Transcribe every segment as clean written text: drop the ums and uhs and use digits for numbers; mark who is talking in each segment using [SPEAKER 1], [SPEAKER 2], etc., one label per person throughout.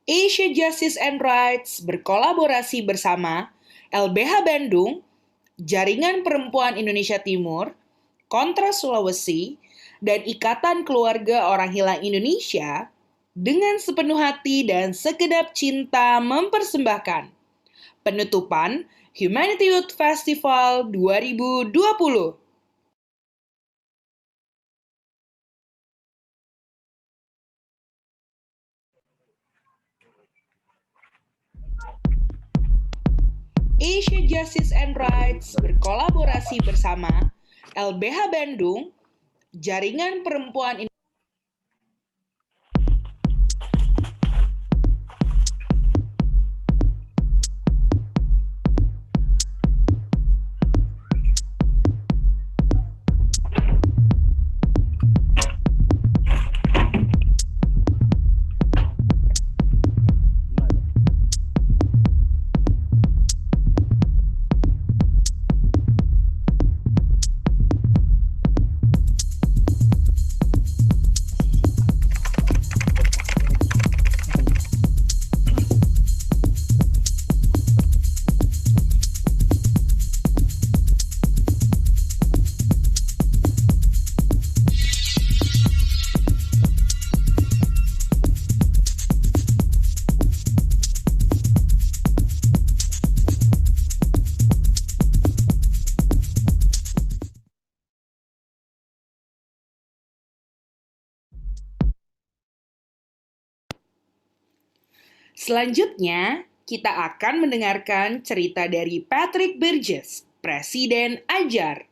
[SPEAKER 1] Asia Justice and Rights berkolaborasi bersama LBH Bandung, Jaringan Perempuan Indonesia Timur, Kontra Sulawesi, dan Ikatan Keluarga Orang Hilang Indonesia dengan sepenuh hati dan segenap cinta mempersembahkan penutupan Humanity Youth Festival 2020. Asia Justice and Rights berkolaborasi bersama LBH Bandung, Jaringan Perempuan Indonesia. Selanjutnya, kita akan mendengarkan cerita dari Patrick Burgess, Presiden Ajar.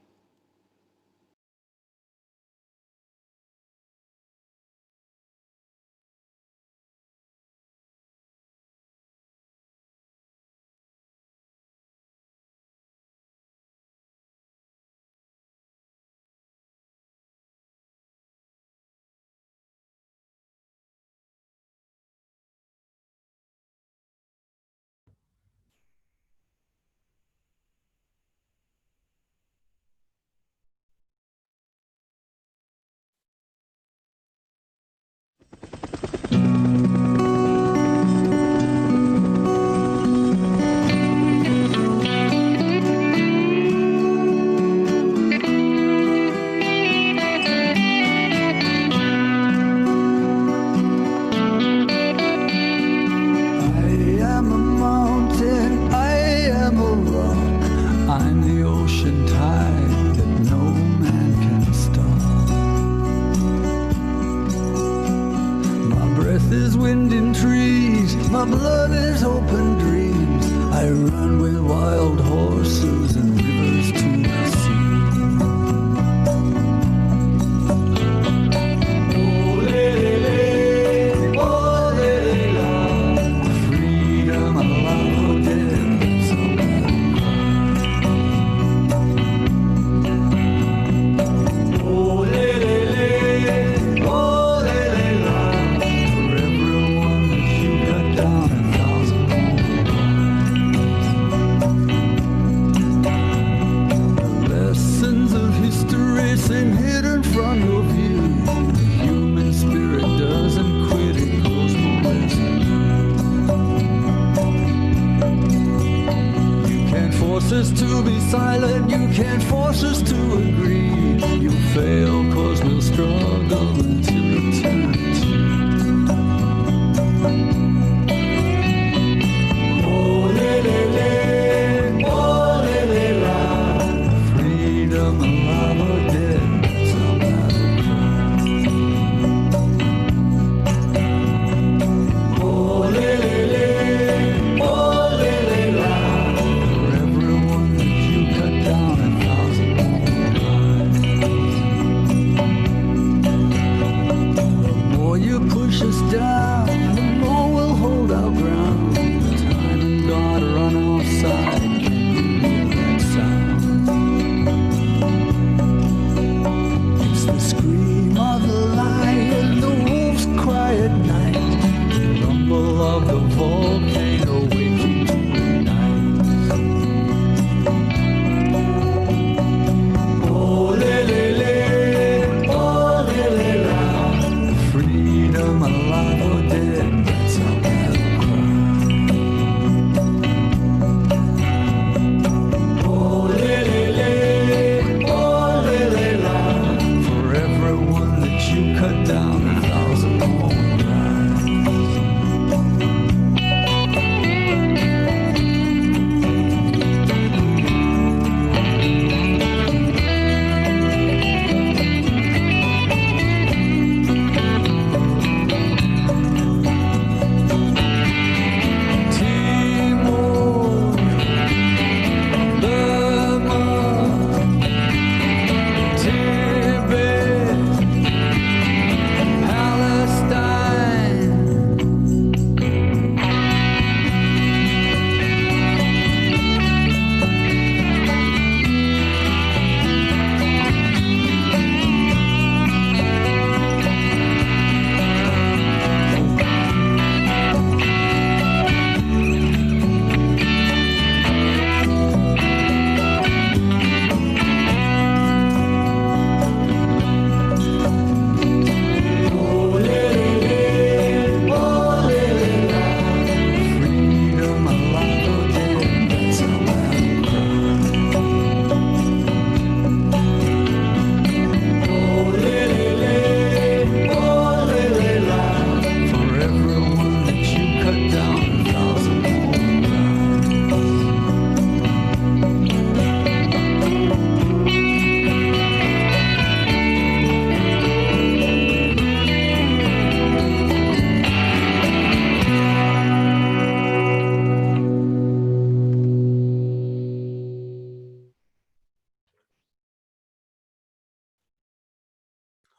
[SPEAKER 2] Push us down, the more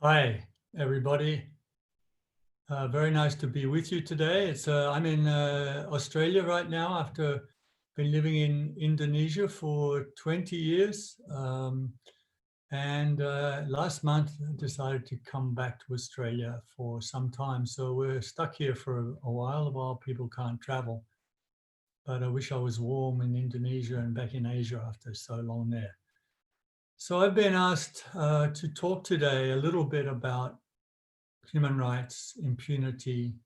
[SPEAKER 2] Hi, everybody. Very nice to be with you today. I'm in Australia right now after been living in Indonesia for 20 years. And last month I decided to come back to Australia for some time. So we're stuck here for a while people can't travel. But I wish I was warm in Indonesia and back in Asia after so long there. So I've been asked to talk today a little bit about human rights, impunity,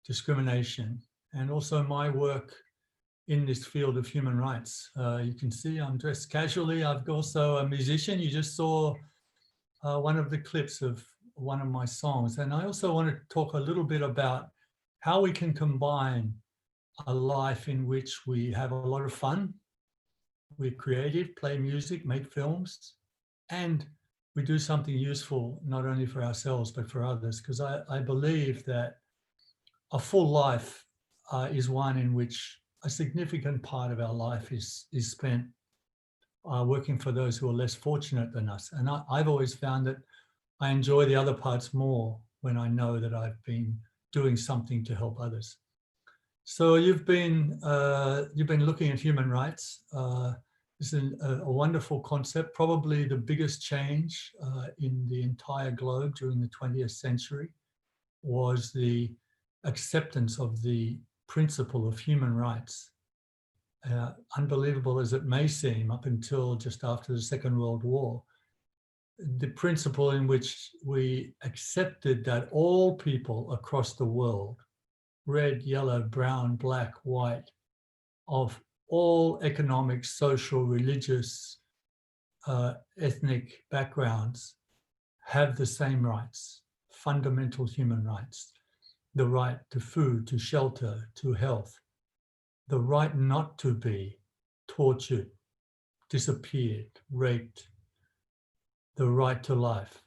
[SPEAKER 2] discrimination, and also my work in this field of human rights. You can see I'm dressed casually. I'm also a musician. You just saw one of the clips of one of my songs. And I also want to talk a little bit about how we can combine a life in which we have a lot of fun, we're creative, play music, make films, and we do something useful, not only for ourselves, but for others. Because I believe that a full life is one in which a significant part of our life is spent working for those who are less fortunate than us. And I've always found that I enjoy the other parts more when I know that I've been doing something to help others. So you've been looking at human rights. It's a wonderful concept, probably the biggest change in the entire globe during the 20th century was the acceptance of the principle of human rights. Unbelievable as it may seem, up until just after the Second World War, the principle in which we accepted that all people across the world, red, yellow, brown, black, white, of all economic, social, religious, ethnic backgrounds, have the same rights, fundamental human rights. The right to food, to shelter, to health, the right not to be tortured, disappeared, raped, the right to life.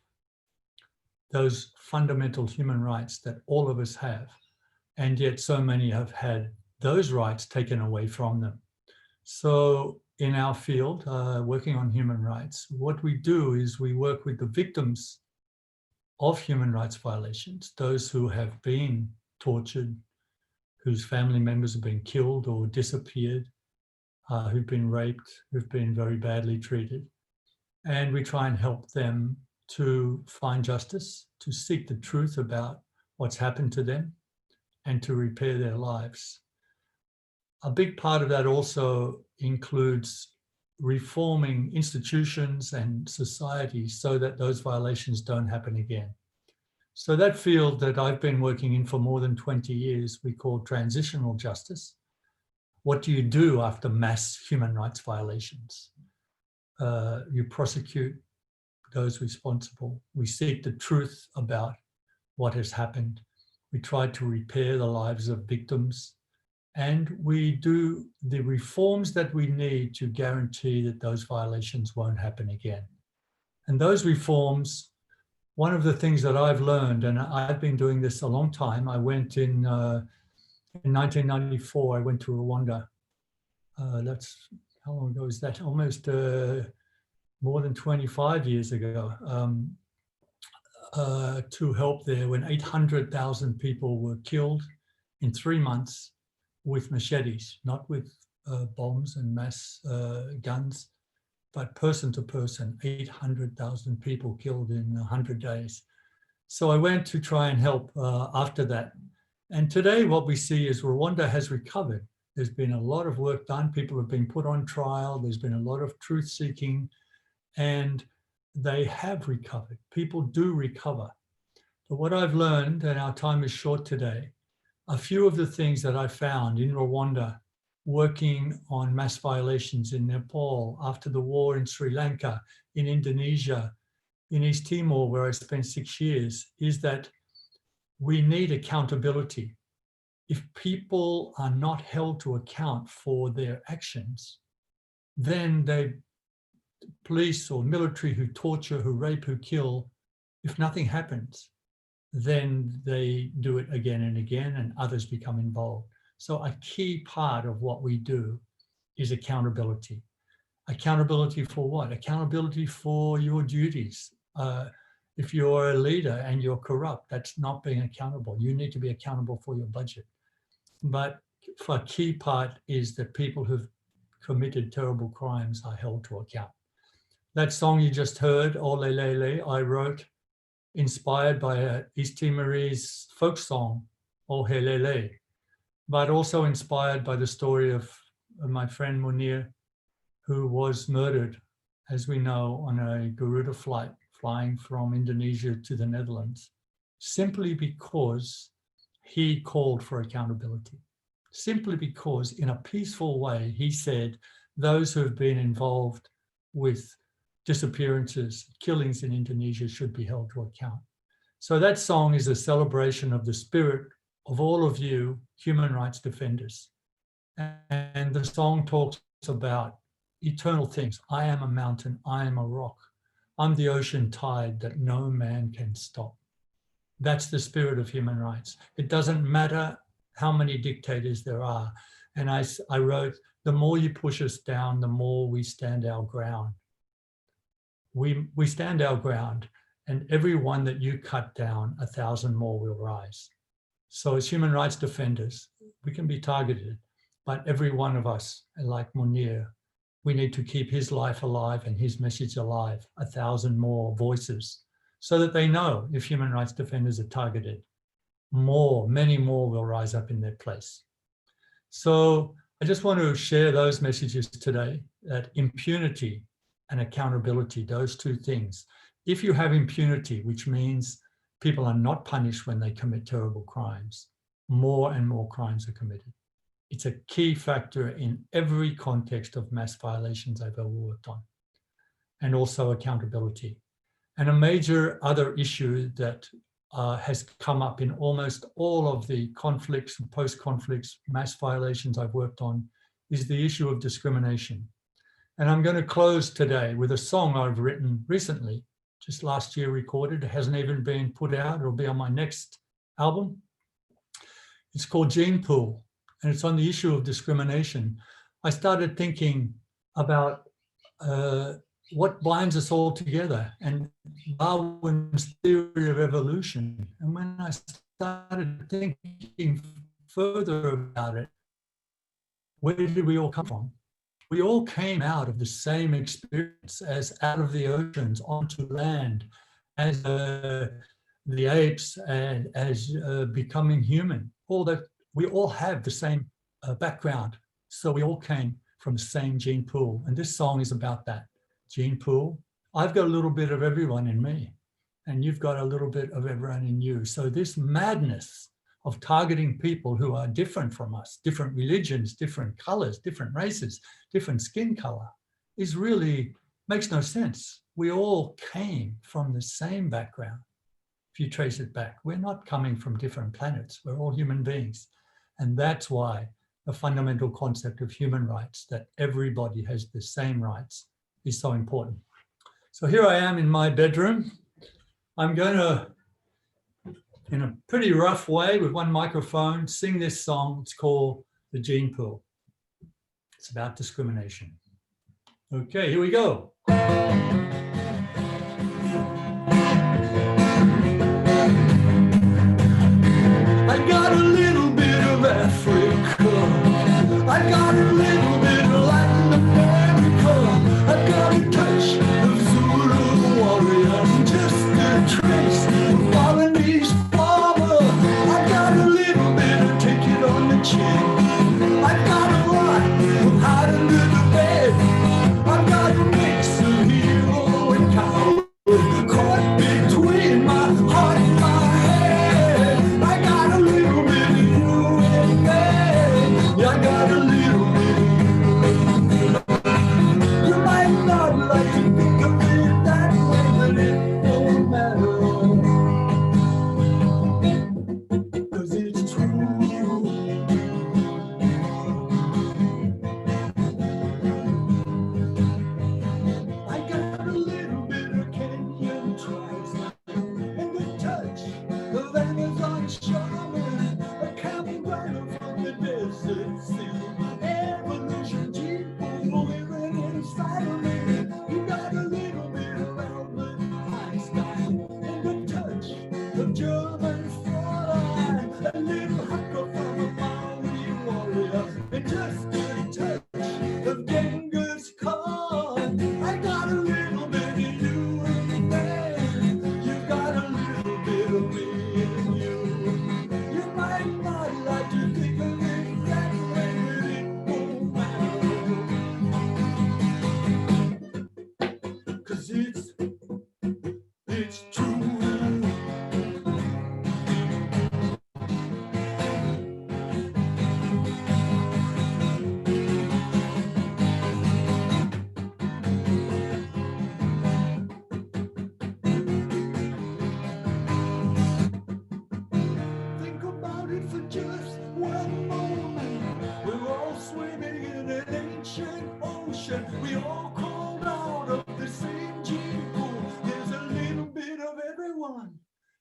[SPEAKER 2] Those fundamental human rights that all of us have, and yet so many have had those rights taken away from them. So in our field, working on human rights, what we do is we work with the victims of human rights violations, those who have been tortured, whose family members have been killed or disappeared, who've been raped, who've been very badly treated. And we try and help them to find justice, to seek the truth about what's happened to them, and to repair their lives. A big part of that also includes reforming institutions and societies so that those violations don't happen again. So that field that I've been working in for more than 20 years, we call Transitional Justice. What do you do after mass human rights violations? You prosecute those responsible. We seek the truth about what has happened. We try to repair the lives of victims. And we do the reforms that we need to guarantee that those violations won't happen again. And those reforms, one of the things that I've learned, and I've been doing this a long time, I went in 1994, I went to Rwanda. That's, how long ago is that? Almost more than 25 years ago, to help there when 800,000 people were killed in 3 months with machetes, not with bombs and mass guns, but person to person, 800,000 people killed in 100 days. So I went to try and help after that. And today what we see is Rwanda has recovered. There's been a lot of work done. People have been put on trial. There's been a lot of truth seeking, and they have recovered. People do recover. But what I've learned, and our time is short today, a few of the things that I found in Rwanda, working on mass violations in Nepal, after the war in Sri Lanka, in Indonesia, in East Timor, where I spent 6 years, is that we need accountability. If people are not held to account for their actions, then police or military who torture, who rape, who kill, if nothing happens, then they do it again and again, and others become involved. So a key part of what we do is accountability. Accountability for what? Accountability for your duties. If you're a leader and you're corrupt, that's not being accountable. You need to be accountable for your budget. But a key part is that people who've committed terrible crimes are held to account. That song you just heard, Ole Lele, I wrote inspired by a East Timorese folk song, Ole Lele, but also inspired by the story of my friend Munir, who was murdered, as we know, on a Garuda flight flying from Indonesia to the Netherlands, simply because he called for accountability. Simply because in a peaceful way, he said, those who have been involved with disappearances, killings in Indonesia should be held to account. So that song is a celebration of the spirit of all of you human rights defenders. And the song talks about eternal things. I am a mountain, I am a rock. I'm the ocean tide that no man can stop. That's the spirit of human rights. It doesn't matter how many dictators there are. And I wrote, the more you push us down, the more we stand our ground. We stand our ground, and every one that you cut down, 1,000 more will rise. So as human rights defenders, we can be targeted, but every one of us, like Munir, we need to keep his life alive and his message alive, 1,000 more voices, so that they know if human rights defenders are targeted, many more will rise up in their place. So I just want to share those messages today, that impunity and accountability, those two things. If you have impunity, which means people are not punished when they commit terrible crimes, more and more crimes are committed. It's a key factor in every context of mass violations I've ever worked on, and also accountability. And a major other issue that has come up in almost all of the conflicts and post-conflicts mass violations I've worked on is the issue of discrimination. And I'm going to close today with a song I've written recently, just last year recorded. It hasn't even been put out. It'll be on my next album. It's called Gene Pool, and it's on the issue of discrimination. I started thinking about what binds us all together and Darwin's theory of evolution. And when I started thinking further about it, where did we all come from? We all came out of the same experience as out of the oceans onto land, as the apes and as becoming human. All that, we all have the same background. So we all came from the same gene pool. And this song is about that gene pool. I've got a little bit of everyone in me, and you've got a little bit of everyone in you. So this madness of targeting people who are different from us, different religions, different colors, different races, different skin color, is really, makes no sense. We all came from the same background. If you trace it back, we're not coming from different planets. We're all human beings. And that's why the fundamental concept of human rights, that everybody has the same rights, is so important. So here I am in my bedroom. I'm going to, in a pretty rough way with one microphone, sing this song. It's called The Gene Pool. It's about discrimination. Okay, here we go. I got a little bit of Africa. I got a little bit of Latin America. I got a touch of Zulu warrior, just a trace of Balinese farmer. I got a little bit of take it on the chin. I got a lot of hide under the bed. I got a mix of hero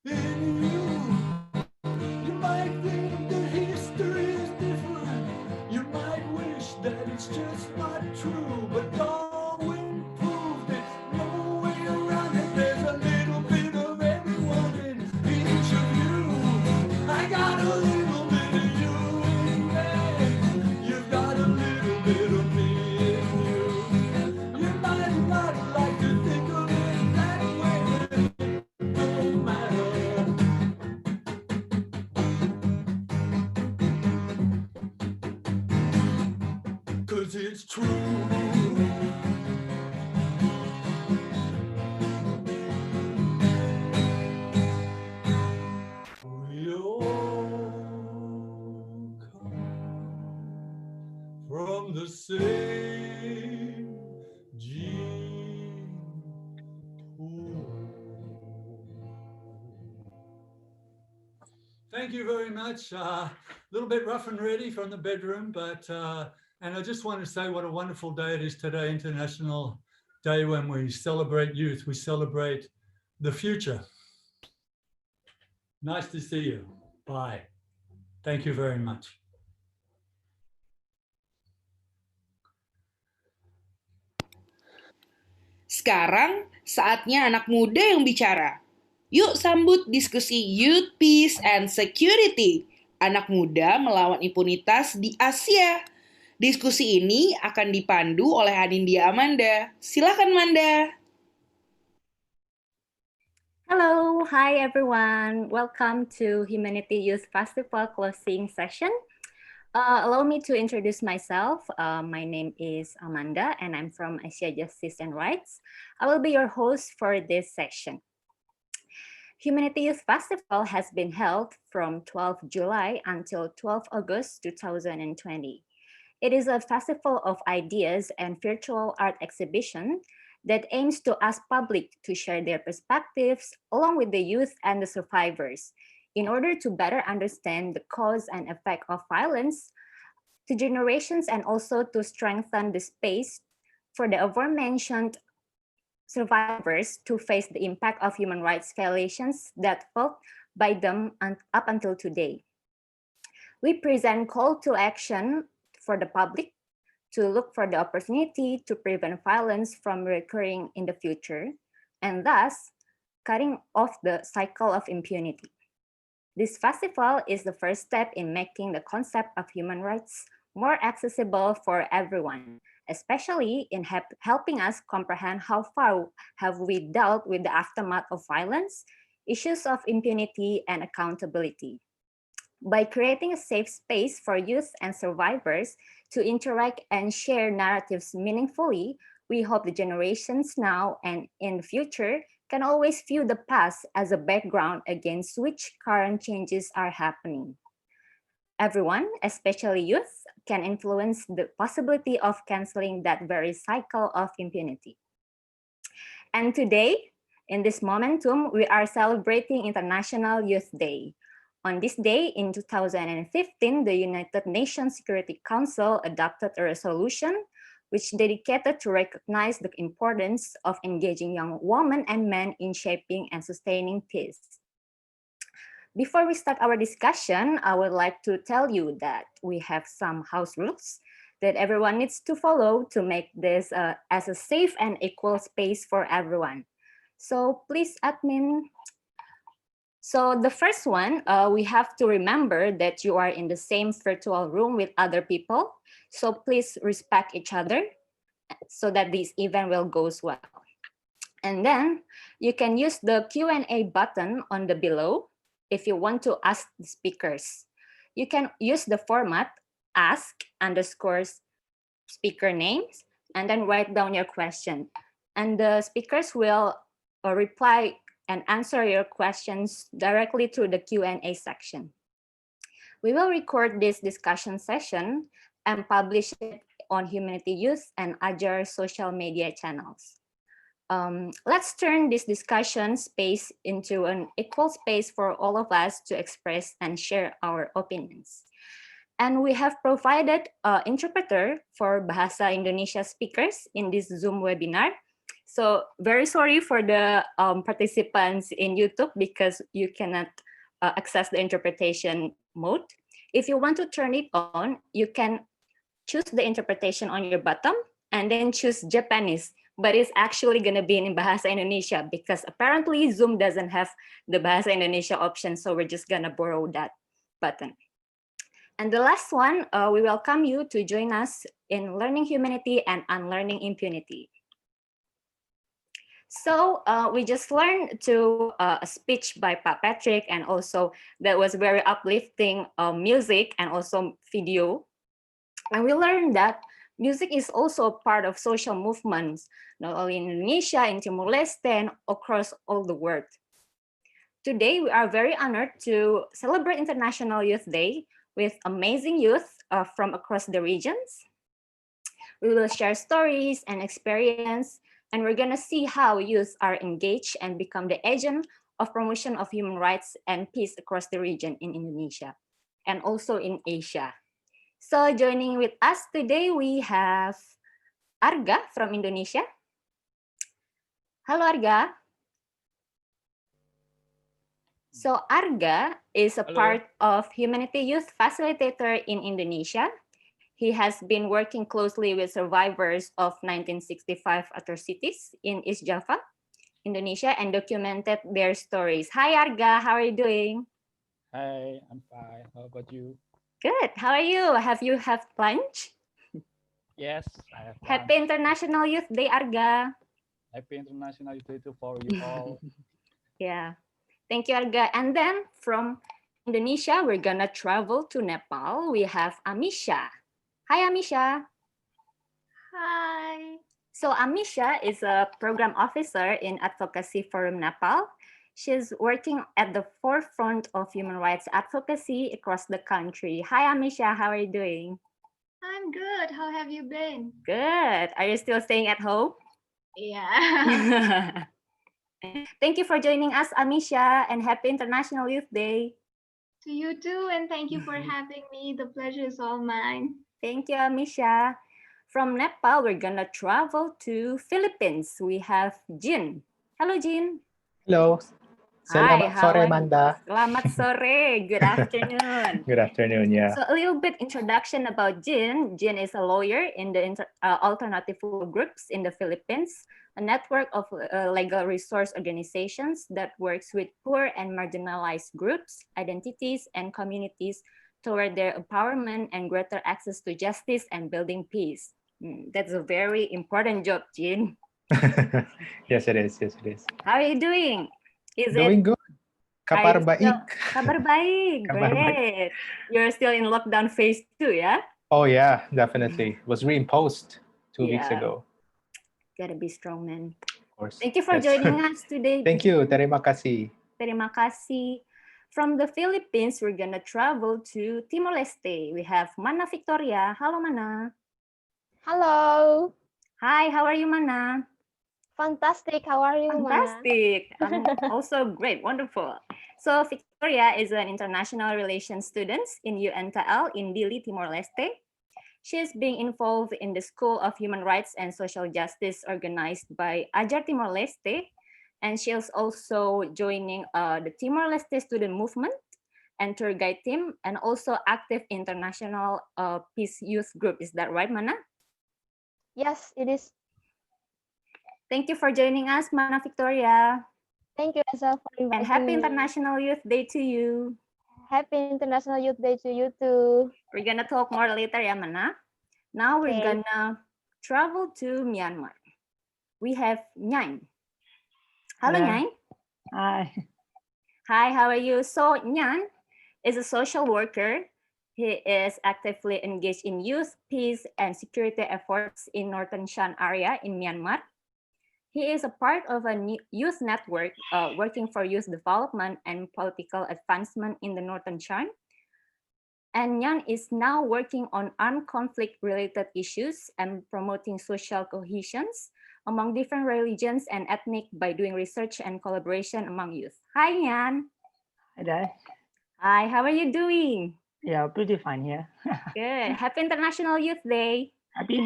[SPEAKER 2] in you. You might think that history is different. You might wish that it's just not true. But Darwin proved there's no way around it. There's a little bit of everyone in each of you. I got a little bit of you in me. You've got a little bit of me in you. You might not like to think of it that way, but it don't matter. 'Cause it's true. We all come from the same gene pool. Thank you very much. A little bit rough and ready from the bedroom, but and I just want to say what a wonderful day it is today, International Day, when we celebrate youth. We celebrate the future. Nice to see you. Bye. Thank you very much.
[SPEAKER 1] Sekarang saatnya anak muda yang bicara. Yuk sambut diskusi Youth, Peace, and Security. Anak muda melawan impunitas di Asia. Diskusi ini akan dipandu oleh Anindya Amanda. Silakan Manda.
[SPEAKER 3] Hello, hi everyone. Welcome to Humanity Youth Festival closing session. Allow me to introduce myself. My name is Amanda and I'm from Asia Justice and Rights. I will be your host for this session. Humanity Youth Festival has been held from 12 July until 12 August 2020. It is a festival of ideas and virtual art exhibition that aims to ask public to share their perspectives along with the youth and the survivors in order to better understand the cause and effect of violence to generations and also to strengthen the space for the aforementioned survivors to face the impact of human rights violations that felt by them up until today. We present call to action for the public to look for the opportunity to prevent violence from recurring in the future, and thus cutting off the cycle of impunity. This festival is the first step in making the concept of human rights more accessible for everyone, especially in helping us comprehend how far have we dealt with the aftermath of violence, issues of impunity, and accountability. By creating a safe space for youth and survivors to interact and share narratives meaningfully, we hope the generations now and in the future can always view the past as a background against which current changes are happening. Everyone, especially youth, can influence the possibility of canceling that very cycle of impunity. And today, in this momentum, we are celebrating International Youth Day. On this day in 2015, the United Nations Security Council adopted a resolution which dedicated to recognize the importance of engaging young women and men in shaping and sustaining peace. Before we start our discussion, I would like to tell you that we have some house rules that everyone needs to follow to make this as a safe and equal space for everyone. So please, admin. So the first one, we have to remember that you are in the same virtual room with other people. So please respect each other so that this event will go well. And then you can use the Q&A button on the below if you want to ask the speakers. You can use the format ask_speaker names and then write down your question. And the speakers will reply and answer your questions directly through the Q&A section. We will record this discussion session and publish it on Humanity Youth and Ajar social media channels. Let's turn this discussion space into an equal space for all of us to express and share our opinions. And we have provided an interpreter for Bahasa Indonesia speakers in this Zoom webinar. So very sorry for the participants in YouTube because you cannot access the interpretation mode. If you want to turn it on, you can choose the interpretation on your bottom and then choose Japanese. But it's actually going to be in Bahasa Indonesia because apparently Zoom doesn't have the Bahasa Indonesia option. So we're just going to borrow that button. And the last one, we welcome you to join us in Learning Humanity and Unlearning Impunity. So we just learned to a speech by Pak Patrick, and also that was very uplifting music and also video. And we learned that music is also a part of social movements, not only in Indonesia, in Timor Leste, and across all the world. Today, we are very honored to celebrate International Youth Day with amazing youth from across the regions. We will share stories and experience, and we're gonna see how youth are engaged and become the agent of promotion of human rights and peace across the region in Indonesia and also in Asia. So joining with us today, we have Arga from Indonesia. Hello, Arga. So Arga is a part of Humanity Youth Facilitator in Indonesia. He has been working closely with survivors of 1965 atrocities in East Java, Indonesia, and documented their stories. Hi, Arga. How are you doing?
[SPEAKER 4] Hi, I'm fine. How about you?
[SPEAKER 3] Good. How are you? Have you had lunch?
[SPEAKER 4] Yes, I have
[SPEAKER 3] Happy
[SPEAKER 4] lunch.
[SPEAKER 3] International Youth Day, Arga.
[SPEAKER 4] Happy International Youth Day for you all.
[SPEAKER 3] Yeah. Thank you, Arga. And then from Indonesia, we're gonna travel to Nepal. We have Amisha. Hi, Amisha.
[SPEAKER 5] Hi.
[SPEAKER 3] So Amisha is a program officer in Advocacy Forum Nepal. She's working at the forefront of human rights advocacy across the country. Hi, Amisha. How are you doing?
[SPEAKER 5] I'm good. How have you been?
[SPEAKER 3] Good. Are you still staying at home?
[SPEAKER 5] Yeah.
[SPEAKER 3] Thank you for joining us, Amisha, and happy International Youth Day.
[SPEAKER 5] To you too, and thank you for having me. The pleasure is all mine.
[SPEAKER 3] Thank you, Amisha. From Nepal, we're gonna travel to Philippines. We have Jin. Hello, Jin.
[SPEAKER 6] Hello.
[SPEAKER 3] Hi,
[SPEAKER 6] Selamat
[SPEAKER 3] how
[SPEAKER 6] sore,
[SPEAKER 3] are you?
[SPEAKER 6] Manda.
[SPEAKER 3] Selamat sore. Good afternoon.
[SPEAKER 6] Good afternoon, yeah.
[SPEAKER 3] So a little bit introduction about Jin. Jin is a lawyer in the alternative law groups in the Philippines, a network of legal resource organizations that works with poor and marginalized groups, identities, and communities toward their empowerment and greater access to justice and building peace. That's a very important job, Jin.
[SPEAKER 6] Yes, it is. Yes, it is.
[SPEAKER 3] How are you doing?
[SPEAKER 6] Doing good. Kabar baik.
[SPEAKER 3] Kabar baik.
[SPEAKER 6] Kabar
[SPEAKER 3] Great. You're still in lockdown phase 2, yeah?
[SPEAKER 6] Oh, yeah, definitely. It was reimposed 2 weeks
[SPEAKER 3] Yeah.
[SPEAKER 6] ago.
[SPEAKER 3] Gotta be strong, man.
[SPEAKER 6] Of course.
[SPEAKER 3] Thank you for
[SPEAKER 6] Yes.
[SPEAKER 3] joining us today.
[SPEAKER 6] Thank you. Terima kasih.
[SPEAKER 3] Terima kasih. From the Philippines, we're gonna travel to Timor Leste. We have Mana Victoria. Hello, Mana.
[SPEAKER 7] Hello.
[SPEAKER 3] Hi, how are you, Mana?
[SPEAKER 7] Fantastic. How are you, Mana?
[SPEAKER 3] Fantastic. I'm also great. Wonderful. So Victoria is an international relations student in UNTL in Dili, Timor-Leste. She is being involved in the School of Human Rights and Social Justice organized by Ajar Timor-Leste. And she is also joining the Timor-Leste student movement and tour guide team, and also active international peace youth group. Is that right, Mana?
[SPEAKER 7] Yes, it is.
[SPEAKER 3] Thank you for joining us, Mana Victoria.
[SPEAKER 7] Thank you, Elsa, for inviting
[SPEAKER 3] And happy
[SPEAKER 7] me.
[SPEAKER 3] International Youth Day to you.
[SPEAKER 7] Happy International Youth Day to you too.
[SPEAKER 3] We're gonna talk more later, ya, Mana. Now we're
[SPEAKER 7] Okay.
[SPEAKER 3] gonna travel to Myanmar. We have Nyan. Hello,
[SPEAKER 8] Hello.
[SPEAKER 3] Nyan.
[SPEAKER 8] Hi.
[SPEAKER 3] Hi, how are you? So Nyan is a social worker. He is actively engaged in youth, peace, and security efforts in Northern Shan area in Myanmar. He is a part of a youth network working for youth development and political advancement in the Northern Shan. And Nyan is now working on armed conflict-related issues and promoting social cohesion among different religions and ethnic by doing research and collaboration among youth. Hi, Nyan.
[SPEAKER 8] Hi there.
[SPEAKER 3] Hi, how are you doing?
[SPEAKER 8] Yeah, pretty fine here.
[SPEAKER 3] Good. Happy International Youth Day.
[SPEAKER 8] Happy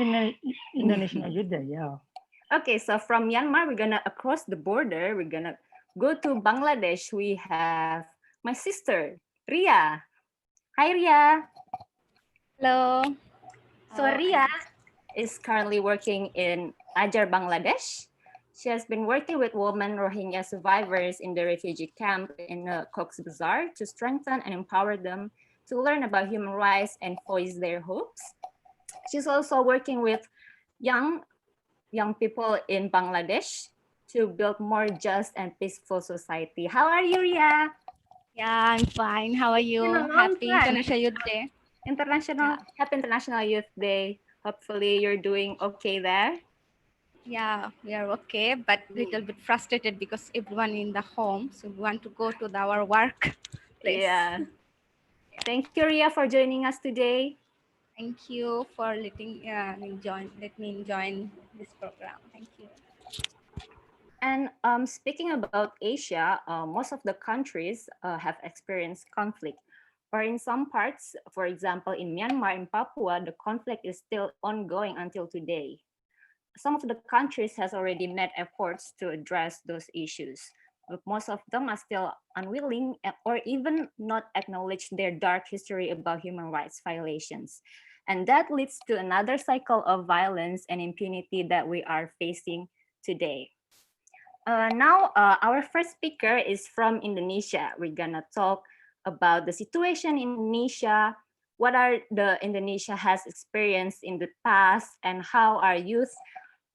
[SPEAKER 8] International Youth Day. Yeah.
[SPEAKER 3] Okay, so from Myanmar, we're gonna across the border. We're gonna go to Bangladesh. We have my sister, Ria. Hi, Ria.
[SPEAKER 9] Hello.
[SPEAKER 3] So Ria is currently working in Ajar, Bangladesh. She has been working with women Rohingya survivors in the refugee camp in Cox's Bazar to strengthen and empower them to learn about human rights and voice their hopes. She's also working with young people in Bangladesh to build more just and peaceful society. How are you, Ria?
[SPEAKER 9] Yeah, I'm fine. How are you?
[SPEAKER 3] Been a long
[SPEAKER 9] Happy
[SPEAKER 3] time.
[SPEAKER 9] International Youth Day.
[SPEAKER 3] Happy International Youth Day. Hopefully you're doing okay there.
[SPEAKER 9] Yeah, we are okay, but little bit frustrated because everyone in the home, so we want to go to our work place.
[SPEAKER 3] Yeah. Thank you, Ria, for joining us today.
[SPEAKER 9] Thank you for letting let me join this program. Thank you.
[SPEAKER 3] And speaking about Asia, most of the countries have experienced conflict. Or in some parts, for example, in Myanmar and Papua, the conflict is still ongoing until today. Some of the countries has already made efforts to address those issues, but most of them are still unwilling or even not acknowledge their dark history about human rights violations. And that leads to another cycle of violence and impunity that we are facing today. Now, our first speaker is from Indonesia. We're gonna talk about the situation in Indonesia, what are the Indonesia has experienced in the past, and how our youth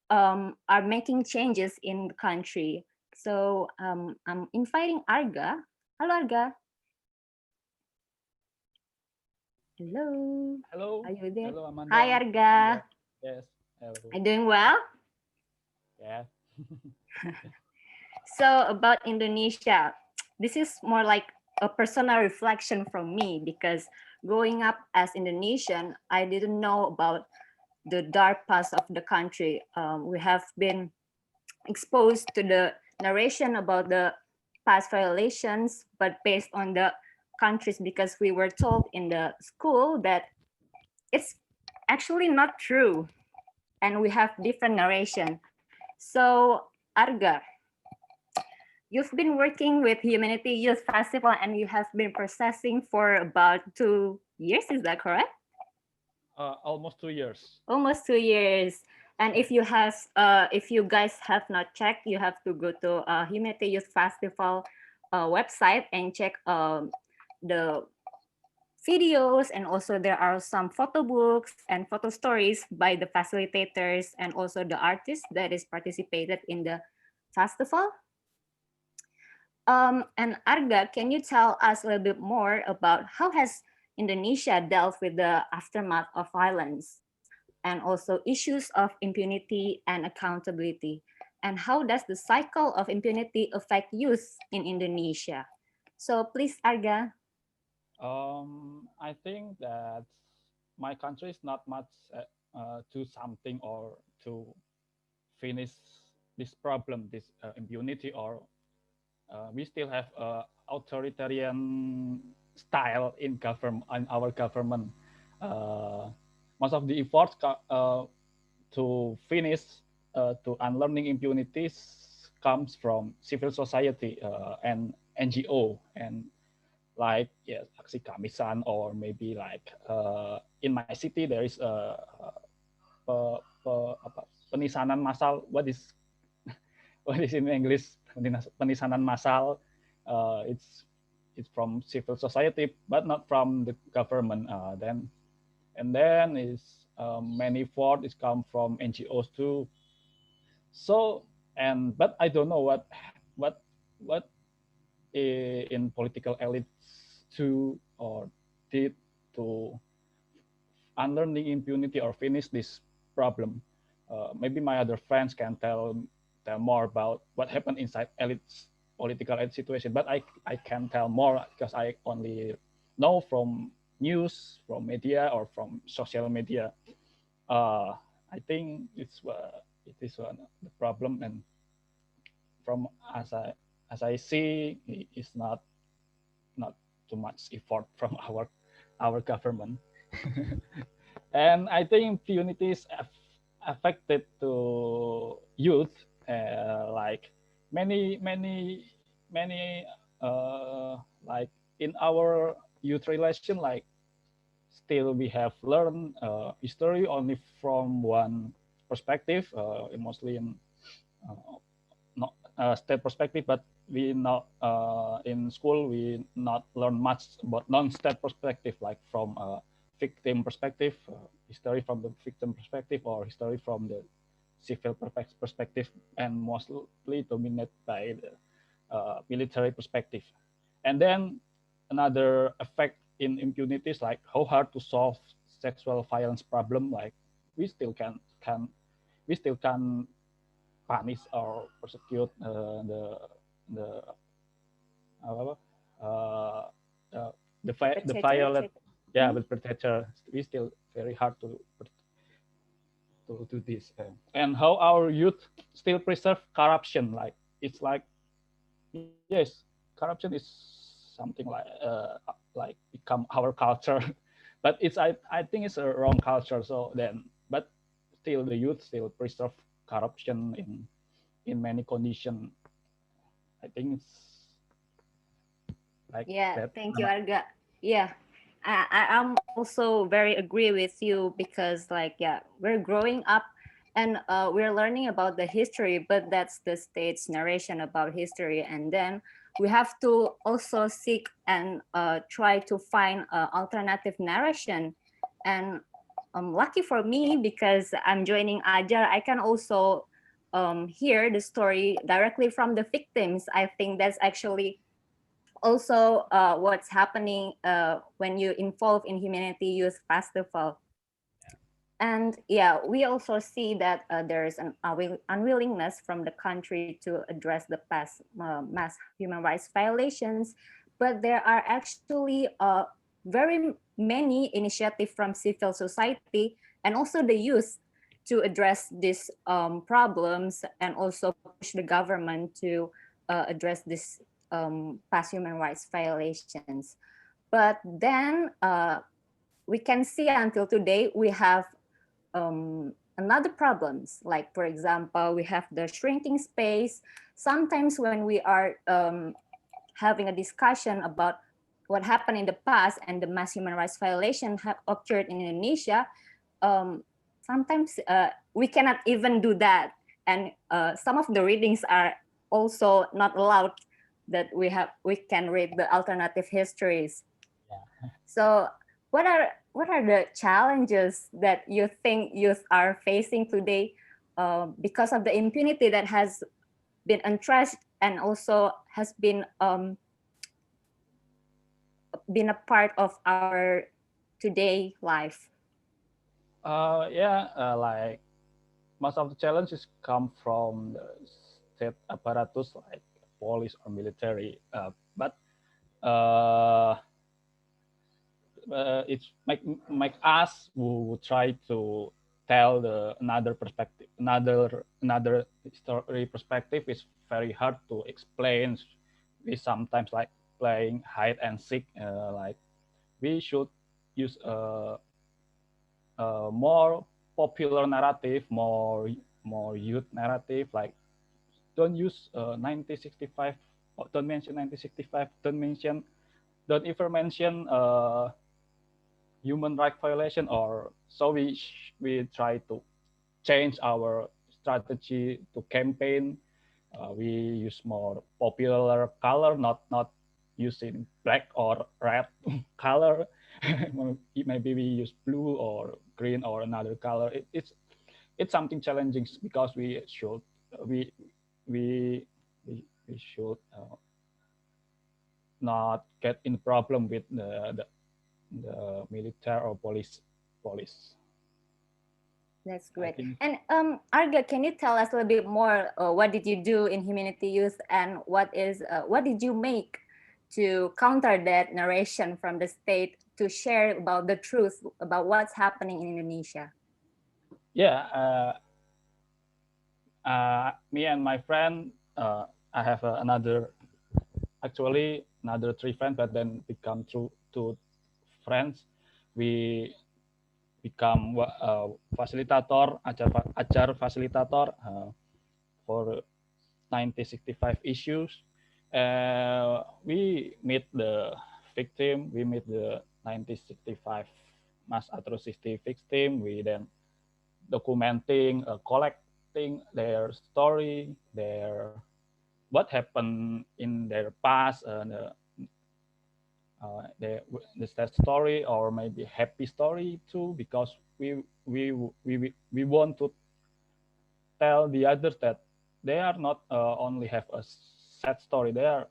[SPEAKER 3] are making changes in the country. So I'm inviting Arga. Hello, Arga. Hello.
[SPEAKER 4] Hello.
[SPEAKER 3] Are you there?
[SPEAKER 4] Hello, Amanda.
[SPEAKER 3] Hi, Arga.
[SPEAKER 4] Yes. Hello.
[SPEAKER 3] Are you doing well?
[SPEAKER 4] Yeah.
[SPEAKER 3] So about Indonesia, this is more like a personal reflection from me because growing up as Indonesian, I didn't know about the dark past of the country. We have been exposed to the narration about the past violations, but based on the countries because we were told in the school that it's actually not true and we have different narration. So Arga, you've been working with Humanity Youth Festival and you have been processing for about 2 years, is that correct?
[SPEAKER 4] Almost 2 years.
[SPEAKER 3] Almost 2 years. And if you guys have not checked, you have to go to Humanity Youth Festival website and check the videos, and also there are some photo books and photo stories by the facilitators and also the artists that is participated in the festival. And Arga, can you tell us a little bit more about how has Indonesia dealt with the aftermath of violence and also issues of impunity and accountability? And how does the cycle of impunity affect youth in Indonesia? So please, Arga.
[SPEAKER 4] I think that my country is not much to something or to finish this problem, this impunity, or we still have authoritarian style in our government. Most of the efforts to finish to unlearning impunities comes from civil society and NGO, and like Aksi Kamisan, or maybe like in my city there is penisanan massal. What is what is in English? Penisanan massal. It's from civil society, but not from the government. Then is many effort is come from NGOs too. So but I don't know what in political elites to or did to unlearning impunity or finish this problem. Maybe my other friends can tell more about what happened inside political elite situation, but I can tell more because I only know from news, from media, or from social media. I think it is the problem, and from as I see, it's not too much effort from our government. And I think impunity is affected to youth, like many like in our youth relation, like still we have learned history only from one perspective, mostly in not state perspective, but we not in school we not learn much about non-state perspective, like from victim perspective, history from the victim perspective, or history from the civil perspective, and mostly dominated by the military perspective. And then another effect in impunity is like how hard to solve sexual violence problem. Like we still can punish or persecute the apa, uh, the violent, yeah, with perpetrator. We still very hard to do this, and how our youth still preserve corruption. Like it's like, yes, corruption is something like become our culture, but I think it's a wrong culture. So then, but still the youth still preserve corruption in many conditions. I think it's like that.
[SPEAKER 3] Thank you, Arga. Yeah, I'm also very agree with you, because like, we're growing up and we're learning about the history, but that's the state's narration about history, and then we have to also seek and try to find alternative narration. And lucky for me, because I'm joining Ajar, I can also hear the story directly from the victims. I think that's actually also what's happening when you involve in Humanity Youth Festival. And yeah, we also see that there is an unwillingness from the country to address the past mass human rights violations, but there are actually very many initiatives from civil society and also the youth to address these problems, and also push the government to address this past human rights violations. But then we can see until today we have another problems, like for example we have the shrinking space. Sometimes when we are having a discussion about what happened in the past and the mass human rights violation have occurred in Indonesia, sometimes we cannot even do that, and some of the readings are also not allowed, that we can read the alternative histories. So what are the challenges that you think youth are facing today because of the impunity that has been entrenched and also has been a part of our today life?
[SPEAKER 4] Like most of the challenges come from the state apparatus, like police or military, but it's make us who try to tell another perspective, another story perspective is very hard to explain. We sometimes like playing hide and seek, like we should use more popular narrative, more youth narrative, like don't use 1965, or don't mention 1965, don't even mention human rights violation, or so we try to change our strategy to campaign. We use more popular color, not using black or red color. Maybe we use blue or green or another color. It's something challenging, because we should we should not get in problem with the military or police.
[SPEAKER 3] That's great. And Arga, can you tell us a little bit more? What did you do in Humanity Youth, and what did you make to counter that narration from the state to share about the truth about what's happening in Indonesia?
[SPEAKER 4] Yeah, me and my friend, I have another 3 friends, but then become two friends. We become facilitator, ajar facilitator for 1965 issues. We meet the victim, we meet the 1965 mass atrocity victim. We then documenting, collecting their story, their what happened in their past, the sad story or maybe happy story too, because we want to tell the others that they are not only have a sad story, they are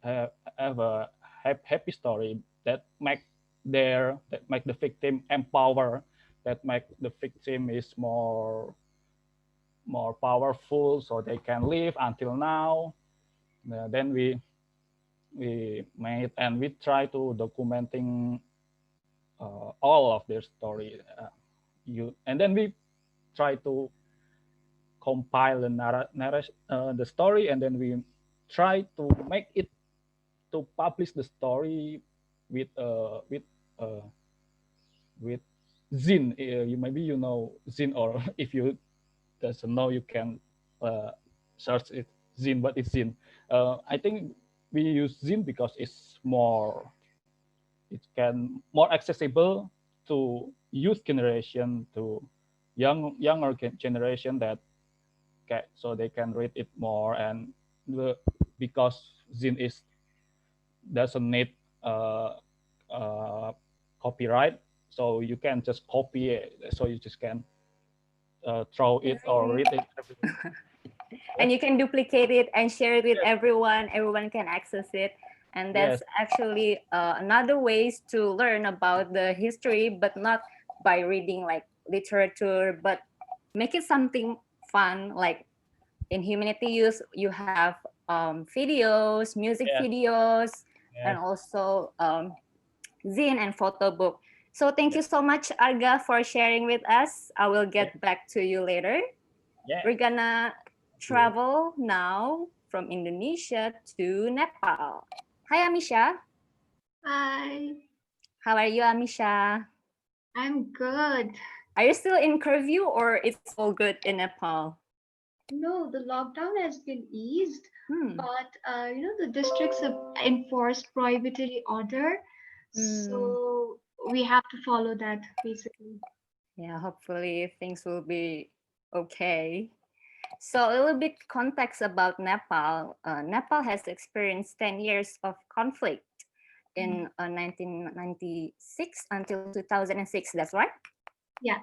[SPEAKER 4] have a happy story that make the victim empower, that make the victim is more powerful, so they can live until now. Then we made and we try to documenting all of their story. And then we try to compile the story, and then we try to make it to publish the story with zine. Maybe you know zine, or if you doesn't know, you can search it zine. What is zine? I think we use zine because it's more accessible to youth generation, to younger generation, that so they can read it more. And because zine doesn't need copyright, so you can just copy it, so you just can throw it or read it.
[SPEAKER 3] And you can duplicate it and share it with everyone. Everyone can access it. And that's actually another ways to learn about the history, but not by reading like literature, but make it something fun. Like in Humanity Use, you have videos, music videos, and also zine and photo book. So thank you so much, Arga, for sharing with us. I will get back to you later. We're gonna travel now from Indonesia to Nepal. Hi, Amisha.
[SPEAKER 5] Hi.
[SPEAKER 3] How are you, Amisha?
[SPEAKER 5] I'm good.
[SPEAKER 3] Are you still in curfew or it's all good in Nepal?
[SPEAKER 5] No, the lockdown has been eased, but the districts have enforced prohibitory order, so we have to follow that basically.
[SPEAKER 3] Yeah, hopefully things will be okay. So a little bit context about Nepal. Nepal has experienced 10 years of conflict in 1996 until 2006, that's right?
[SPEAKER 5] Yeah.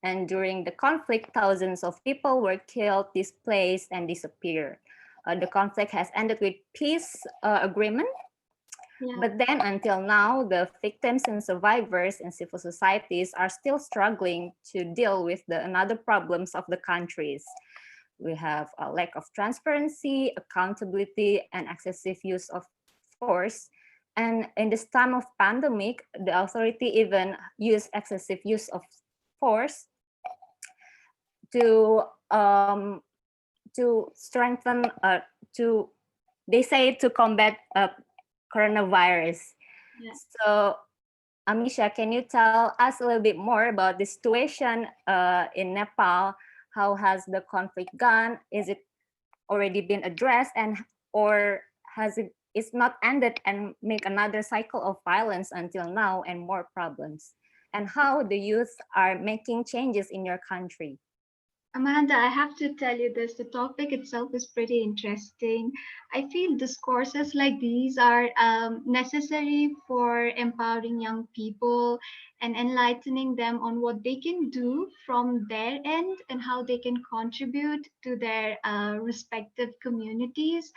[SPEAKER 3] And during the conflict, thousands of people were killed, displaced, and disappeared. The conflict has ended with peace agreement.
[SPEAKER 5] Yeah.
[SPEAKER 3] But then until now, the victims and survivors and civil societies are still struggling to deal with the another problems of the countries. We have a lack of transparency, accountability, and excessive use of force. And in this time of pandemic, the authority even use excessive use of force to strengthen they say to combat coronavirus.
[SPEAKER 5] Yeah.
[SPEAKER 3] So Amisha, can you tell us a little bit more about the situation in Nepal? How has the conflict gone? Is it already been addressed, and or has it's not ended and make another cycle of violence until now and more problems? And how the youth are making changes in your country?
[SPEAKER 5] Amanda, I have to tell you this, the topic itself is pretty interesting. I feel discourses like these are necessary for empowering young people and enlightening them on what they can do from their end and how they can contribute to their respective communities.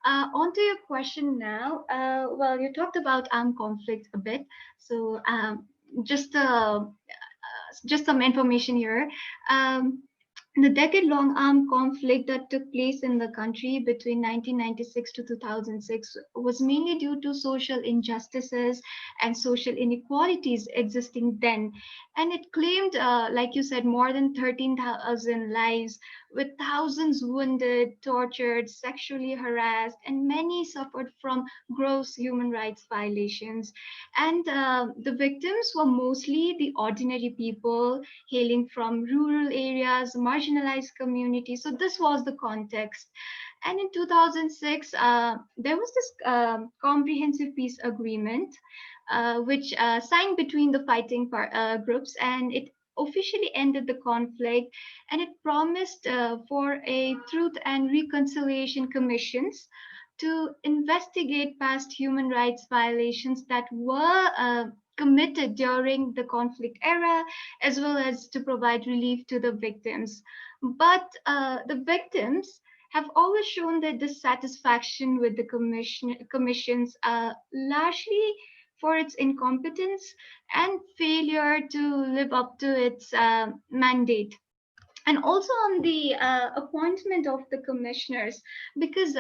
[SPEAKER 5] On to your question now. Well, you talked about armed conflict a bit. So just some information here. The decade-long armed conflict that took place in the country between 1996 to 2006 was mainly due to social injustices and social inequalities existing then. And it claimed, like you said, more than 13,000 lives, with thousands wounded, tortured, sexually harassed, and many suffered from gross human rights violations. And the victims were mostly the ordinary people hailing from rural areas, marginalized communities. So this was the context. And in 2006, there was this comprehensive peace agreement, which signed between the fighting groups, and it officially ended the conflict, and it promised for a truth and reconciliation commissions to investigate past human rights violations that were committed during the conflict era, as well as to provide relief to the victims. But the victims have always shown their dissatisfaction with the commissions, largely for its incompetence and failure to live up to its mandate. And also on the appointment of the commissioners, because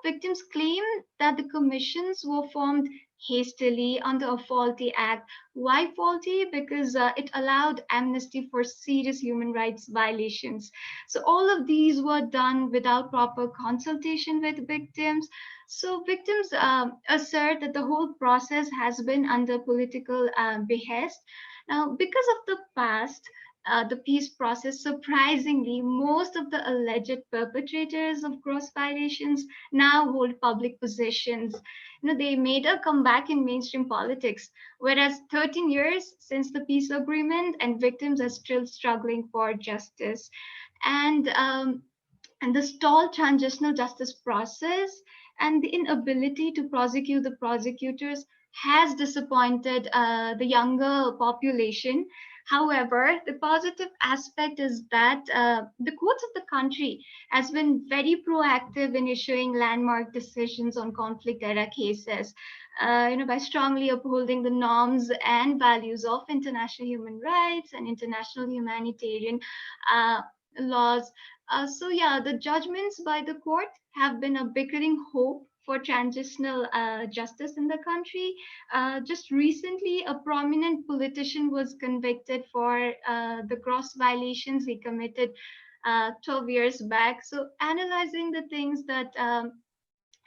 [SPEAKER 5] victims claim that the commissions were formed hastily under a faulty act. Why faulty? Because it allowed amnesty for serious human rights violations. So all of these were done without proper consultation with victims. So victims assert that the whole process has been under political behest. Now, because of the past, the peace process, surprisingly, most of the alleged perpetrators of gross violations now hold public positions. They made a comeback in mainstream politics, whereas 13 years since the peace agreement, and victims are still struggling for justice. And the stalled transitional justice process and the inability to prosecute the prosecutors has disappointed the younger population. However, the positive aspect is that the courts of the country has been very proactive in issuing landmark decisions on conflict era cases, by strongly upholding the norms and values of international human rights and international humanitarian uh, laws. So yeah, the judgments by the court have been a bickering hope for transitional justice in the country. Just recently, a prominent politician was convicted for the gross violations he committed 12 years back. So analyzing the things that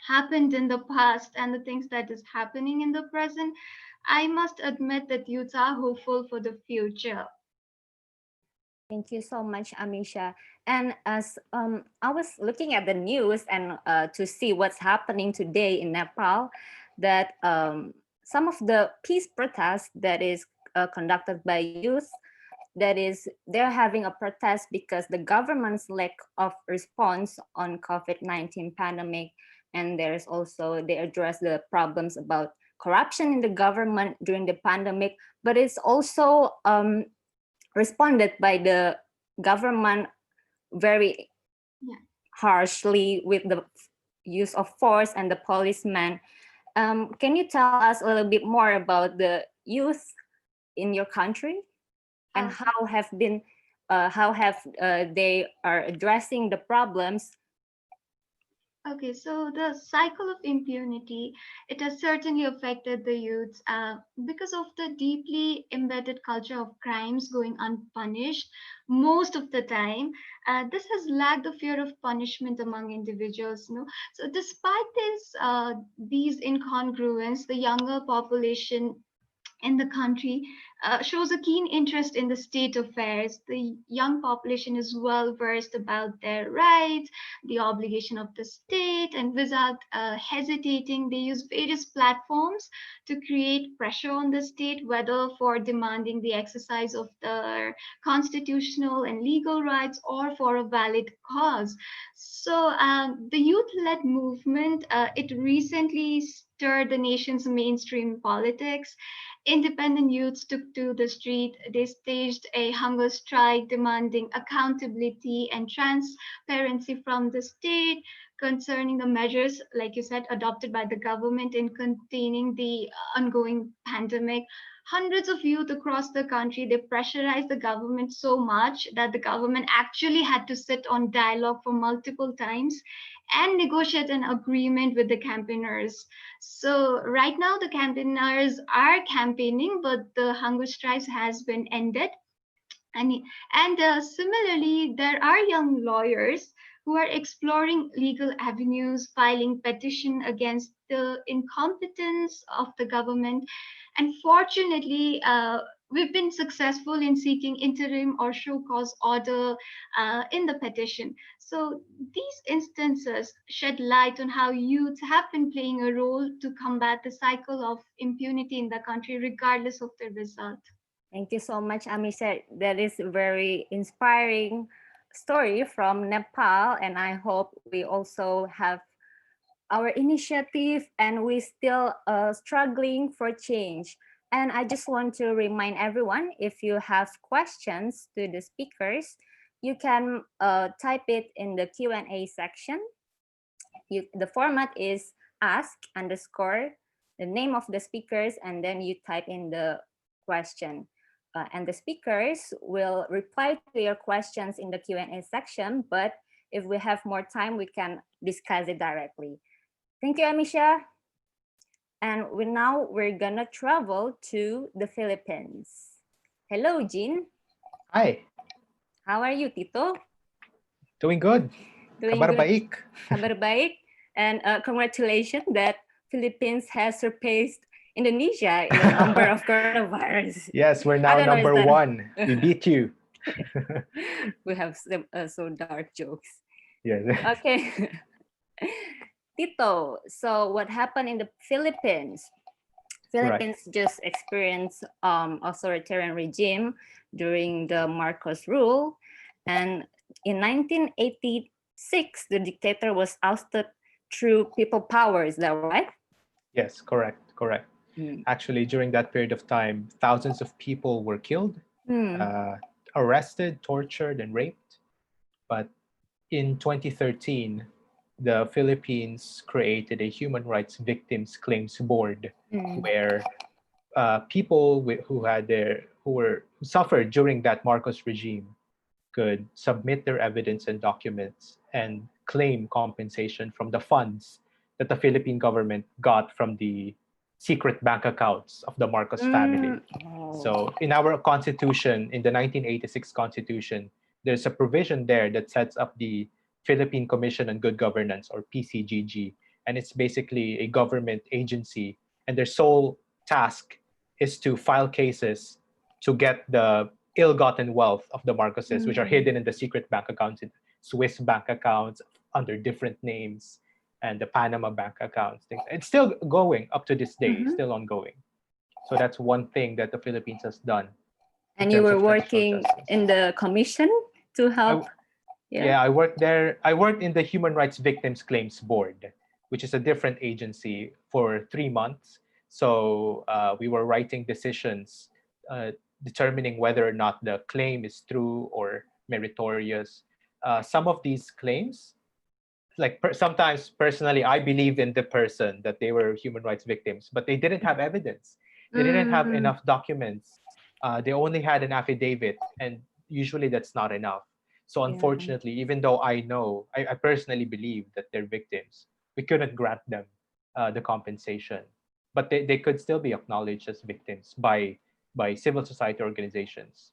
[SPEAKER 5] happened in the past and the things that is happening in the present, I must admit that youths are hopeful for the future.
[SPEAKER 3] Thank you so much, Amisha. And as I was looking at the news and to see what's happening today in Nepal, that some of the peace protests that is conducted by youth, that is, they're having a protest because the government's lack of response on COVID-19 pandemic, and there's also, they address the problems about corruption in the government during the pandemic, but it's also responded by the government very harshly with the use of force and the policemen. Can you tell us a little bit more about the youth in your country and how have they are addressing the problems?
[SPEAKER 5] Okay, so the cycle of impunity, it has certainly affected the youths because of the deeply embedded culture of crimes going unpunished most of the time. This has lacked the fear of punishment among individuals. So despite these incongruence, the younger population in the country shows a keen interest in the state affairs. The young population is well versed about their rights, the obligation of the state, and without hesitating, they use various platforms to create pressure on the state, whether for demanding the exercise of their constitutional and legal rights or for a valid cause. So the youth-led movement, it recently stirred the nation's mainstream politics. Independent youths took to the street. They staged a hunger strike demanding accountability and transparency from the state concerning the measures, like you said, adopted by the government in containing the ongoing pandemic. Hundreds of youth across the country, they pressurized the government so much that the government actually had to sit on dialogue for multiple times and negotiate an agreement with the campaigners. So right now the campaigners are campaigning, but the hunger strikes has been ended. And, and similarly, there are young lawyers who are exploring legal avenues, filing petition against the incompetence of the government. And fortunately, we've been successful in seeking interim or show cause order in the petition. So these instances shed light on how youth have been playing a role to combat the cycle of impunity in the country, regardless of the result.
[SPEAKER 3] Thank you so much, Amisha. That is a very inspiring story from Nepal, and I hope we also have our initiative and we still struggling for change. And I just want to remind everyone, if you have questions to the speakers, you can type it in the Q&A section. The format is ask underscore the name of the speakers, and then you type in the question. And the speakers will reply to your questions in the Q&A section, but if we have more time, we can discuss it directly. Thank you, Amisha. And we're gonna travel to the Philippines. Hello, Jean.
[SPEAKER 6] Hi,
[SPEAKER 3] How are you, Tito?
[SPEAKER 6] doing good.
[SPEAKER 3] Doing
[SPEAKER 6] Kabar
[SPEAKER 3] good.
[SPEAKER 6] baik.
[SPEAKER 3] Kabar baik. And congratulations that Philippines has surpassed Indonesia in the number of coronavirus.
[SPEAKER 6] Yes, we're now number one. We beat you.
[SPEAKER 3] We have some so dark jokes.
[SPEAKER 6] Yes.
[SPEAKER 3] Okay. Tito, so what happened in the Philippines? Philippines just experienced authoritarian regime during the Marcos rule, and in 1986, the dictator was ousted through people power. Is that right?
[SPEAKER 6] Yes, correct. Actually, during that period of time, thousands of people were killed, arrested, tortured, and raped. But in 2013, the Philippines created a human rights victims claims board, where people who suffered during that Marcos regime could submit their evidence and documents and claim compensation from the funds that the Philippine government got from the secret bank accounts of the Marcos family. So in our constitution, in the 1986 constitution, there's a provision there that sets up the Philippine Commission on Good Governance, or PCGG, and it's basically a government agency, and their sole task is to file cases to get the ill-gotten wealth of the Marcoses, which are hidden in the secret bank accounts, in Swiss bank accounts under different names, and the Panama bank accounts. It's still going up to this day, still ongoing. So that's one thing that the Philippines has done.
[SPEAKER 3] And you were working in the commission to help?
[SPEAKER 6] Yeah, I worked there. I worked in the Human Rights Victims Claims Board, which is a different agency, for 3 months. So we were writing decisions determining whether or not the claim is true or meritorious. Some of these claims, like sometimes personally, I believed in the person that they were human rights victims, but they didn't have evidence. They didn't have enough documents. They only had an affidavit, and usually that's not enough. So unfortunately, even though I personally believe that they're victims, we couldn't grant them the compensation. But they could still be acknowledged as victims by civil society organizations.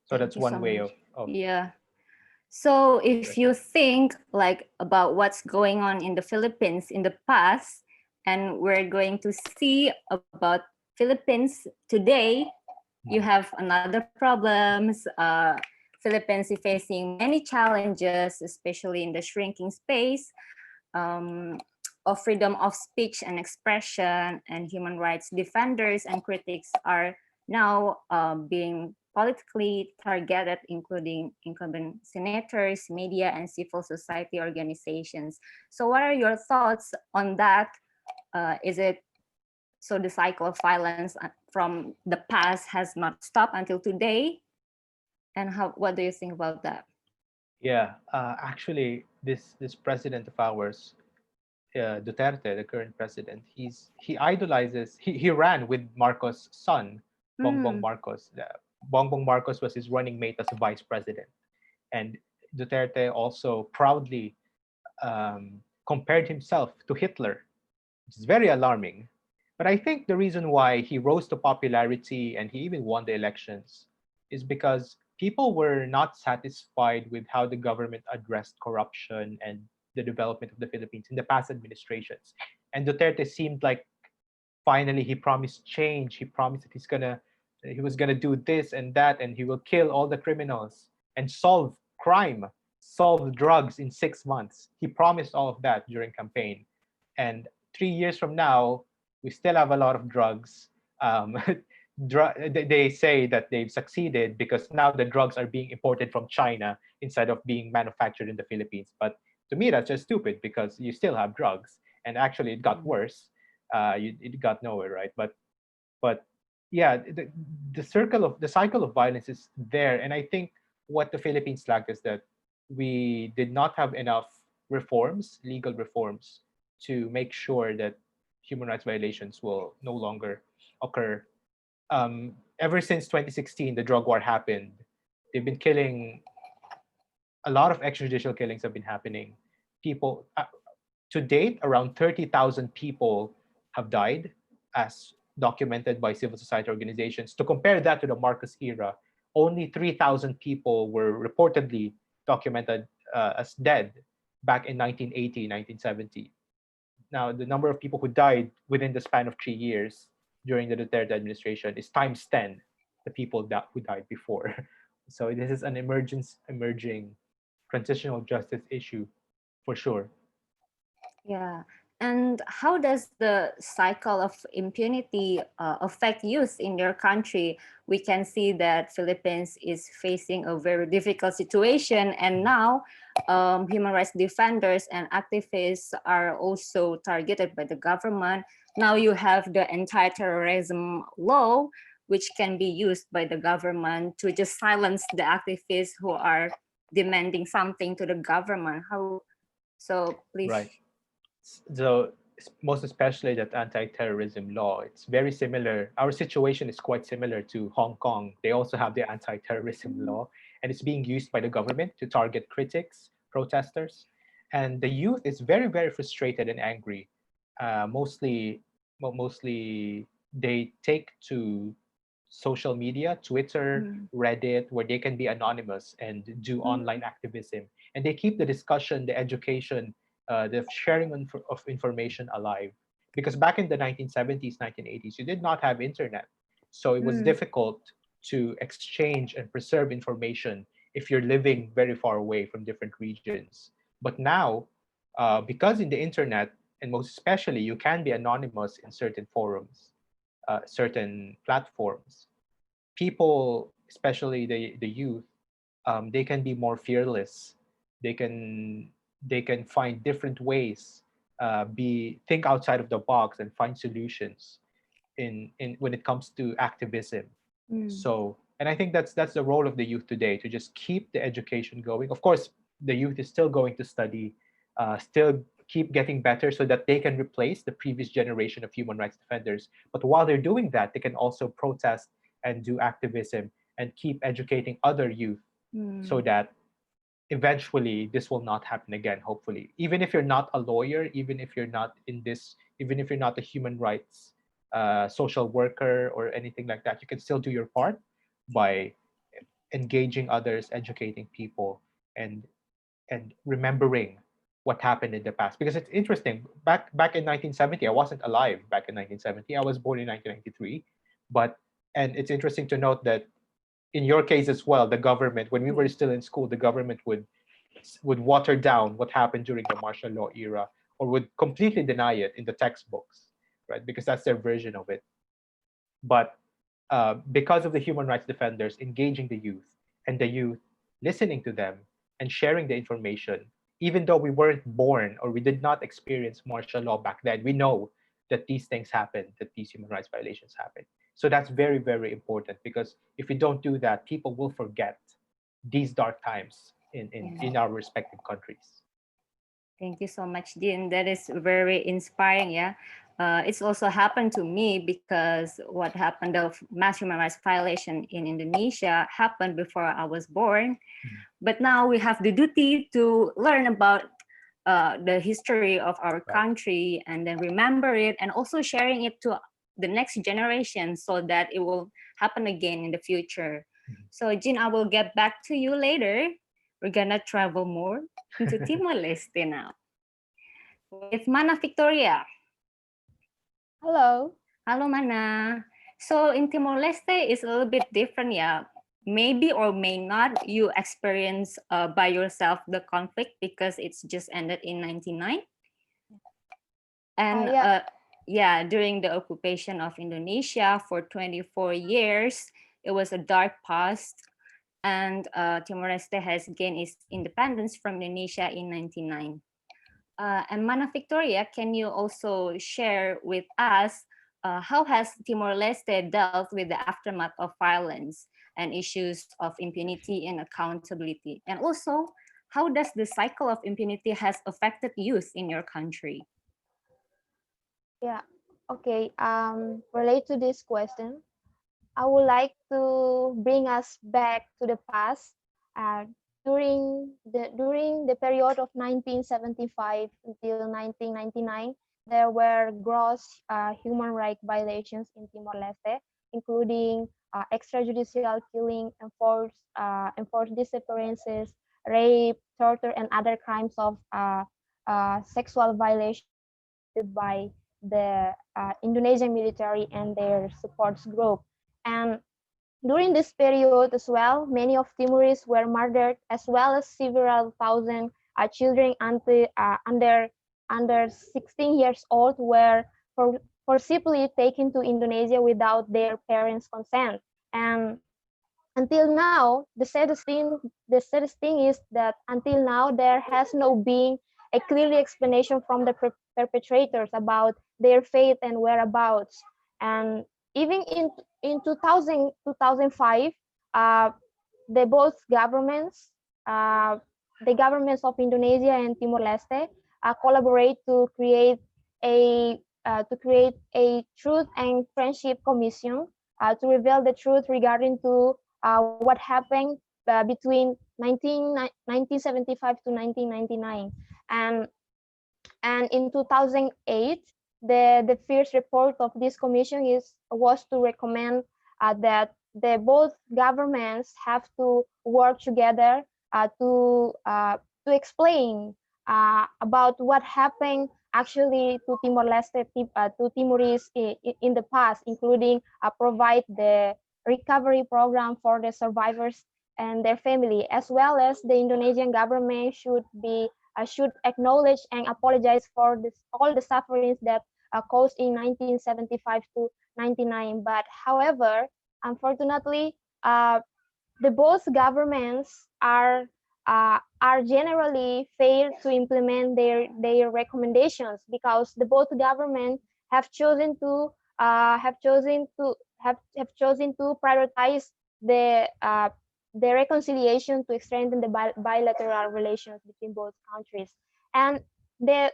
[SPEAKER 6] So that's one way of
[SPEAKER 3] yeah. So if you think like about what's going on in the Philippines in the past, and we're going to see about Philippines today, you have another problems. Philippines is facing many challenges, especially in the shrinking space of freedom of speech and expression, and human rights defenders and critics are now being politically targeted, including incumbent senators, media, and civil society organizations. So what are your thoughts on that? Is it so the cycle of violence from the past has not stopped until today? And what do you think about that?
[SPEAKER 6] Yeah, actually, this president of ours, Duterte, the current president, he idolizes. He ran with Marcos' son, Bongbong Marcos. Bongbong Marcos was his running mate as vice president, and Duterte also proudly compared himself to Hitler, which is very alarming. But I think the reason why he rose to popularity and he even won the elections is because people were not satisfied with how the government addressed corruption and the development of the Philippines in the past administrations. And Duterte seemed like finally he promised change. He promised that he was gonna do this and that, and he will kill all the criminals and solve crime, solve drugs in 6 months. He promised all of that during campaign, and 3 years from now, we still have a lot of drugs. Um, they say that they've succeeded because now the drugs are being imported from China instead of being manufactured in the Philippines. But to me, that's just stupid because you still have drugs, and actually, it got worse. It got nowhere, right? But yeah, the cycle of violence is there, and I think what the Philippines lacked is that we did not have enough reforms, legal reforms, to make sure that human rights violations will no longer occur. Ever since 2016, the drug war happened. They've been killing a lot of extrajudicial killings have been happening. People to date, around 30,000 people have died, as documented by civil society organizations. To compare that to the Marcos era, only 3,000 people were reportedly documented as dead back in 1980, 1970. Now, the number of people who died within the span of 3 years during the Duterte administration is times 10 the people who died before. So this is an emerging transitional justice issue for sure.
[SPEAKER 3] Yeah. And how does the cycle of impunity affect youth in your country? We can see that Philippines is facing a very difficult situation, and now human rights defenders and activists are also targeted by the government. Now you have the anti-terrorism law, which can be used by the government to just silence the activists who are demanding something to the government. So please.
[SPEAKER 6] Right. So most especially that anti-terrorism law, it's very similar. Our situation is quite similar to Hong Kong. They also have the anti-terrorism law, and it's being used by the government to target critics, protesters, and the youth is very, very frustrated and angry. Mostly they take to social media, Twitter, Reddit, where they can be anonymous and do online activism, and they keep the discussion, the education, the sharing of information alive. Because back in the 1970s, 1980s, you did not have internet. So it was difficult to exchange and preserve information if you're living very far away from different regions. But now, because in the internet, and most especially, you can be anonymous in certain forums, certain platforms, people, especially the youth, they can be more fearless. They can find different ways, think outside of the box and find solutions in when it comes to activism. So, and I think that's the role of the youth today, to just keep the education going. Of course, the youth is still going to study, still keep getting better so that they can replace the previous generation of human rights defenders. But while they're doing that, they can also protest and do activism and keep educating other youth so that eventually this will not happen again, hopefully. Even if you're not a lawyer, even if you're not a human rights social worker or anything like that, you can still do your part by engaging others, educating people, and remembering what happened in the past. Because it's interesting, back in 1970, I wasn't alive back in 1970. I was born in 1993. And it's interesting to note that in your case as well, the government, when we were still in school, the government would water down what happened during the martial law era, or would completely deny it in the textbooks, right? Because that's their version of it. But because of the human rights defenders engaging the youth, and the youth listening to them and sharing the information, even though we weren't born or we did not experience martial law back then, we know that these things happen, that these human rights violations happen. So that's very, very important, because if we don't do that, people will forget these dark times in our respective countries.
[SPEAKER 3] Thank you so much, Dean. That is very inspiring. Yeah, it's also happened to me, because what happened of mass human rights violation in Indonesia happened before I was born. But now we have the duty to learn about the history of our country, and then remember it, and also sharing it to the next generation so that it will happen again in the future. So Jin, I will get back to you later. We're gonna travel more into Timor Leste now. With Mana Victoria.
[SPEAKER 7] Hello.
[SPEAKER 3] Hello, Mana. So in Timor Leste, it's a little bit different, yeah. Maybe or may not you experience by yourself the conflict because it's just ended in 1999. And yeah, during the occupation of Indonesia for 24 years, it was a dark past. And Timor-Leste has gained its independence from Indonesia in 1999. And Mana Victoria, can you also share with us how has Timor-Leste dealt with the aftermath of violence and issues of impunity and accountability? And also, how does the cycle of impunity has affected youth in your country?
[SPEAKER 7] Yeah, okay. Relate to this question, I would like to bring us back to the past. During the period of 1975 until 1999, there were gross human rights violations in Timor-Leste, including extrajudicial killing, enforced disappearances, rape, torture, and other crimes of sexual violations committed by the Indonesian military and their support group. And during this period as well, many of Timorese were murdered, as well as several thousand children under 16 years old were forcibly taken to Indonesia without their parents' consent. And until now, the saddest thing is that until now there has no been a clear explanation from the perpetrators about their fate and whereabouts. And even in 2005, the both governments, uh, the governments of Indonesia and Timor Leste, collaborate to create a truth and friendship commission to reveal the truth regarding to what happened between 1975 to 1999. And in 2008, the first report of this commission was to recommend that the both governments have to work together to explain about what happened actually to Timor-Leste, to Timorese in the past, including provide the recovery program for the survivors and their family, as well as the Indonesian government should acknowledge and apologize for all the sufferings that caused in 1975 to 99. But however, unfortunately, the both governments are generally fail to implement their recommendations, because the both governments have chosen to prioritize the reconciliation to strengthen the bilateral relations between both countries. And the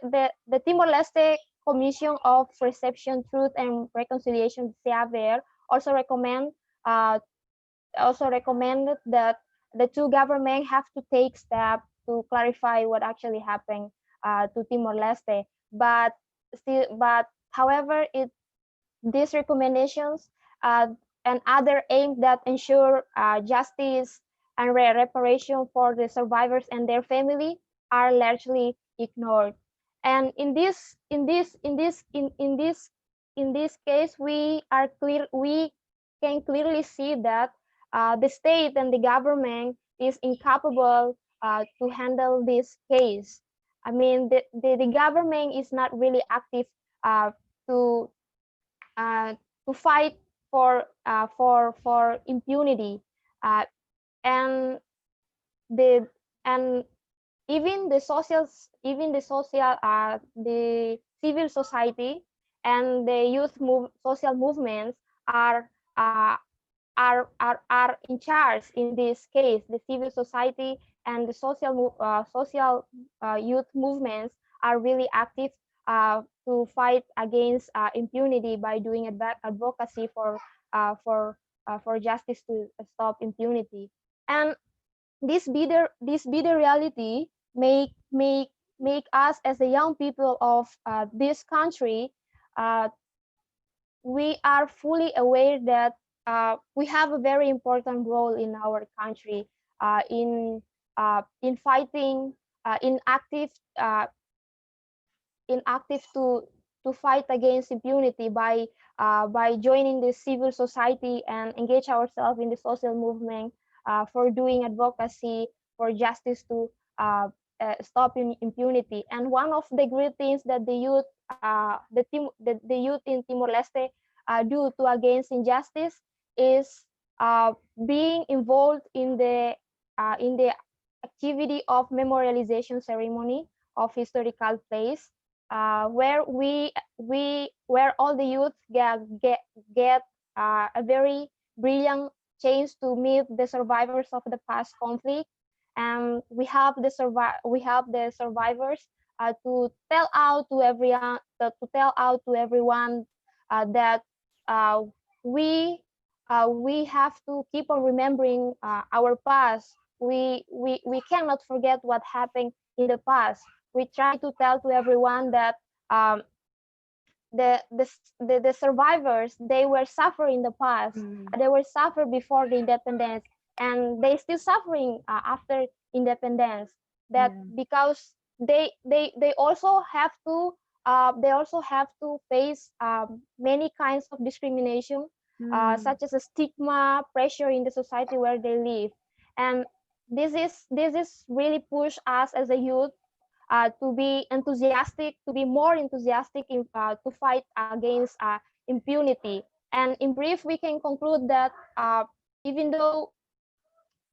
[SPEAKER 7] Timor-Leste Commission of Reception, Truth and Reconciliation, CAVR, also recommended that the two governments have to take steps to clarify what actually happened to Timor-Leste. But however, these recommendations and other aims that ensure justice and reparation for the survivors and their family are largely ignored. And in this case, we can clearly see that the state and the government is incapable to handle this case. I mean, the government is not really active to fight for impunity, and even the civil society and the social movements are in charge in this case. The civil society and the social youth movements are really active to fight against impunity by doing advocacy for justice to stop impunity. And this bitter reality make us as the young people of this country, we are fully aware that we have a very important role in our country in fighting in active to fight against impunity by joining the civil society and engage ourselves in the social movement for doing advocacy for justice to stop impunity. And one of the great things that the youth the youth in Timor Leste do to against injustice is being involved in the activity of memorialization ceremony of historical place, where where all the youth get a very brilliant chance to meet the survivors of the past conflict, and we have the survivors to tell out to everyone that uh, we we have to keep on remembering our past. We cannot forget what happened in the past. We try to tell to everyone that um, the survivors, they were suffering in the past. They were suffer before the independence, and they still suffering after independence. That because they also have to face many kinds of discrimination, such as a stigma, pressure in the society where they live. And this is really push us as a youth to be enthusiastic, to be more enthusiastic to fight against impunity. And in brief, we can conclude that even though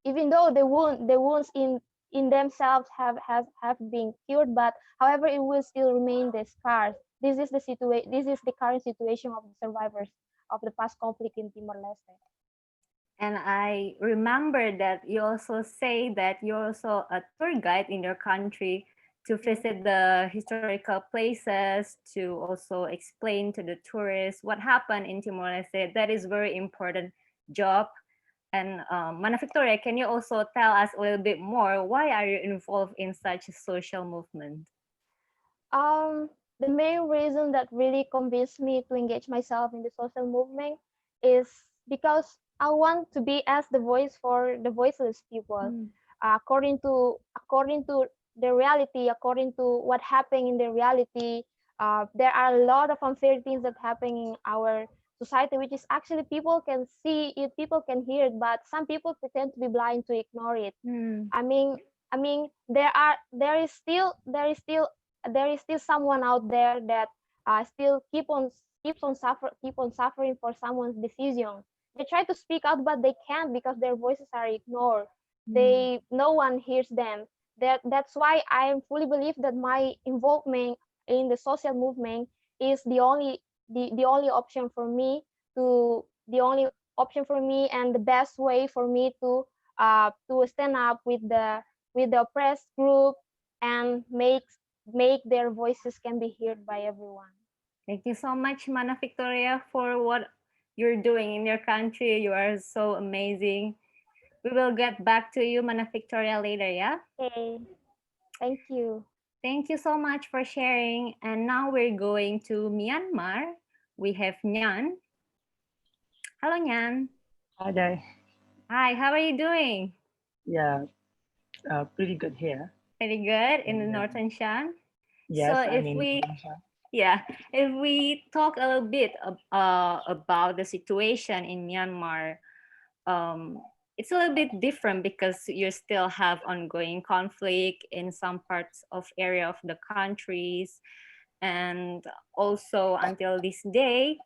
[SPEAKER 7] the wounds in themselves have been cured, but however, it will still remain the scars. This is the situation. This is the current situation of the survivors of the past conflict in Timor Leste.
[SPEAKER 3] And I remember that you also say that you're also a tour guide in your country to visit the historical places, to also explain to the tourists what happened in Timor Leste. That is very important job. And Mana Victoria, can you also tell us a little bit more? Why are you involved in such a social movement?
[SPEAKER 7] The main reason that really convinced me to engage myself in the social movement is because I want to be as the voice for the voiceless people. According to the reality, according to what happened in the reality, there are a lot of unfair things that happen in our society, which is actually people can see it, people can hear it, but some people pretend to be blind to ignore it. I mean, there is still someone out there that still keeps on suffering for someone's decision. They try to speak out, but they can't because their voices are ignored. No one hears them. That's why I fully believe that my involvement in the social movement is the only option for me and the best way for me to stand up with the oppressed group and make their voices can be heard by everyone.
[SPEAKER 3] Thank you so much, Mana Victoria, for what you're doing in your country. You are so amazing. We will get back to you, Mana Victoria, later, yeah?
[SPEAKER 7] Okay. Thank you.
[SPEAKER 3] Thank you so much for sharing. And now we're going to Myanmar. We have Nyan. Hello, Nyan.
[SPEAKER 8] Hi there.
[SPEAKER 3] Hi, how are you doing?
[SPEAKER 8] Yeah, pretty good here.
[SPEAKER 3] Pretty good in the Northern Shan.
[SPEAKER 8] Yes,
[SPEAKER 3] so if we talk a little bit about the situation in Myanmar, it's a little bit different because you still have ongoing conflict in some parts of area of the countries, and also until this day,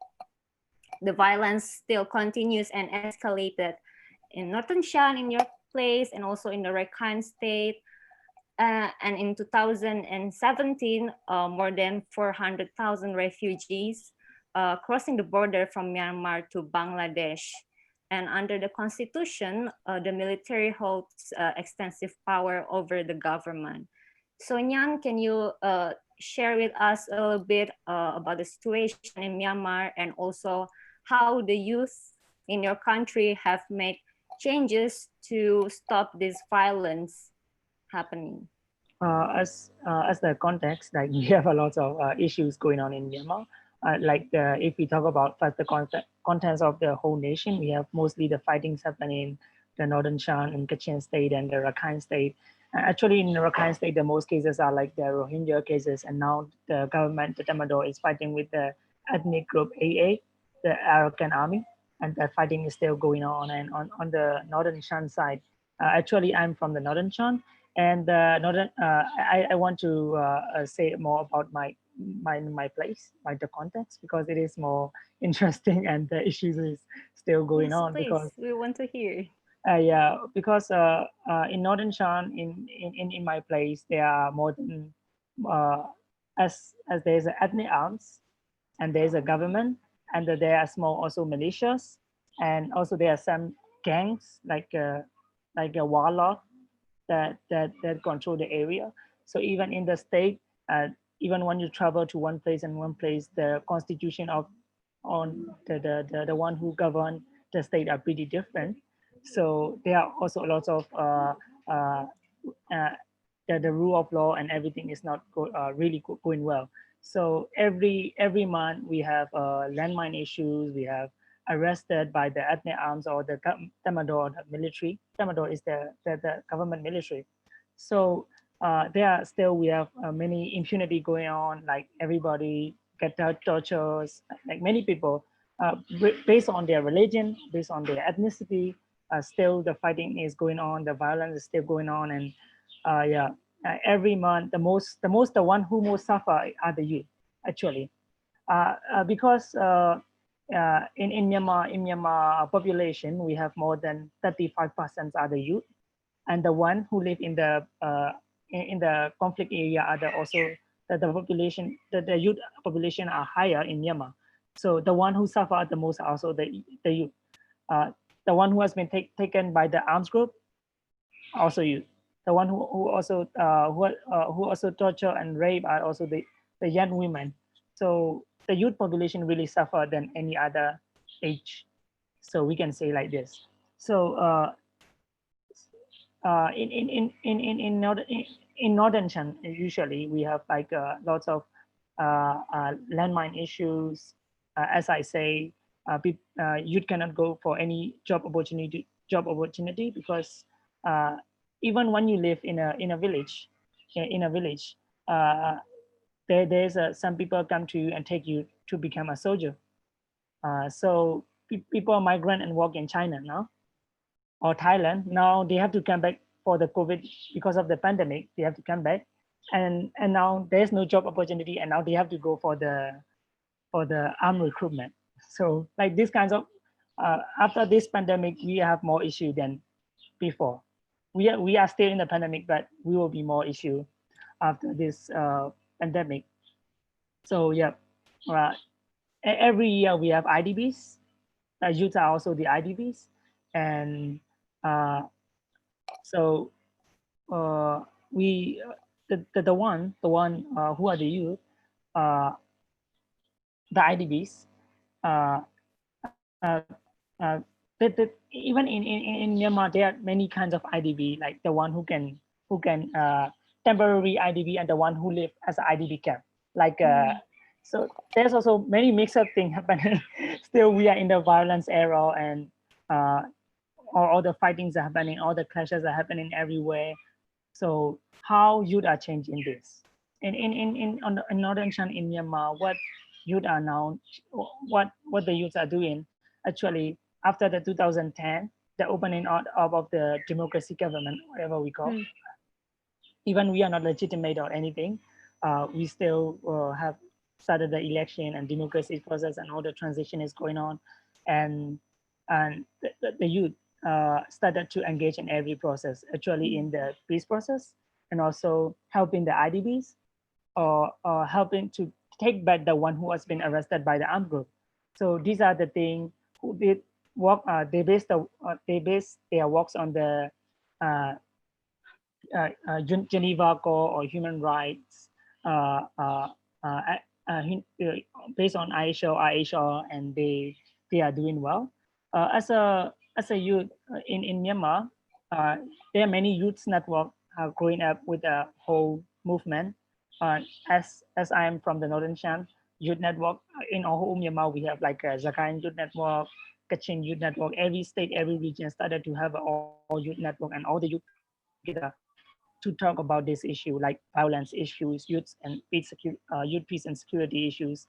[SPEAKER 3] the violence still continues and escalated in Northern Shan, in your place, and also in the Rakhine State. And in 2017, more than 400,000 refugees crossing the border from Myanmar to Bangladesh. And under the constitution, the military holds extensive power over the government. So Nyan, can you share with us a little bit about the situation in Myanmar, and also how the youth in your country have made changes to stop this violence happening?
[SPEAKER 8] As the context, like we have a lot of issues going on in Myanmar. if we talk about first the contents of the whole nation, we have mostly the fightings happening in the northern Shan and Kachin state and the Rakhine state. Actually, in the Rakhine state, the most cases are like the Rohingya cases, and now the government, the Tamil is fighting with the ethnic group AA, the Arakan army, and that fighting is still going on. And on the northern Shan side, actually, I'm from the northern Shan, and northern. I want to say more about my place, the context, because it is more interesting and the issues is still going
[SPEAKER 3] yes,
[SPEAKER 8] on.
[SPEAKER 3] Please,
[SPEAKER 8] because
[SPEAKER 3] we want to hear.
[SPEAKER 8] Yeah, because in northern Shan, in my place, there are more than as there's an ethnic arms, and there's a government, and there are small also militias, and also there are some gangs like a warlock that control the area. So even in the state, even when you travel to one place and one place, the constitution of on the one who govern the state are pretty different. So there are also lots of uh, the rule of law and everything is not really going well. So every month we have landmine issues. We have arrested by the ethnic arms or the Tamador military. Tamador is the government military. So there are still we have many impunity going on. Like everybody get tortures. Like many people, based on their religion, based on their ethnicity, still the fighting is going on. The violence is still going on, and yeah, every month the one who most suffer are the youth actually, because in Myanmar population we have more than 35% are the youth, and the one who live in the conflict area are the also the population the youth population are higher in Myanmar. So the one who suffer the most are also the youth. Uh, the one who has been taken by the arms group also youth. The one who also torture and rape are also the young women. So the youth population really suffer than any other age. So we can say like this. So in northern Chan, usually we have like lots of landmine issues. As I say, youth cannot go for any job opportunity because even when you live in a village, uh, there's some people come to you and take you to become a soldier. So people migrant and work in China now or Thailand. Now they have to come back for the COVID because of the pandemic. They have to come back, and now there's no job opportunity, and now they have to go for the armed recruitment. So like these kinds of after this pandemic, we have more issue than before. We are still in the pandemic, but we will be more issue after this pandemic. So yeah, every year we have IDBs. Youth are also the IDBs, and so we the one who are the youth, uh, the IDBs, uh, uh, uh, even in Myanmar there are many kinds of IDB, like the one who can temporary IDB and the one who live as an IDB camp. Like so there's also many mixed up things happening. Still we are in the violence era, and all the fightings are happening, all the clashes are happening everywhere. So how youth are changing this? In northern Shan in Myanmar, what youth are now, what the youths are doing? Actually, after the 2010, the opening out of the democracy government, whatever we call, even we are not legitimate or anything, we still have started the election and democracy process, and all the transition is going on, and the youth started to engage in every process, actually in the peace process, and also helping the IDBs, or helping to take back the one who has been arrested by the armed group. So these are the things who did work. They base their works on the Geneva Accord or human rights, uh, uh, uh, based on IHR, and they are doing well. As a youth in Myanmar, there are many youth network growing up with the whole movement. As I am from the Northern Shan, youth network. In our home Myanmar, we have like a Zakayan youth network, Kachin youth network. Every state, every region started to have all youth network, and all the youth come together to talk about this issue, like violence issues, youth peace and security issues.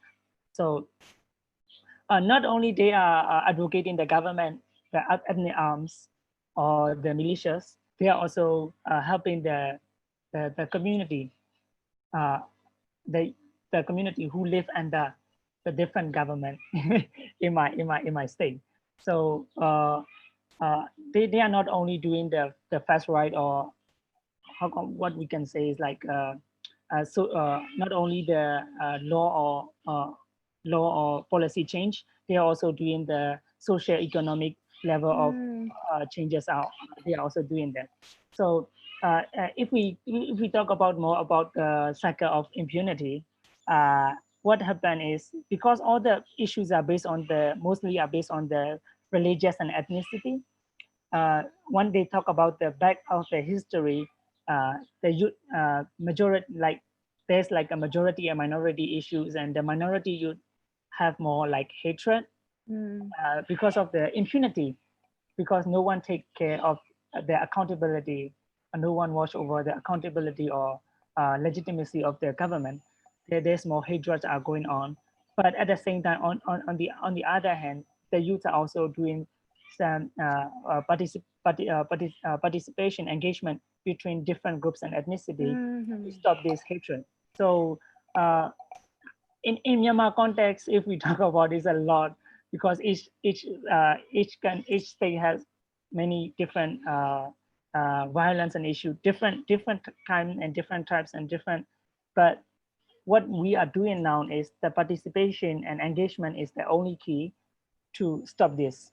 [SPEAKER 8] So not only they are advocating the government, the ethnic arms, or the militias, they are also helping the community, uh, the community who live under the different government in my state. So they are not only doing the fast right, or what we can say is like not only the law or policy change, they are also doing the social economic level of changes out. They are also doing that. So if we talk about more about the cycle of impunity, what happened is, because all the issues are based on mostly are based on the religious and ethnicity. When they talk about the back of the history, the youth majority, like there's like a majority and minority issues, and the minority youth have more like hatred because of the impunity, because no one take care of the accountability, and no one watch over the accountability or legitimacy of the government. There's more hatreds are going on, but at the same time, on the other hand, the youth are also doing some participation engagement between different groups and ethnicity to stop this hatred. So in Myanmar context, if we talk about this a lot, because each state has many different violence and issue, different kind and different types and different. But what we are doing now is the participation and engagement is the only key to stop this,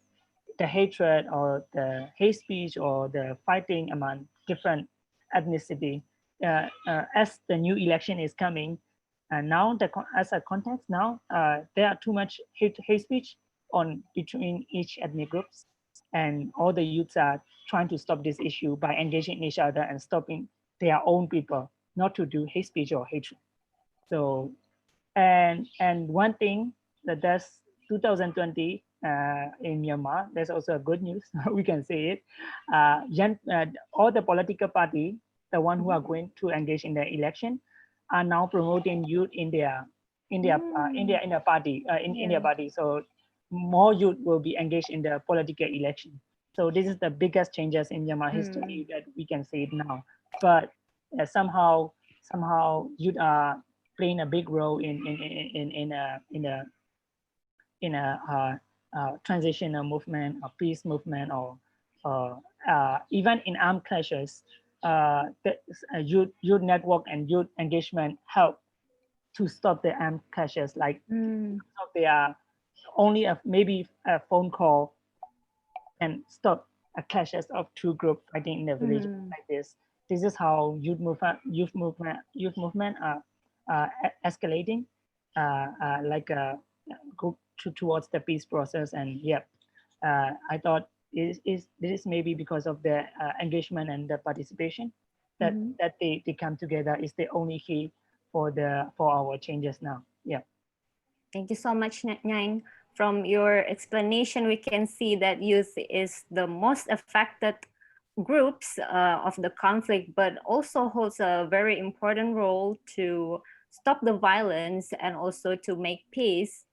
[SPEAKER 8] the hatred or the hate speech or the fighting among different ethnicity. As the new election is coming, and now as a context now, there are too much hate speech on between each ethnic groups, and all the youths are trying to stop this issue by engaging each other and stopping their own people not to do hate speech or hatred. So, and one thing that's 2020 in Myanmar, there's also a good news. We can say it. All the political party, the one who are going to engage in the election, are now promoting youth in their party. In their party. So more youth will be engaged in the political election. So this is the biggest changes in Myanmar history that we can see it now. But somehow youth are playing a big role in a transitional movement, a peace movement, or even in armed clashes. The youth network and youth engagement help to stop the armed clashes. Like they are only maybe a phone call and stop a clashes of two groups fighting in the village like this. This is how youth movement are escalating, go towards the peace process. And I thought this is maybe because of the engagement and the participation that they come together is the only key for our changes now. Yeah.
[SPEAKER 3] Thank you so much, Nyan. From your explanation, we can see that youth is the most affected groups of the conflict, but also holds a very important role to stop the violence and also to make peace.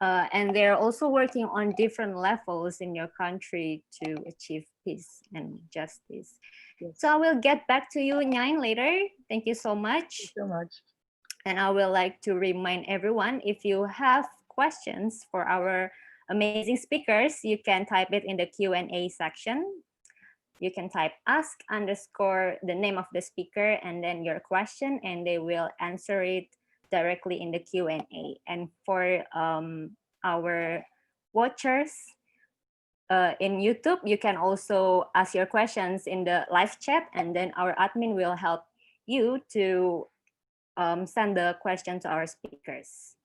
[SPEAKER 3] And they're also working on different levels in your country to achieve peace and justice. Yes. So I will get back to you, Nyan, later. Thank you so much.
[SPEAKER 8] Thank you so much.
[SPEAKER 3] And I would like to remind everyone, if you have questions for our amazing speakers, you can type it in the Q&A section. You can type ask_ the name of the speaker and then your question, and they will answer it directly in the Q&A. And for our watchers in YouTube, you can also ask your questions in the live chat, and then our admin will help you to send the question to our speakers.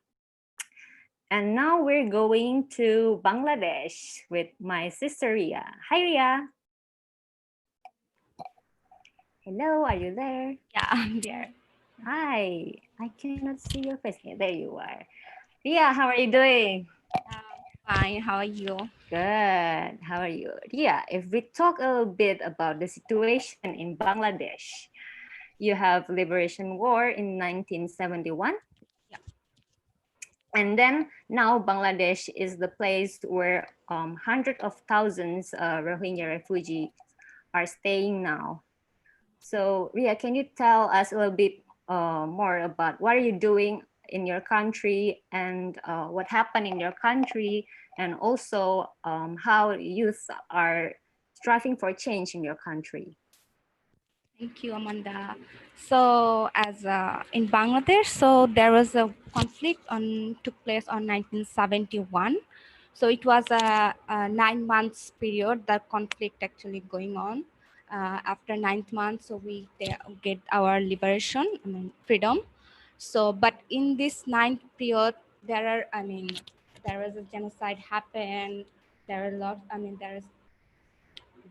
[SPEAKER 3] And now we're going to Bangladesh with my sister Ria. Hi, Ria. Hello, are you there?
[SPEAKER 9] Yeah, I'm there.
[SPEAKER 3] Hi, I cannot see your face. There you are. Ria, how are you doing?
[SPEAKER 9] Fine. How are you?
[SPEAKER 3] Good. How are you? Ria, if we talk a little bit about the situation in Bangladesh, you have liberation war in 1971.
[SPEAKER 9] Yeah.
[SPEAKER 3] And then now Bangladesh is the place where hundreds of thousands Rohingya refugees are staying now. So Ria, can you tell us a little bit more about what are you doing in your country and what happened in your country, and also how youth are striving for change in your country?
[SPEAKER 9] Thank you, Amanda. So, as in Bangladesh, so there was a conflict took place on 1971. So it was a 9 months period that conflict actually going on. After 9 months, so we get our liberation, I mean freedom. So, but in this 9th period, there was a genocide happened. There are a lot. I mean, there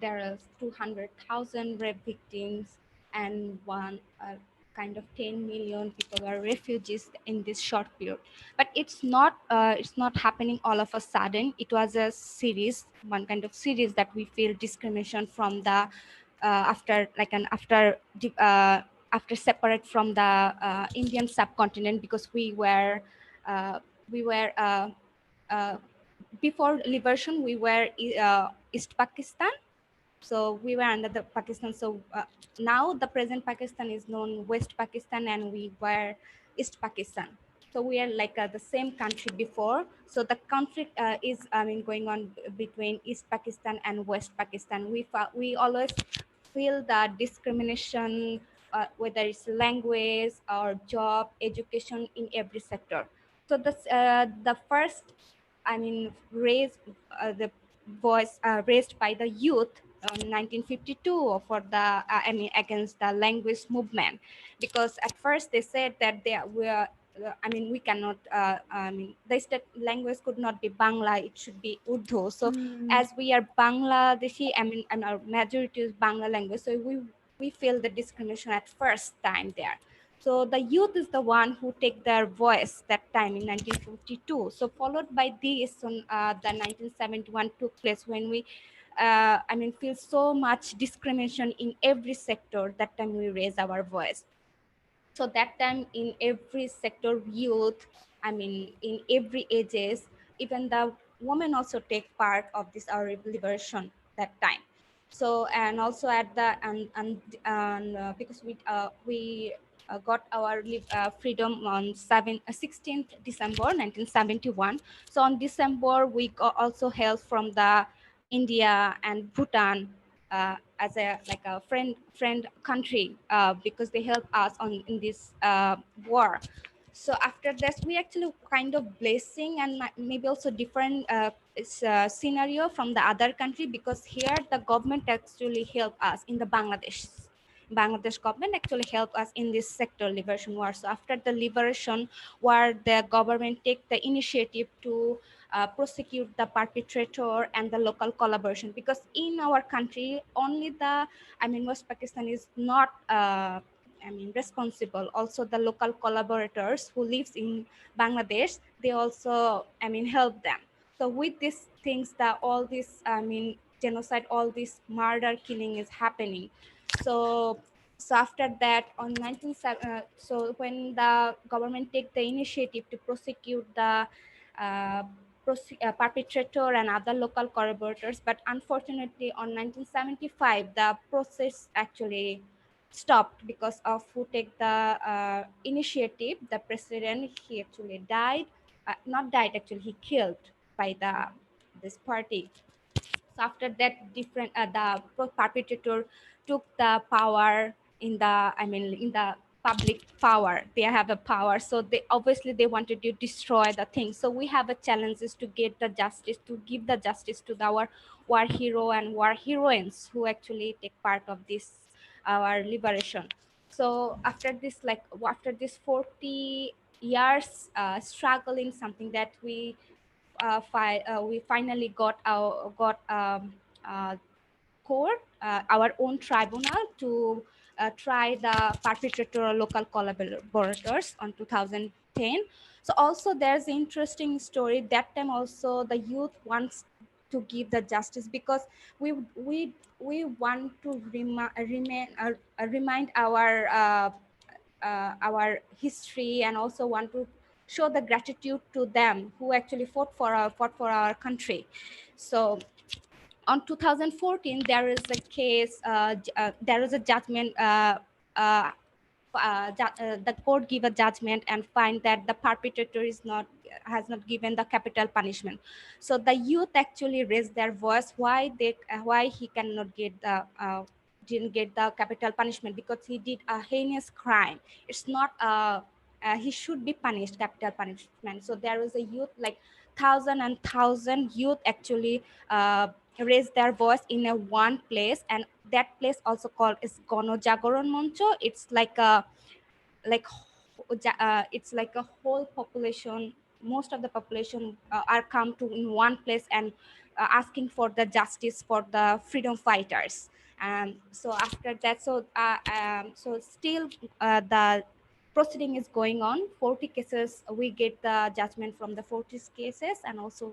[SPEAKER 9] are 200,000 rape victims and one kind of 10 million people are refugees in this short period. But it's not happening all of a sudden. It was a series, one kind of series that we feel discrimination from the after separate from the Indian subcontinent, because uh, we were before liberation we were East Pakistan, so we were under the Pakistan. So now the present Pakistan is known West Pakistan, and we were East Pakistan. So we are like the same country before. So the conflict is going on between East Pakistan and West Pakistan. We always feel the discrimination, whether it's language or job, education, in every sector. So the first, raised the voice raised by the youth in 1952 for the against the language movement, because at first they said that they were we cannot they said language could not be Bangla, it should be Urdu. So as we are Bangladeshi, and our majority is Bangla language, so we feel the discrimination at first time there. So the youth is the one who take their voice that time in 1952. So followed by this, the 1971 took place when we, feel so much discrimination in every sector. That time we raise our voice. So that time in every sector, youth, in every ages, even the women also take part of this our liberation that time. So and also at the because we got our freedom on 16th December 1971. So on December we got also help from the India and Bhutan as a like a friend country, because they help us in this war. So after that we actually kind of blessing, and maybe also different scenario from the other country, because here the government actually help us in the Bangladesh government actually help us in this sector liberation war. So after the liberation war, the government take the initiative to prosecute the perpetrator and the local collaboration, because in our country only the West Pakistan is not responsible. Also the local collaborators who lives in Bangladesh, they also help them. So with these things, that all this genocide, all this murder killing is happening. So after that on so when the government take the initiative to prosecute the uh, perpetrator and other local collaborators, but unfortunately on 1975 the process actually stopped because of who take the initiative. The president, he actually died, not died actually, he killed by this party. So after that, different the perpetrator took the power in the in the public power. They have a power, so they obviously they wanted to destroy the thing. So we have a challenges to get the justice, to give the justice to our war hero and war heroines who actually take part of this our liberation. So after this, like after this 40 years struggling, something that we finally got our court, our own tribunal to try the perpetrator local collaborators on 2010. So also there's an interesting story. That time also the youth wants to give the justice, because we want to remind our history, and also want to show the gratitude to them who actually fought for our country. So on 2014 there is a case, there is a judgment, uh, the court give a judgment and find that the perpetrator has not given the capital punishment. So the youth actually raised their voice why he cannot get the didn't get the capital punishment, because he did a heinous crime. It's not he should be punished capital punishment. So there was a youth, like thousand and thousand youth actually raise their voice in a one place, and that place also called is Gono Jagaron Moncho. It's like a it's like a whole population. Most of the population are come to in one place and asking for the justice for the freedom fighters. And so after that, so still the proceeding is going on. 40 cases, we get the judgment from the 40 cases, and also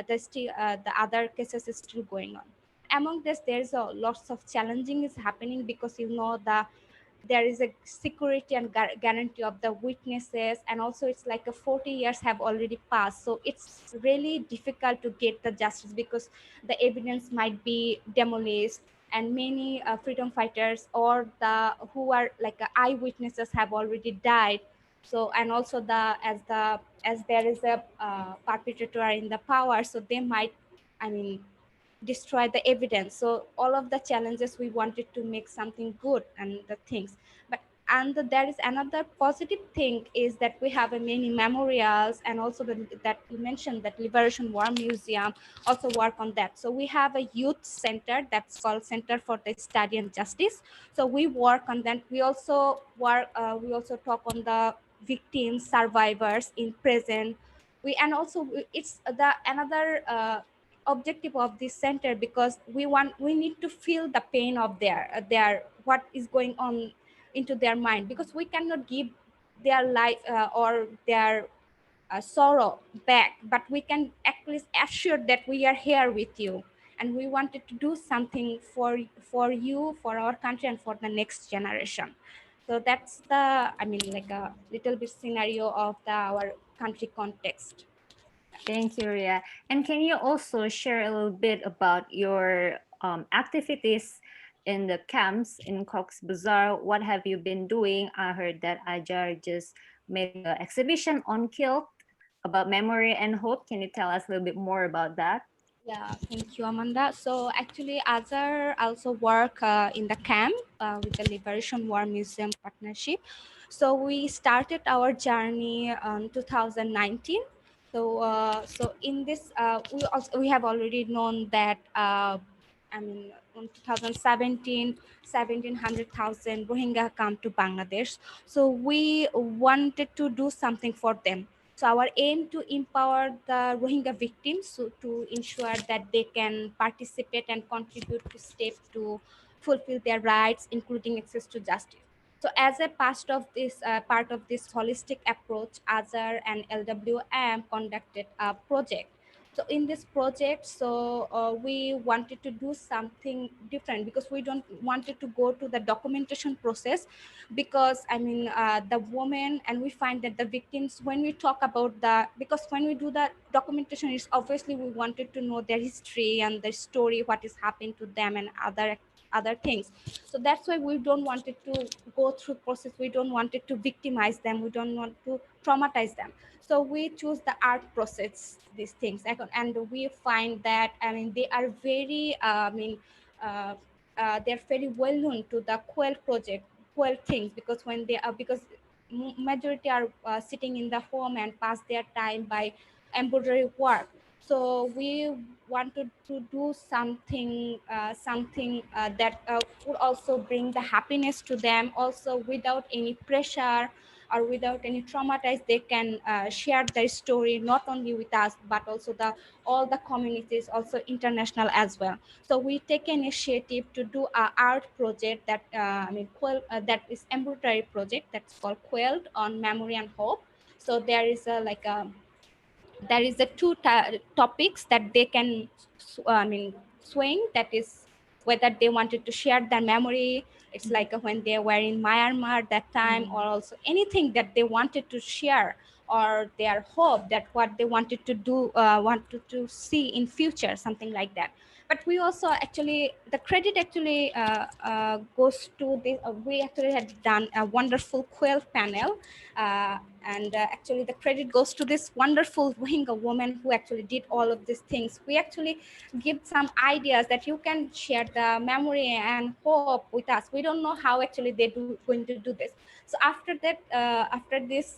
[SPEAKER 9] the other cases is still going on. Among this, there's a lots of challenging is happening, because there is a security and guarantee of the witnesses, and also it's like a 40 years have already passed, so it's really difficult to get the justice, because the evidence might be demolished, and many freedom fighters or the who are like eyewitnesses have already died. So, and also as there is a perpetrator in the power, so they might, I mean, destroy the evidence. So all of the challenges, we wanted to make something good and the things. But there is another positive thing, is that we have a many memorials, and also that you mentioned, that Liberation War Museum also work on that. So we have a youth center that's called Center for the Study and Justice. So we work on that. We also talk on the victims, survivors in prison. And also it's the another objective of this center, because we need to feel the pain of their what is going on into their mind, because we cannot give their life or their sorrow back, but we can at least assure that we are here with you, and we wanted to do something for you, for our country, and for the next generation. So that's the, I mean, like a little bit scenario of our country context.
[SPEAKER 3] Thank you, Ria. And can you also share a little bit about your activities in the camps in Cox's Bazar? What have you been doing? I heard that Ajar just made an exhibition on kilt about memory and hope. Can you tell us a little bit more about that?
[SPEAKER 9] Yeah, thank you, Amanda. So actually, Azhar also work in the camp with the Liberation War Museum partnership. So we started our journey in 2019. So in this, we have already known that I mean, in 2017, 1,700,000 Rohingya come to Bangladesh. So we wanted to do something for them. So our aim to empower the Rohingya victims, so to ensure that they can participate and contribute to steps to fulfill their rights, including access to justice. So as a part of this holistic approach, Azhar and LWM conducted a project. So in this project, we wanted to do something different, because we don't wanted to go to the documentation process, because I mean the women, and we find that the victims, when we talk about because when we do the documentation, is obviously we wanted to know their history and their story, what is happening to them, and other things. So that's why we don't wanted to go through process, we don't wanted to victimize them, we don't want to traumatize them. So we choose the art process, these things, and we find that, I mean, they are very they're very well known to the Quail project, Quail things, because when they are, because majority are sitting in the home and pass their time by embroidery work. So we wanted to do something that would also bring the happiness to them, also without any pressure, or without any traumatized, they can share their story not only with us but also all the communities, also international as well. So we take initiative to do a art project that that is embroidery project that's called Quelled on Memory and Hope. So there is there is the two topics that they can swing, that is whether they wanted to share their memory. It's like when they were in Myanmar that time, or also anything that they wanted to share, or their hope, that what they wanted to do, wanted to see in future, something like that. But we also actually, the credit actually goes to the, we actually had done a wonderful quilt panel, and actually the credit goes to this wonderful Rohingya woman who actually did all of these things. We actually give some ideas that you can share the memory and hope with us. We don't know how actually going to do this. So after that, after this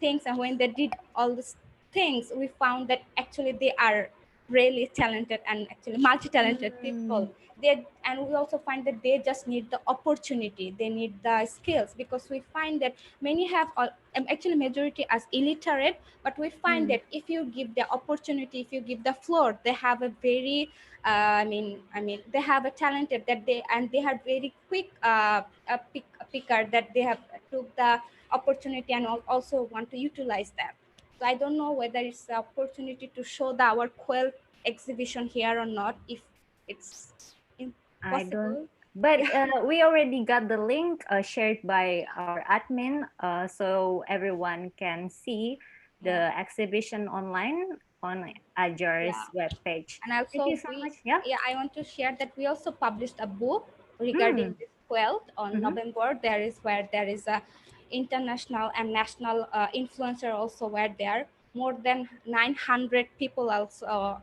[SPEAKER 9] things, and when they did all these things, we found that actually they are really talented and actually multi-talented people. And we also find that they just need the opportunity, they need the skills, because we find that many have actually majority as illiterate, but we find that if you give the opportunity, if you give the floor, they have a very they have a talented that they have very quick picker, that they have took the opportunity and also want to utilize that. So I don't know whether it's the opportunity to show our quilt exhibition here or not, if it's
[SPEAKER 3] I don't,
[SPEAKER 9] possible.
[SPEAKER 3] but we already got the link shared by our admin, so everyone can see the exhibition online on Ajar's
[SPEAKER 9] Yeah.
[SPEAKER 3] webpage.
[SPEAKER 9] And
[SPEAKER 3] Thank you
[SPEAKER 9] also
[SPEAKER 3] so much. Yeah.
[SPEAKER 9] I want to share that we also published a book regarding this quilt on November. There is where there is a international and national influencer also were there. More than 900 people also,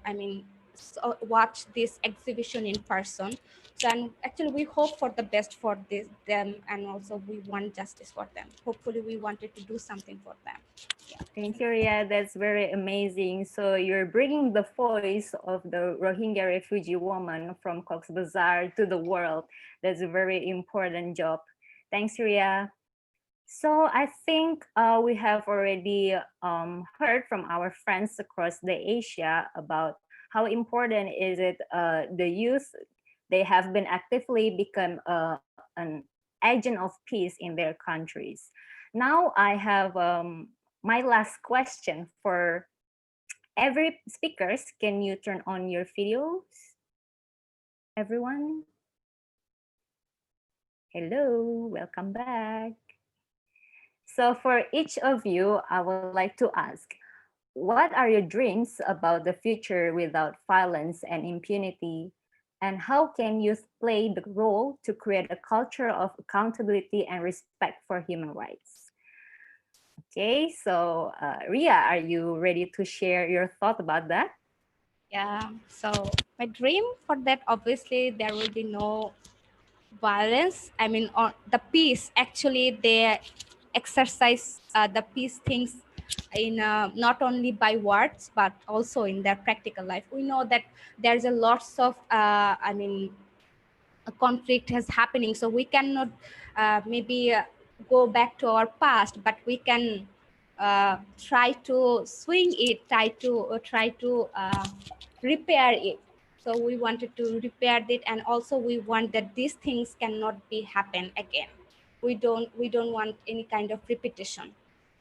[SPEAKER 9] watch this exhibition in person. So, and actually we hope for the best for them, and also we want justice for them. Hopefully we wanted to do something for them. Yeah.
[SPEAKER 3] Thank you, Ria. That's very amazing. So you're bringing the voice of the Rohingya refugee woman from Cox's Bazar to the world. That's a very important job. Thanks, Ria. So I think we have already heard from our friends across the Asia about how important is it the youth, they have been actively become an agent of peace in their countries. Now I have my last question for every speakers. Can you turn on your videos, everyone? Hello, welcome back. So for each of you, I would like to ask, what are your dreams about the future without violence and impunity? And how can youth play the role to create a culture of accountability and respect for human rights? Okay, so Ria, are you ready to share your thought about that?
[SPEAKER 9] Yeah, so my dream for that, obviously there will be no violence. I mean, on the peace, actually they exercise the peace things in not only by words but also in their practical life. We know that there's a lots of a conflict is happening, so we cannot maybe go back to our past, but we can try to swing it, try to repair it. So we wanted to repair it, and also we want that these things cannot be happen again. We don't want any kind of repetition.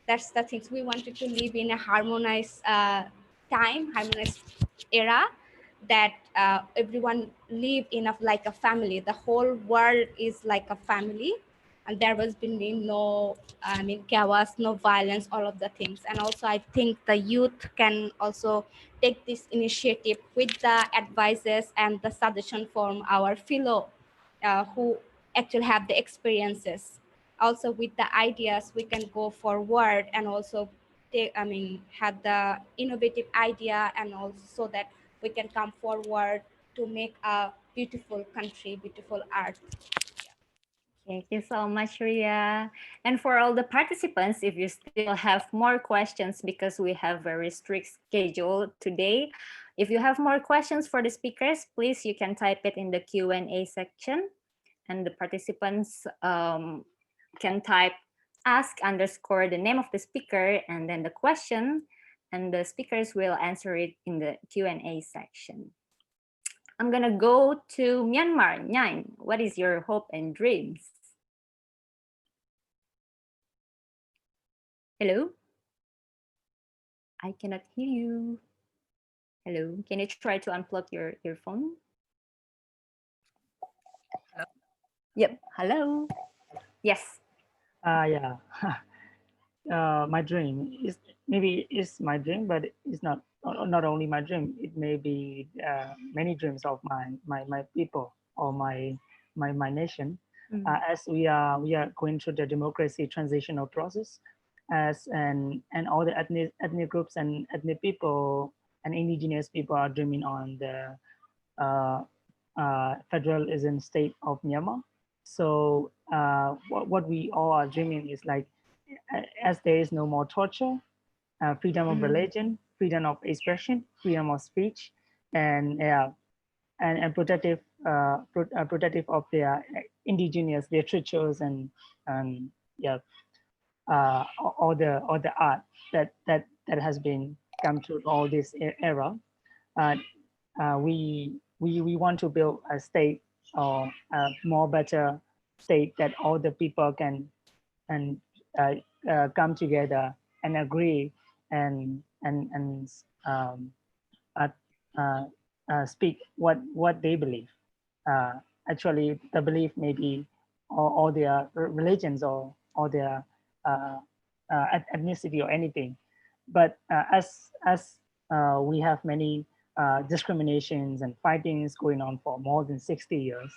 [SPEAKER 9] That's the things. We wanted to live in a harmonized time, harmonized era, that everyone live in like a family. The whole world is like a family, and there was been no chaos, no violence, all of the things. And also I think the youth can also take this initiative with the advices and the suggestion from our fellow who actually have the experiences. Also with the ideas, we can go forward and also take, have the innovative idea, and also that we can come forward to make a beautiful country, beautiful art.
[SPEAKER 3] Thank you so much, Ria. And for all the participants, if you still have more questions, because we have very strict schedule today, if you have more questions for the speakers, please, you can type it in the Q&A section, and the participants can type ask underscore the name of the speaker and then the question, and the speakers will answer it in the Q&A section. I'm gonna go to Myanmar. Nyan, what is your hope and dreams? Hello? I cannot hear you. Hello, can you try to unplug your phone?
[SPEAKER 8] Hello?
[SPEAKER 3] Yep, hello. Yes.
[SPEAKER 8] Yeah. My dream is maybe is my dream, but it's not only my dream. It may be many dreams of my people or my nation. As we are going through the democracy transitional process, and all the ethnic groups and ethnic people and indigenous people are dreaming on the federalism state of Myanmar. So what we all are dreaming is like, as there is no more torture, freedom of religion, freedom of expression, freedom of speech, and protective protective of their indigenous literatures and yeah, all the art that has been come through all this era. We want to build a state or a more better state that all the people can and come together and agree and uh, uh, speak what they believe. Actually, the belief may be all their religions or all their ethnicity or anything. But as we have many discriminations and fightings going on for more than 60 years,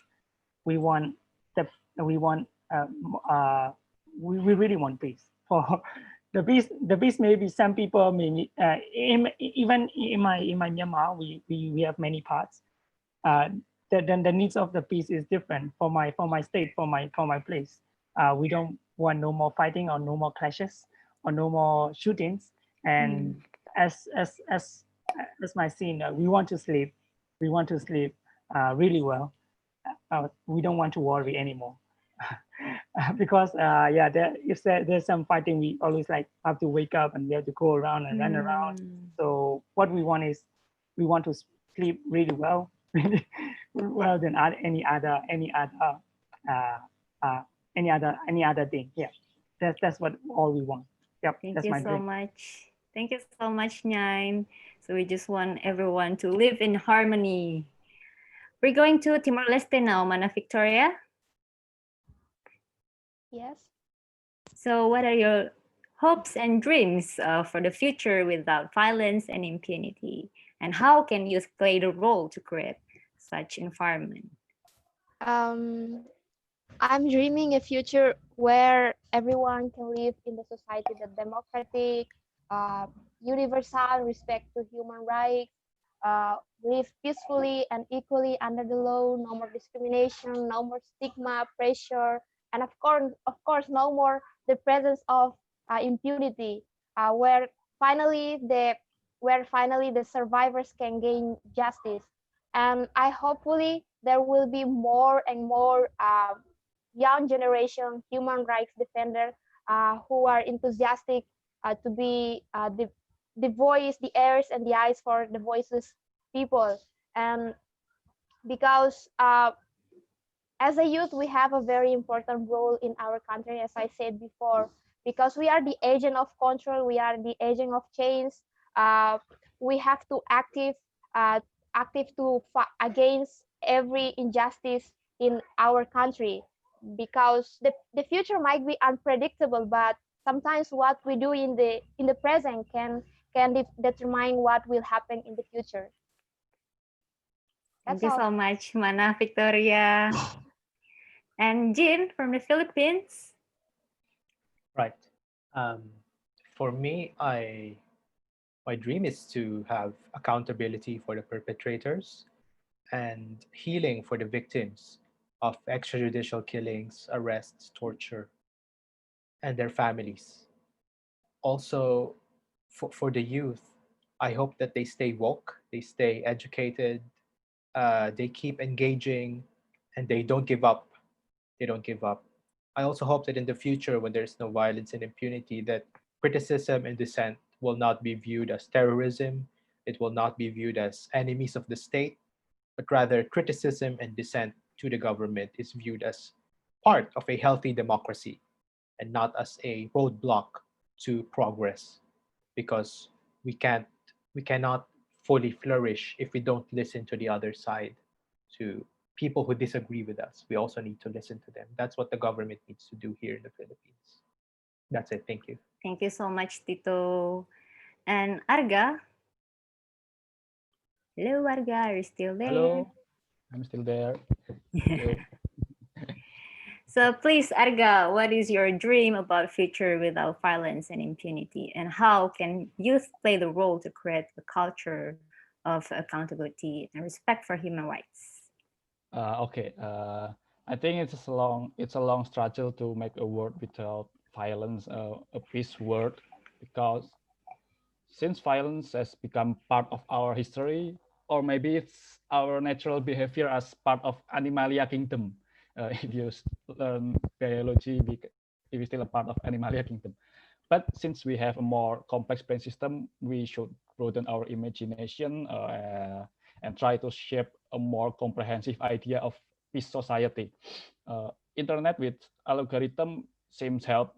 [SPEAKER 8] we want the we want we really want peace. For the peace maybe some people may even in my Myanmar we have many parts. Then the needs of the peace is different for my state, for my place. We don't want no more fighting or no more clashes or no more shootings. And as my scene, we want to sleep. We want to sleep really well. We don't want to worry anymore. Because yeah, if there's some fighting, we always like have to wake up and we have to go around and run around. So what we want is we want to sleep really well, really well than any other thing. Yeah, that's what all we want. Yep,
[SPEAKER 3] Thank
[SPEAKER 8] that's
[SPEAKER 3] you
[SPEAKER 8] my
[SPEAKER 3] so
[SPEAKER 8] dream.
[SPEAKER 3] much. Thank you so much, Nyan. So we just want everyone to live in harmony. We're going to Timor Leste now, Mana Victoria.
[SPEAKER 7] Yes.
[SPEAKER 3] So what are your hopes and dreams for the future without violence and impunity? And how can youth play the role to create such environment?
[SPEAKER 7] I'm dreaming a future where everyone can live in the society that democratic, universal, respect to human rights, live peacefully and equally under the law, no more discrimination, no more stigma, pressure, and of course, no more the presence of impunity, where finally the survivors can gain justice. And I hopefully there will be more and more young generation human rights defenders who are enthusiastic to be the voice, the ears, and the eyes for the voiceless people. And because as a youth, we have a very important role in our country, as I said before, because we are the agent of control, we are the agent of change. We have to active to fight against every injustice in our country, because the future might be unpredictable, but sometimes what we do in the present can determine what will happen in the future.
[SPEAKER 3] Thank you so much, Mana Victoria. And Jin from the Philippines.
[SPEAKER 6] Right. For me, my dream is to have accountability for the perpetrators and healing for the victims of extrajudicial killings, arrests, torture, and their families. Also, for the youth, I hope that they stay woke, they stay educated, they keep engaging, and they don't give up. They don't give up. I also hope that in the future, when there's no violence and impunity, that criticism and dissent will not be viewed as terrorism. It will not be viewed as enemies of the state, but rather criticism and dissent to the government is viewed as part of a healthy democracy and not as a roadblock to progress, because we can't we cannot fully flourish if we don't listen to the other side, to people who disagree with us. We also need to listen to them. That's what the government needs to do here in the Philippines. That's it. Thank you.
[SPEAKER 3] Thank you so much, Tito. And Arga? Hello, Arga. Are you still there?
[SPEAKER 4] Hello, I'm still there. Hello.
[SPEAKER 3] So please, Arga, what is your dream about future without violence and impunity? And how can youth play the role to create a culture of accountability and respect for human rights?
[SPEAKER 4] Okay. I think it's a long struggle to make a world without violence a peace world, because since violence has become part of our history, or maybe it's our natural behavior as part of Animalia kingdom. If you learn biology, it is still a part of Animalia kingdom. But since we have a more complex brain system, we should broaden our imagination and try to shape a more comprehensive idea of peace society. Internet with algorithm seems help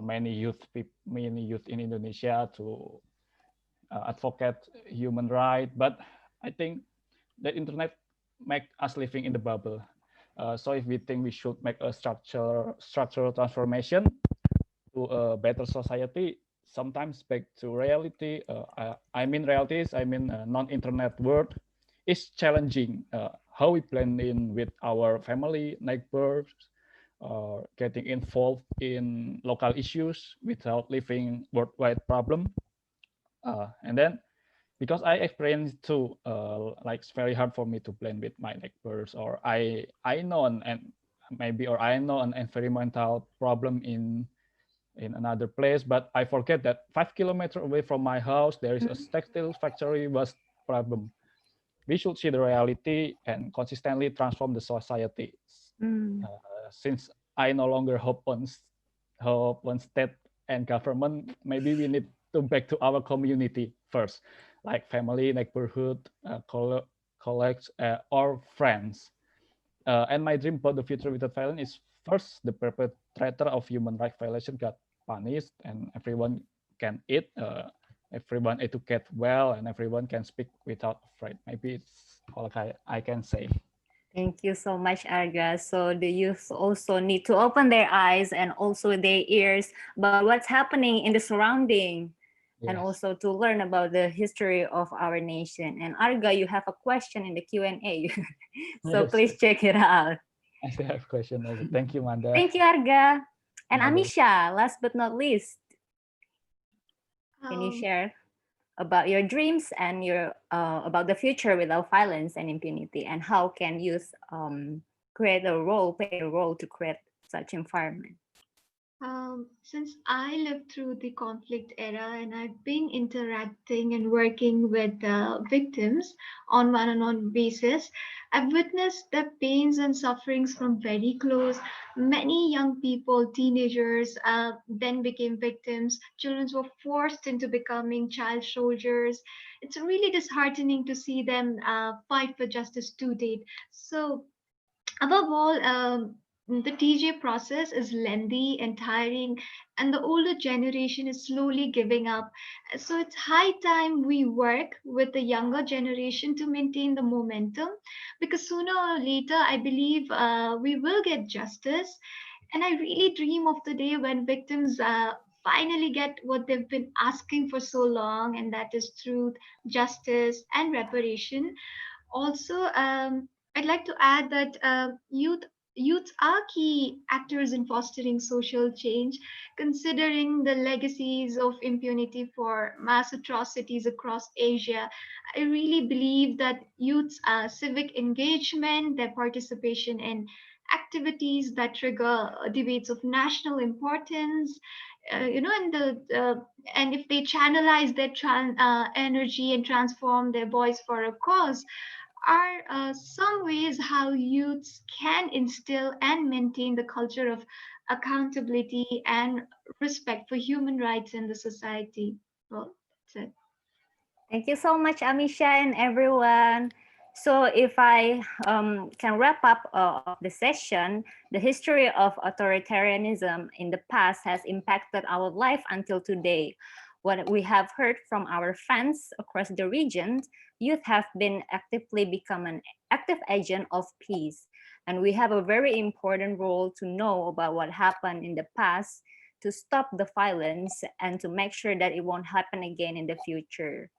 [SPEAKER 4] many youth in Indonesia to advocate human rights, but I think the internet make us living in the bubble. So if we think we should make a structural transformation to a better society, sometimes back to reality. I mean realities. I mean non-internet world is challenging. How we blend in with our family, neighbors, getting involved in local issues without living worldwide problem. And then because I experienced too, like it's very hard for me to blend with my neighbors, or I know and maybe or I know an environmental problem in another place, but I forget that 5 kilometers away from my house there is a textile factory was problem. We should see the reality and consistently transform the society. Since I no longer hope on state and government, maybe we need to back to our community first, like family, neighborhood, colleagues, or friends. And my dream about the future without violence is first, the perpetrator of human rights violation got punished and everyone can eat, everyone educate well, and everyone can speak without afraid. Maybe it's all I can say.
[SPEAKER 3] Thank you so much, Arga. So the youth also need to open their eyes and also their ears about what's happening in the surrounding, and also to learn about the history of our nation. And Arga, you have a question in the Q&A. So
[SPEAKER 4] Yes.
[SPEAKER 3] please check it out.
[SPEAKER 4] I still have a question also. Thank you, Manda.
[SPEAKER 3] Thank you, Arga. And
[SPEAKER 4] Mother.
[SPEAKER 3] Amisha, last but not least, can you share about your dreams and your about the future without violence and impunity, and how can youth play a role to create such environment?
[SPEAKER 5] Since I lived through the conflict era and I've been interacting and working with victims on one-on-one basis, I've witnessed the pains and sufferings from very close. Many young people, teenagers, then became victims. Children were forced into becoming child soldiers. It's really disheartening to see them fight for justice to date. So above all, the TJ process is lengthy and tiring, and the older generation is slowly giving up. So it's high time we work with the younger generation to maintain the momentum, because sooner or later, I believe we will get justice. And I really dream of the day when victims finally get what they've been asking for so long, and that is truth, justice, and reparation. Also, I'd like to add that youths are key actors in fostering social change, considering the legacies of impunity for mass atrocities across Asia. I really believe that youths' civic engagement, their participation in activities that trigger debates of national importance, and if they channelize their energy and transform their voice for a cause, are some ways how youths can instill and maintain the culture of accountability and respect for human rights in the society. Well, that's it.
[SPEAKER 3] Thank you so much, Amisha and everyone. So if I can wrap up of the session, the history of authoritarianism in the past has impacted our life until today. What we have heard from our fans across the region, youth have been actively become an active agent of peace. And we have a very important role to know about what happened in the past, to stop the violence and to make sure that it won't happen again in the future.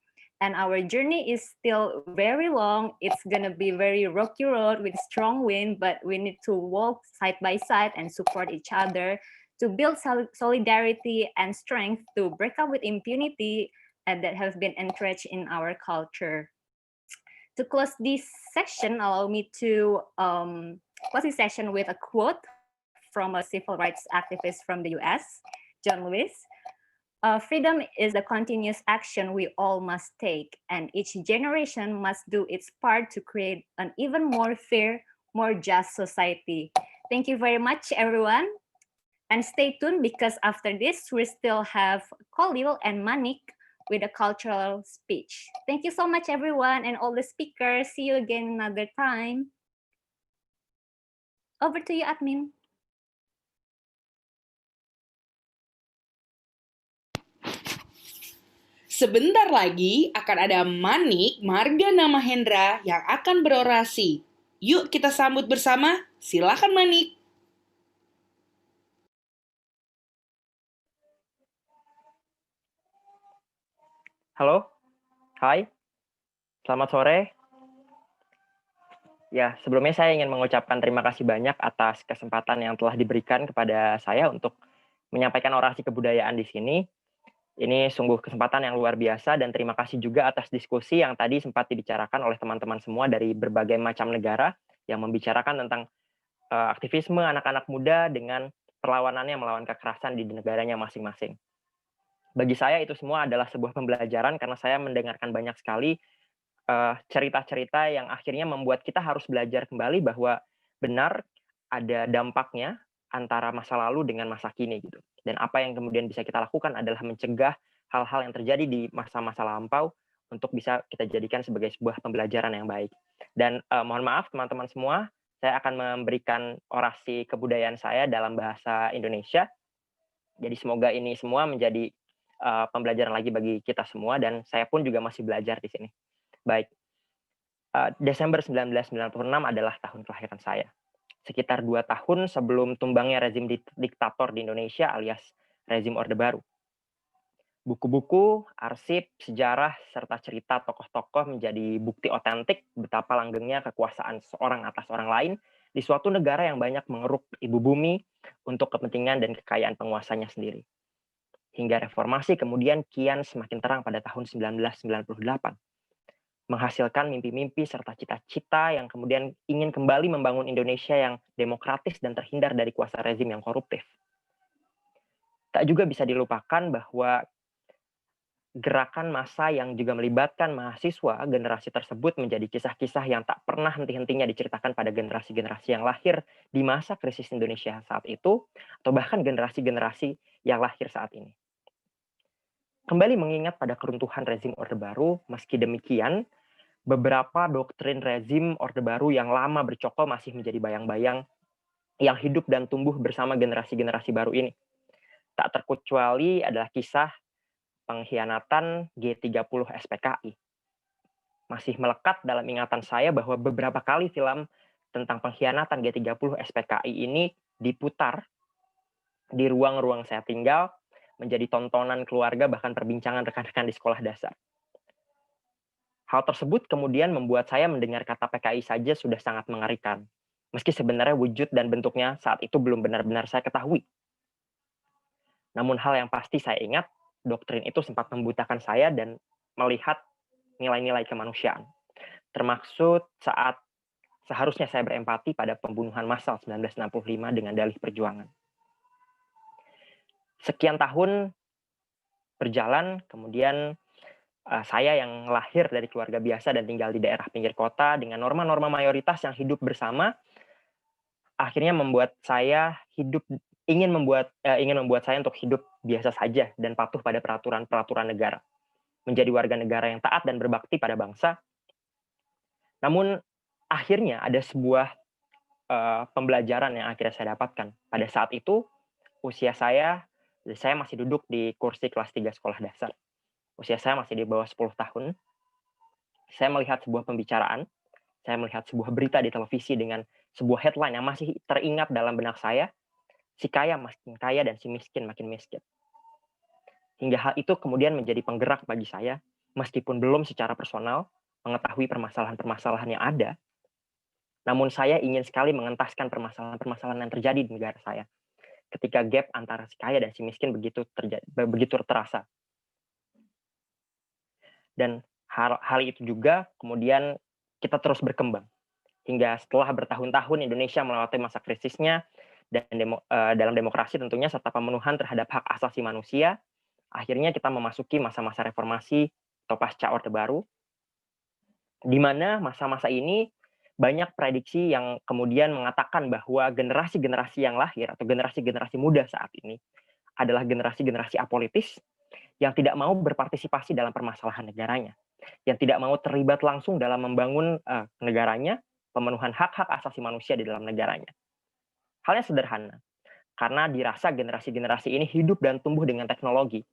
[SPEAKER 3] And our journey is still very long. It's gonna be very rocky road with strong wind, but we need to walk side by side and support each other to build solidarity and strength to break up with impunity and that have been entrenched in our culture. To close this session, allow me to close this session with a quote from a civil rights activist from the US, John Lewis. Freedom is the continuous action we all must take, and each generation must do its part to create an even more fair, more just society. Thank you very much, everyone. And stay tuned because after this, we still have Khalil and Manik with a cultural speech. Thank you so much, everyone, and all the speakers. See you again another time. Over to you, admin.
[SPEAKER 1] Sebentar lagi akan ada Manik Margana Mahendra yang akan berorasi. Yuk kita sambut bersama. Silakan Manik.
[SPEAKER 10] Halo, hai, selamat sore. Ya, sebelumnya saya ingin mengucapkan terima kasih banyak atas kesempatan yang telah diberikan kepada saya untuk menyampaikan orasi kebudayaan di sini. Ini sungguh kesempatan yang luar biasa dan terima kasih juga atas diskusi yang tadi sempat dibicarakan oleh teman-teman semua dari berbagai macam negara yang membicarakan tentang aktivisme anak-anak muda dengan perlawanannya melawan kekerasan di negaranya masing-masing. Bagi saya itu semua adalah sebuah pembelajaran karena saya mendengarkan banyak sekali cerita-cerita yang akhirnya membuat kita harus belajar kembali bahwa benar ada dampaknya antara masa lalu dengan masa kini gitu. Dan apa yang kemudian bisa kita lakukan adalah mencegah hal-hal yang terjadi di masa-masa lampau untuk bisa kita jadikan sebagai sebuah pembelajaran yang baik. Dan mohon maaf teman-teman semua, saya akan memberikan orasi kebudayaan saya dalam bahasa Indonesia. Jadi semoga ini semua menjadi pembelajaran lagi bagi kita semua dan saya pun juga masih belajar di sini. Baik, Desember 1996 adalah tahun kelahiran saya. Sekitar 2 tahun sebelum tumbangnya rezim diktator di Indonesia alias rezim Orde Baru. Buku-buku, arsip, sejarah, serta cerita tokoh-tokoh menjadi bukti otentik betapa langgengnya kekuasaan seorang atas orang lain di suatu negara yang banyak mengeruk ibu bumi untuk kepentingan dan kekayaan penguasanya sendiri. Hingga reformasi kemudian kian semakin terang pada tahun 1998. Menghasilkan mimpi-mimpi serta cita-cita yang kemudian ingin kembali membangun Indonesia yang demokratis dan terhindar dari kuasa rezim yang koruptif. Tak juga bisa dilupakan bahwa gerakan massa yang juga melibatkan mahasiswa generasi tersebut menjadi kisah-kisah yang tak pernah henti-hentinya diceritakan pada generasi-generasi yang lahir di masa krisis Indonesia saat itu, atau bahkan generasi-generasi yang lahir saat ini. Kembali mengingat pada keruntuhan rezim Orde Baru, meski demikian, beberapa doktrin rezim Orde Baru yang lama bercokol masih menjadi bayang-bayang yang hidup dan tumbuh bersama generasi-generasi baru ini. Tak terkecuali adalah kisah pengkhianatan G30 SPKI. Masih melekat dalam ingatan saya bahwa beberapa kali film tentang pengkhianatan G30 SPKI ini diputar di ruang-ruang saya tinggal, menjadi tontonan keluarga bahkan perbincangan rekan-rekan di sekolah dasar. Hal tersebut kemudian membuat saya mendengar kata PKI saja sudah sangat mengerikan, meski sebenarnya wujud dan bentuknya saat itu belum benar-benar saya ketahui. Namun hal yang pasti saya ingat, doktrin itu sempat membutakan saya dan melihat nilai-nilai kemanusiaan, termaksud saat seharusnya saya berempati pada pembunuhan massal 1965 dengan dalih perjuangan. Sekian tahun berjalan, kemudian saya yang lahir dari keluarga biasa dan tinggal di daerah pinggir kota dengan norma-norma mayoritas yang hidup bersama, akhirnya membuat saya ingin membuat saya untuk hidup biasa saja dan patuh pada peraturan negara, menjadi warga negara yang taat dan berbakti pada bangsa. Namun akhirnya ada sebuah pembelajaran yang akhirnya saya dapatkan. Pada saat itu usia saya masih duduk di kursi kelas 3 sekolah dasar. Usia saya masih di bawah 10 tahun. Saya melihat sebuah pembicaraan, saya melihat sebuah berita di televisi dengan sebuah headline yang masih teringat dalam benak saya, si kaya makin kaya dan si miskin makin miskin. Hingga hal itu kemudian menjadi penggerak bagi saya, meskipun belum secara personal mengetahui permasalahan-permasalahan yang ada, namun saya ingin sekali mengentaskan permasalahan-permasalahan yang terjadi di negara saya. Ketika gap antara si kaya dan si miskin begitu terasa. Dan hal itu juga kemudian kita terus berkembang. Hingga setelah bertahun-tahun Indonesia melewati masa krisisnya, dan dalam demokrasi tentunya serta pemenuhan terhadap hak asasi manusia, akhirnya kita memasuki masa-masa reformasi atau pasca Orde Baru, di mana masa-masa ini banyak prediksi yang kemudian mengatakan bahwa generasi-generasi yang lahir atau generasi-generasi muda saat ini adalah generasi-generasi apolitis yang tidak mau berpartisipasi dalam permasalahan negaranya, yang tidak mau terlibat langsung dalam membangun negaranya, pemenuhan hak-hak asasi manusia di dalam negaranya. Halnya sederhana, karena dirasa generasi-generasi ini hidup dan tumbuh dengan teknologi,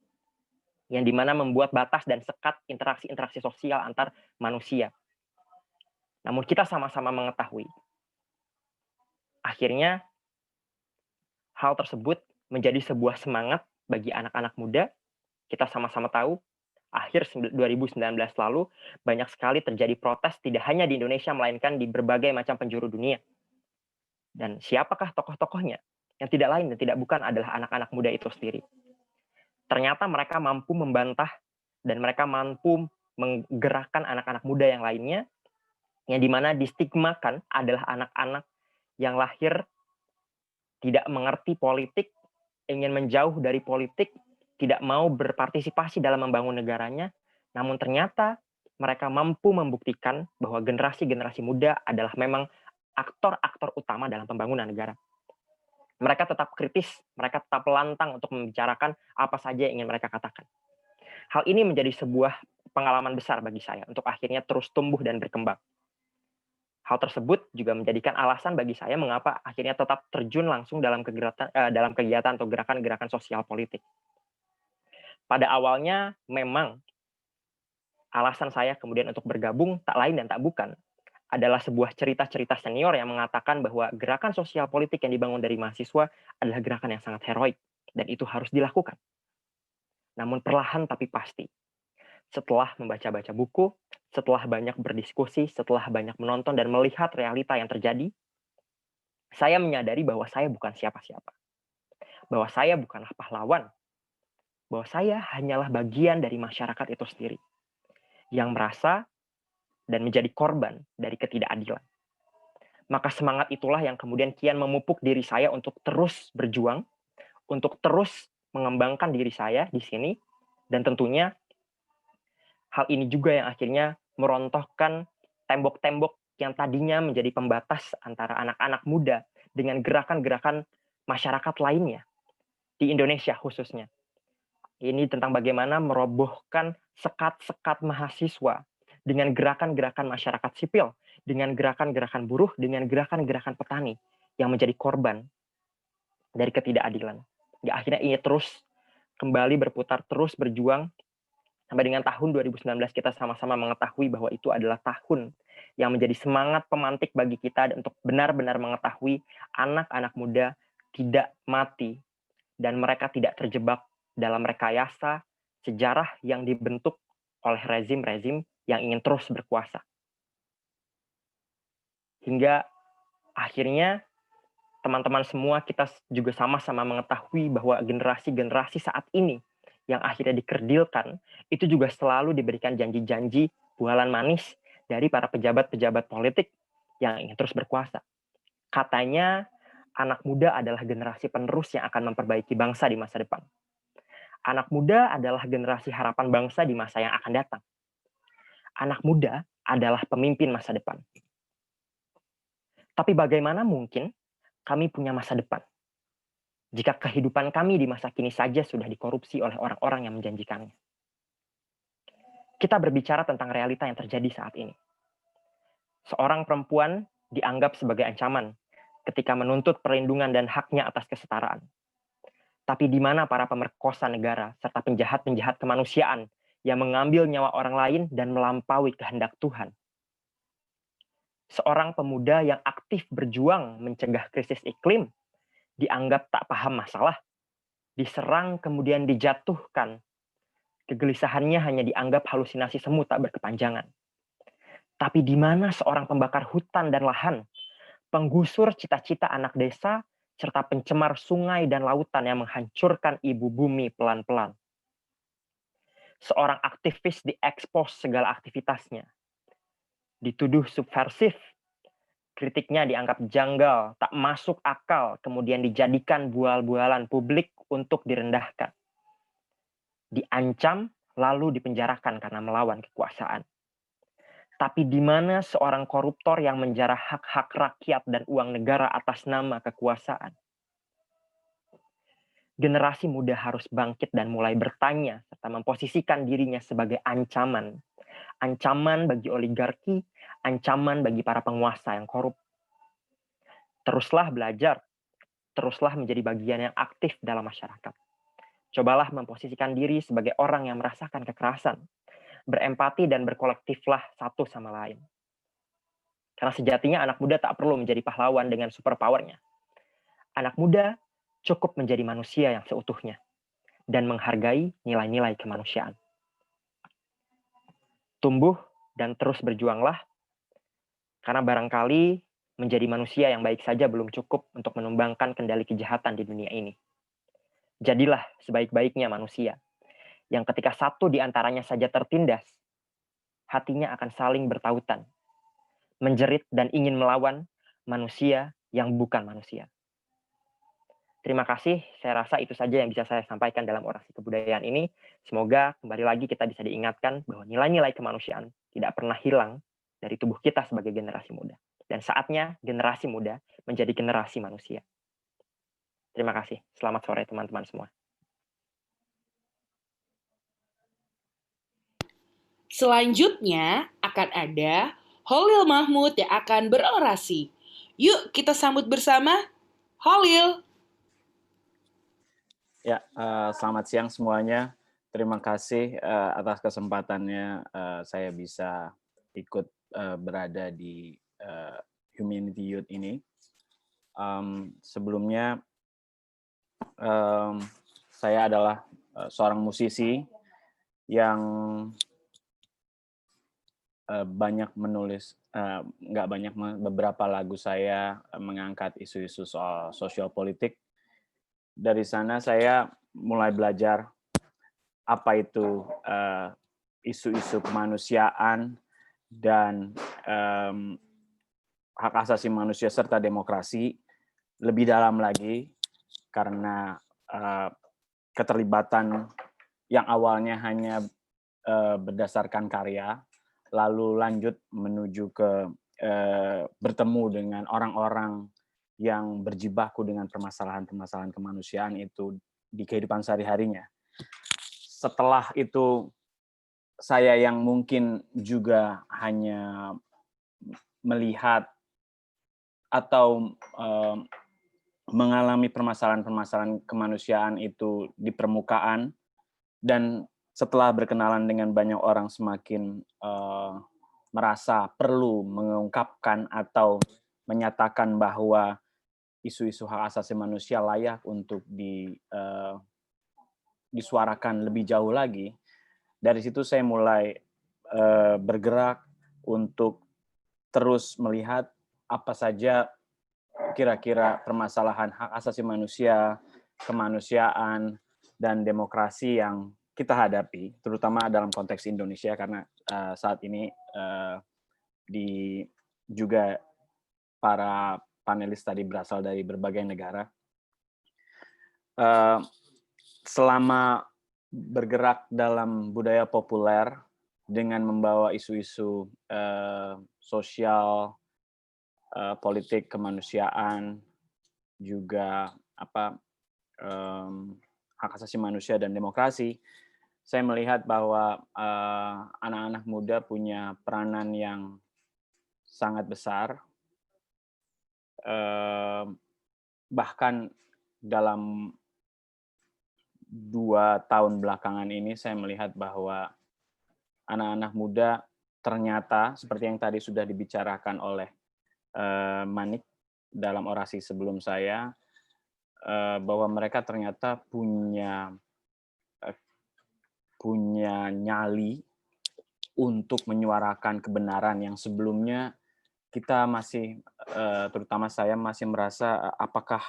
[SPEAKER 10] yang dimana membuat batas dan sekat interaksi-interaksi sosial antar manusia. Namun kita sama-sama mengetahui, akhirnya hal tersebut menjadi sebuah semangat bagi anak-anak muda. Kita sama-sama tahu, akhir 2019 lalu, banyak sekali terjadi protes tidak hanya di Indonesia, melainkan di berbagai macam penjuru dunia. Dan siapakah tokoh-tokohnya? Yang tidak lain dan tidak bukan adalah anak-anak muda itu sendiri. Ternyata mereka mampu membantah dan mereka mampu menggerakkan anak-anak muda yang lainnya, yang dimana distigmakan adalah anak-anak yang lahir tidak mengerti politik, ingin menjauh dari politik, tidak mau berpartisipasi dalam membangun negaranya, namun ternyata mereka mampu membuktikan bahwa generasi-generasi muda adalah memang aktor-aktor utama dalam pembangunan negara. Mereka tetap kritis, mereka tetap lantang untuk membicarakan apa saja yang ingin mereka katakan. Hal ini menjadi sebuah pengalaman besar bagi saya untuk akhirnya terus tumbuh dan berkembang. Hal tersebut juga menjadikan alasan bagi saya mengapa akhirnya tetap terjun langsung dalam kegiatan atau gerakan-gerakan sosial politik. Pada awalnya memang alasan saya kemudian untuk bergabung tak lain dan tak bukan adalah sebuah cerita-cerita senior yang mengatakan bahwa gerakan sosial politik yang dibangun dari mahasiswa adalah gerakan yang sangat heroik dan itu harus dilakukan. Namun perlahan tapi pasti, setelah membaca-baca buku, setelah banyak berdiskusi, setelah banyak menonton dan melihat realita yang terjadi, saya menyadari bahwa saya bukan siapa-siapa. Bahwa saya bukanlah pahlawan. Bahwa saya hanyalah bagian dari masyarakat itu sendiri yang merasa dan menjadi korban dari ketidakadilan. Maka semangat itulah yang kemudian kian memupuk diri saya untuk terus berjuang, untuk terus mengembangkan diri saya di sini, dan tentunya hal ini juga yang akhirnya merontohkan tembok-tembok yang tadinya menjadi pembatas antara anak-anak muda dengan gerakan-gerakan masyarakat lainnya di Indonesia khususnya. Ini tentang bagaimana merobohkan sekat-sekat mahasiswa dengan gerakan-gerakan masyarakat sipil, dengan gerakan-gerakan buruh, dengan gerakan-gerakan petani yang menjadi korban dari ketidakadilan. Ya, akhirnya ini terus kembali berputar, terus berjuang, sampai dengan tahun 2019 kita sama-sama mengetahui bahwa itu adalah tahun yang menjadi semangat pemantik bagi kita untuk benar-benar mengetahui anak-anak muda tidak mati dan mereka tidak terjebak dalam rekayasa sejarah yang dibentuk oleh rezim-rezim yang ingin terus berkuasa. Hingga akhirnya teman-teman semua kita juga sama-sama mengetahui bahwa generasi-generasi saat ini yang akhirnya dikerdilkan, itu juga selalu diberikan janji-janji bualan manis dari para pejabat-pejabat politik yang ingin terus berkuasa. Katanya anak muda adalah generasi penerus yang akan memperbaiki bangsa di masa depan. Anak muda adalah generasi harapan bangsa di masa yang akan datang. Anak muda adalah pemimpin masa depan. Tapi bagaimana mungkin kami punya masa depan jika kehidupan kami di masa kini saja sudah dikorupsi oleh orang-orang yang menjanjikannya? Kita berbicara tentang realita yang terjadi saat ini. Seorang perempuan dianggap sebagai ancaman ketika menuntut perlindungan dan haknya atas kesetaraan. Tapi di mana para pemerkosa negara serta penjahat-penjahat kemanusiaan yang mengambil nyawa orang lain dan melampaui kehendak Tuhan? Seorang pemuda yang aktif berjuang mencegah krisis iklim dianggap tak paham masalah, diserang kemudian dijatuhkan. Kegelisahannya hanya dianggap halusinasi semu tak berkepanjangan. Tapi di mana seorang pembakar hutan dan lahan, penggusur cita-cita anak desa, serta pencemar sungai dan lautan yang menghancurkan ibu bumi pelan-pelan? Seorang aktivis diekspos segala aktivitasnya, dituduh subversif, kritiknya dianggap janggal, tak masuk akal, kemudian dijadikan bual-bualan publik untuk direndahkan. Diancam, lalu dipenjarakan karena melawan kekuasaan. Tapi di mana seorang koruptor yang menjarah hak-hak rakyat dan uang negara atas nama kekuasaan? Generasi muda harus bangkit dan mulai bertanya serta memposisikan dirinya sebagai ancaman. Ancaman bagi oligarki, ancaman bagi para penguasa yang korup. Teruslah belajar, teruslah menjadi bagian yang aktif dalam masyarakat. Cobalah memposisikan diri sebagai orang yang merasakan kekerasan, berempati dan berkolektiflah satu sama lain. Karena sejatinya anak muda tak perlu menjadi pahlawan dengan superpowernya. Anak muda cukup menjadi manusia yang seutuhnya dan menghargai nilai-nilai kemanusiaan. Tumbuh dan terus berjuanglah, karena barangkali menjadi manusia yang baik saja belum cukup untuk menumbangkan kendali kejahatan di dunia ini. Jadilah sebaik-baiknya manusia, yang ketika satu di antaranya saja tertindas, hatinya akan saling bertautan, menjerit dan ingin melawan manusia yang bukan manusia. Terima kasih, saya rasa itu saja yang bisa saya sampaikan dalam orasi kebudayaan ini. Semoga kembali lagi kita bisa diingatkan bahwa nilai-nilai kemanusiaan tidak pernah hilang dari tubuh kita sebagai generasi muda. Dan saatnya generasi muda menjadi generasi manusia. Terima kasih. Selamat sore teman-teman semua.
[SPEAKER 1] Selanjutnya akan ada Holil Mahmud yang akan berorasi. Yuk kita sambut bersama Holil.
[SPEAKER 11] Ya, selamat siang semuanya. Terima kasih atas kesempatannya saya bisa ikut berada di Humanity Youth ini. Sebelumnya, saya adalah seorang musisi yang banyak menulis, nggak banyak, beberapa lagu saya mengangkat isu-isu soal sosial politik. Dari sana saya mulai belajar apa itu isu-isu kemanusiaan dan hak asasi manusia serta demokrasi lebih dalam lagi, karena keterlibatan yang awalnya hanya berdasarkan karya, lalu lanjut menuju ke bertemu dengan orang-orang yang berjibaku dengan permasalahan-permasalahan kemanusiaan itu di kehidupan sehari-harinya. Setelah itu, saya yang mungkin juga hanya melihat atau mengalami permasalahan-permasalahan kemanusiaan itu di permukaan, dan setelah berkenalan dengan banyak orang semakin merasa perlu mengungkapkan atau menyatakan bahwa isu-isu hak asasi manusia layak untuk disuarakan lebih jauh lagi. Dari situ saya mulai bergerak untuk terus melihat apa saja kira-kira permasalahan hak asasi manusia, kemanusiaan, dan demokrasi yang kita hadapi, terutama dalam konteks Indonesia, karena saat ini juga para panelis tadi berasal dari berbagai negara. Selama bergerak dalam budaya populer dengan membawa isu-isu sosial, politik, kemanusiaan, juga hak asasi manusia dan demokrasi. Saya melihat bahwa anak-anak muda punya peranan yang sangat besar. Bahkan dalam 2 tahun belakangan ini saya melihat bahwa anak-anak muda ternyata seperti yang tadi sudah dibicarakan oleh Manik dalam orasi sebelum saya, bahwa mereka ternyata punya nyali untuk menyuarakan kebenaran yang sebelumnya kita masih, terutama saya masih merasa apakah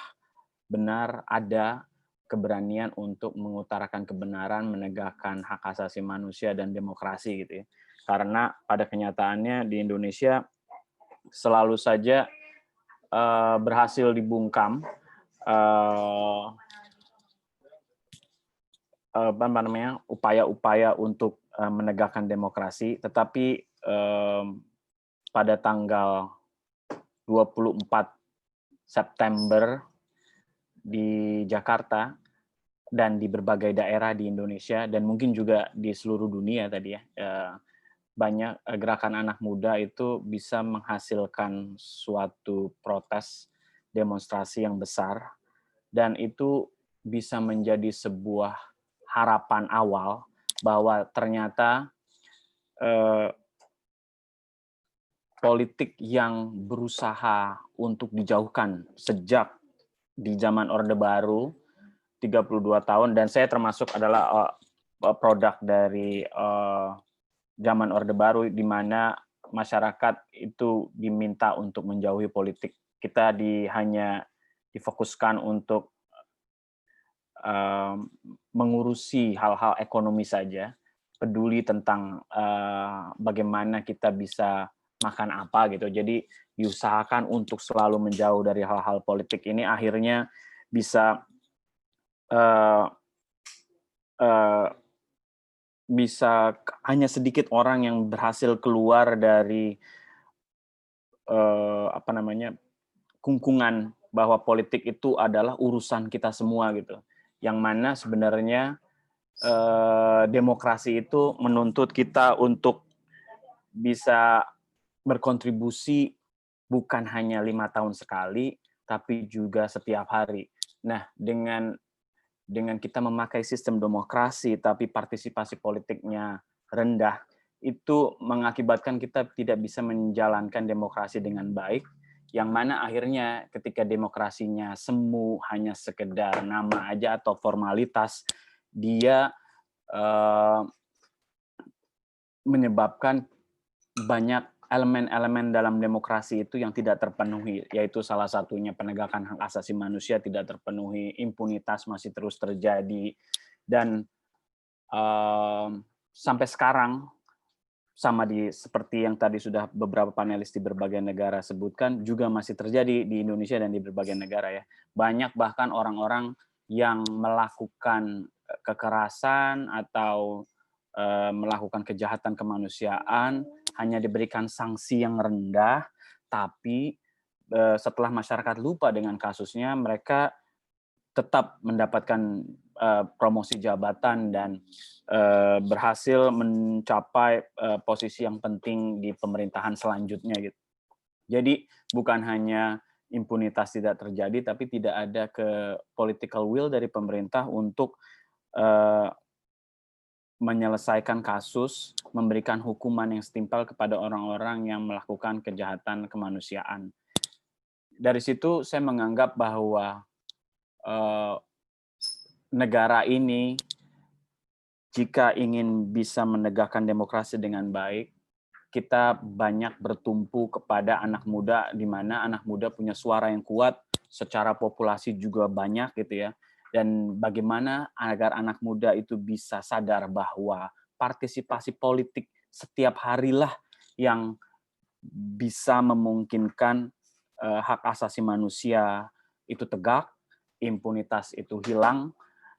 [SPEAKER 11] benar ada keberanian untuk mengutarakan kebenaran, menegakkan hak asasi manusia dan demokrasi gitu ya. Karena pada kenyataannya di Indonesia selalu saja berhasil dibungkam upaya-upaya untuk menegakkan demokrasi, tetapi pada tanggal 24 September di Jakarta dan di berbagai daerah di Indonesia dan mungkin juga di seluruh dunia tadi ya, banyak gerakan anak muda itu bisa menghasilkan suatu protes demonstrasi yang besar, dan itu bisa menjadi sebuah harapan awal bahwa ternyata politik yang berusaha untuk dijauhkan sejak di zaman Orde Baru 32 tahun, dan saya termasuk adalah produk dari zaman Orde Baru di mana masyarakat itu diminta untuk menjauhi politik. Kita hanya difokuskan untuk mengurusi hal-hal ekonomi saja, peduli tentang bagaimana kita bisa makan apa gitu. Jadi diusahakan untuk selalu menjauh dari hal-hal politik. Ini akhirnya bisa hanya sedikit orang yang berhasil keluar dari kungkungan bahwa politik itu adalah urusan kita semua gitu. Yang mana sebenarnya demokrasi itu menuntut kita untuk bisa berkontribusi bukan hanya 5 tahun sekali, tapi juga setiap hari. Nah, dengan kita memakai sistem demokrasi, tapi partisipasi politiknya rendah, itu mengakibatkan kita tidak bisa menjalankan demokrasi dengan baik, yang mana akhirnya ketika demokrasinya semu, hanya sekedar nama aja atau formalitas, dia menyebabkan banyak elemen-elemen dalam demokrasi itu yang tidak terpenuhi, yaitu salah satunya penegakan hak asasi manusia tidak terpenuhi, impunitas masih terus terjadi, dan sampai sekarang seperti yang tadi sudah beberapa panelis di berbagai negara sebutkan, juga masih terjadi di Indonesia dan di berbagai negara ya. Banyak bahkan orang-orang yang melakukan kekerasan atau melakukan kejahatan kemanusiaan hanya diberikan sanksi yang rendah, tapi setelah masyarakat lupa dengan kasusnya, mereka tetap mendapatkan promosi jabatan dan berhasil mencapai posisi yang penting di pemerintahan selanjutnya gitu. Jadi bukan hanya impunitas tidak terjadi, tapi tidak ada political will dari pemerintah untuk menyelesaikan kasus, memberikan hukuman yang setimpal kepada orang-orang yang melakukan kejahatan kemanusiaan. Dari situ saya menganggap bahwa negara ini jika ingin bisa menegakkan demokrasi dengan baik, kita banyak bertumpu kepada anak muda, di mana anak muda punya suara yang kuat, secara populasi juga banyak gitu ya. Dan bagaimana agar anak muda itu bisa sadar bahwa partisipasi politik setiap harilah yang bisa memungkinkan hak asasi manusia itu tegak, impunitas itu hilang,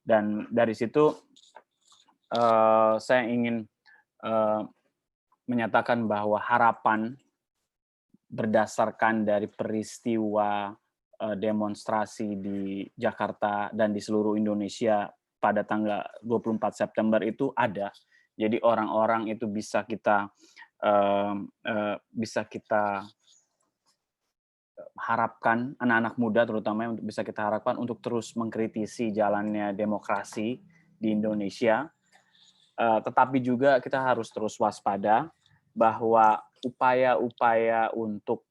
[SPEAKER 11] dan dari situ saya ingin menyatakan bahwa harapan berdasarkan dari peristiwa demonstrasi di Jakarta dan di seluruh Indonesia pada tanggal 24 September itu ada. Jadi orang-orang itu bisa kita harapkan, anak-anak muda terutama bisa kita harapkan untuk terus mengkritisi jalannya demokrasi di Indonesia. Tetapi juga kita harus terus waspada bahwa upaya-upaya untuk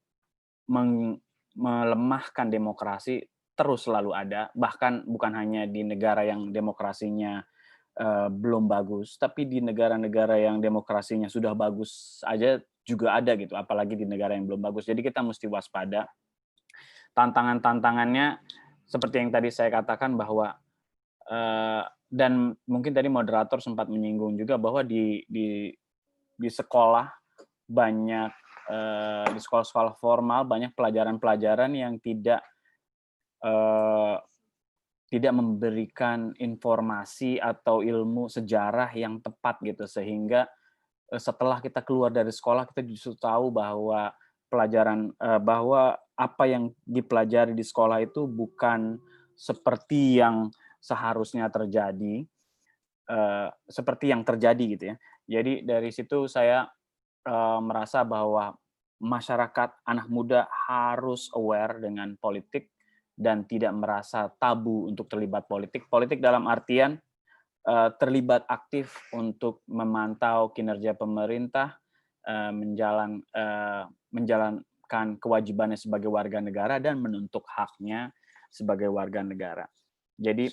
[SPEAKER 11] melemahkan demokrasi terus selalu ada, bahkan bukan hanya di negara yang demokrasinya belum bagus, tapi di negara-negara yang demokrasinya sudah bagus aja juga ada gitu, apalagi di negara yang belum bagus. Jadi kita mesti waspada. Tantangan-tantangannya seperti yang tadi saya katakan bahwa dan mungkin tadi moderator sempat menyinggung juga bahwa di sekolah banyak di sekolah-sekolah formal banyak pelajaran-pelajaran yang tidak memberikan informasi atau ilmu sejarah yang tepat gitu, sehingga setelah kita keluar dari sekolah kita justru tahu bahwa pelajaran bahwa apa yang dipelajari di sekolah itu bukan seperti yang seharusnya terjadi, seperti yang terjadi gitu ya. Jadi dari situ saya merasa bahwa masyarakat, anak muda harus aware dengan politik dan tidak merasa tabu untuk terlibat politik. Politik dalam artian terlibat aktif untuk memantau kinerja pemerintah, menjalankan kewajibannya sebagai warga negara dan menuntut haknya sebagai warga negara. Jadi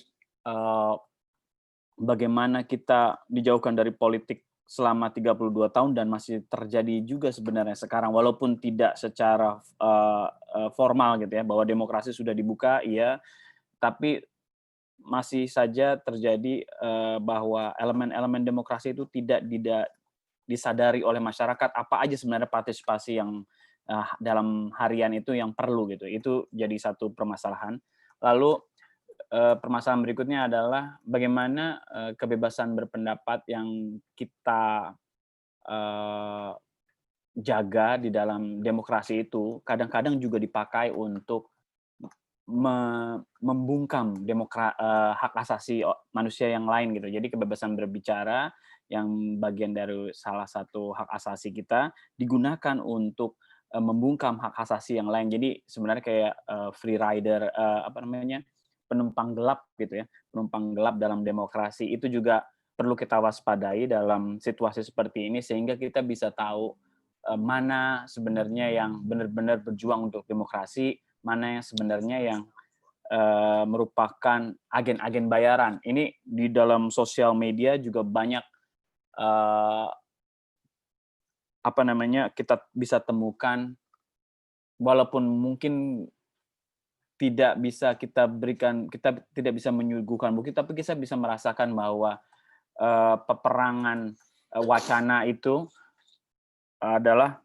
[SPEAKER 11] bagaimana kita dijauhkan dari politik selama 32 tahun dan masih terjadi juga sebenarnya sekarang, walaupun tidak secara formal gitu ya, bahwa demokrasi sudah dibuka, iya, tapi masih saja terjadi bahwa elemen-elemen demokrasi itu tidak disadari oleh masyarakat, apa aja sebenarnya partisipasi yang dalam harian itu yang perlu gitu. Itu jadi satu permasalahan. Lalu permasalahan berikutnya adalah bagaimana kebebasan berpendapat yang kita jaga di dalam demokrasi itu kadang-kadang juga dipakai untuk membungkam hak asasi manusia yang lain gitu. Jadi kebebasan berbicara yang bagian dari salah satu hak asasi kita digunakan untuk membungkam hak asasi yang lain. Jadi sebenarnya kayak free rider, penumpang gelap gitu ya, penumpang gelap dalam demokrasi. Itu juga perlu kita waspadai dalam situasi seperti ini sehingga kita bisa tahu mana sebenarnya yang benar-benar berjuang untuk demokrasi, mana yang sebenarnya yang merupakan agen-agen bayaran. Ini di dalam sosial media juga banyak kita bisa temukan, walaupun mungkin tidak bisa kita berikan, kita tidak bisa menyuguhkan bukti, tapi kita bisa merasakan bahwa peperangan wacana itu adalah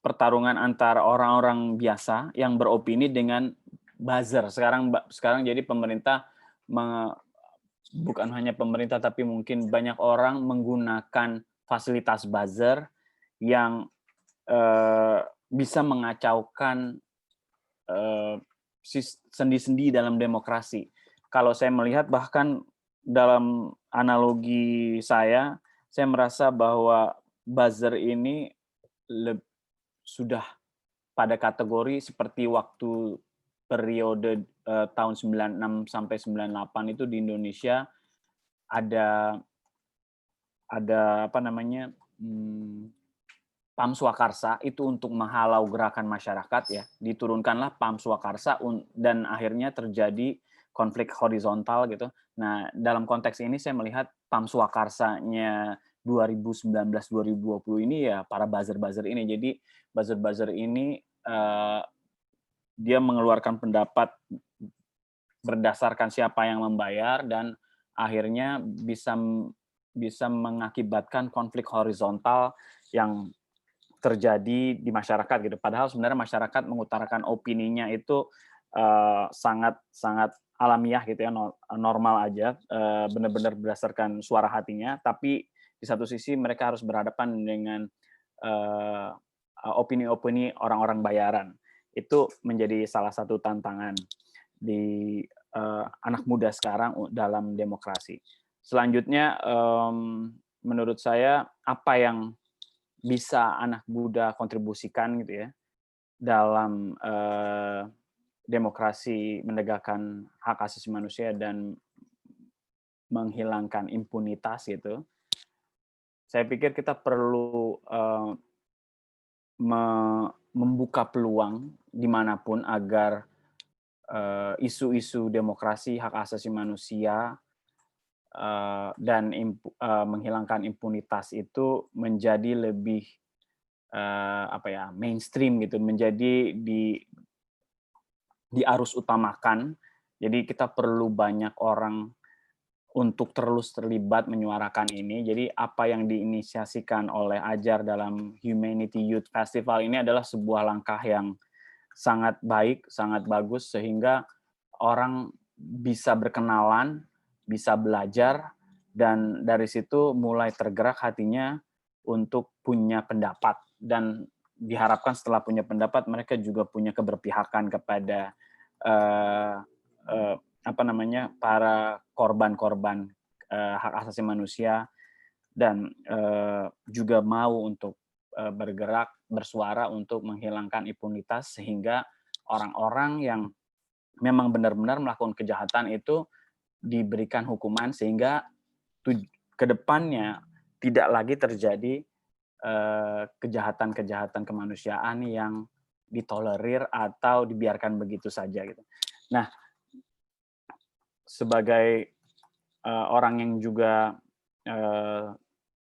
[SPEAKER 11] pertarungan antara orang-orang biasa yang beropini dengan buzzer. Sekarang jadi pemerintah, bukan hanya pemerintah tapi mungkin banyak orang menggunakan fasilitas buzzer yang bisa mengacaukan sendi-sendi dalam demokrasi. Kalau saya melihat bahkan dalam analogi saya merasa bahwa buzzer ini sudah pada kategori seperti waktu periode tahun 96 sampai 98 itu di Indonesia ada PAM Swakarsa itu untuk menghalau gerakan masyarakat ya, diturunkanlah PAM Swakarsa dan akhirnya terjadi konflik horizontal gitu. Nah, dalam konteks ini saya melihat PAM Swakarsanya 2019-2020 ini ya para buzzer-buzzer ini. Jadi buzzer-buzzer ini dia mengeluarkan pendapat berdasarkan siapa yang membayar dan akhirnya bisa mengakibatkan konflik horizontal yang terjadi di masyarakat gitu. Padahal sebenarnya masyarakat mengutarakan opininya itu sangat alamiah gitu ya, normal aja, benar-benar berdasarkan suara hatinya, tapi di satu sisi mereka harus berhadapan dengan opini-opini orang-orang bayaran. Itu menjadi salah satu tantangan di anak muda sekarang dalam demokrasi. Selanjutnya, menurut saya apa yang bisa anak muda kontribusikan gitu ya dalam demokrasi, menegakkan hak asasi manusia dan menghilangkan impunitas gitu. Saya pikir kita perlu membuka peluang dimanapun agar isu-isu demokrasi, hak asasi manusia, dan menghilangkan impunitas itu menjadi lebih mainstream gitu, menjadi diarus utamakan. Jadi kita perlu banyak orang untuk terus terlibat menyuarakan ini. Jadi apa yang diinisiasikan oleh Ajar dalam Humanity Youth Festival ini adalah sebuah langkah yang sangat baik, sangat bagus, sehingga orang bisa berkenalan, bisa belajar, dan dari situ mulai tergerak hatinya untuk punya pendapat. Dan diharapkan setelah punya pendapat, mereka juga punya keberpihakan kepada para korban-korban hak asasi manusia, dan juga mau untuk bergerak, bersuara untuk menghilangkan impunitas, sehingga orang-orang yang memang benar-benar melakukan kejahatan itu diberikan hukuman, sehingga ke depannya tidak lagi terjadi kejahatan-kejahatan kemanusiaan yang ditolerir atau dibiarkan begitu saja gitu. Nah, sebagai orang yang juga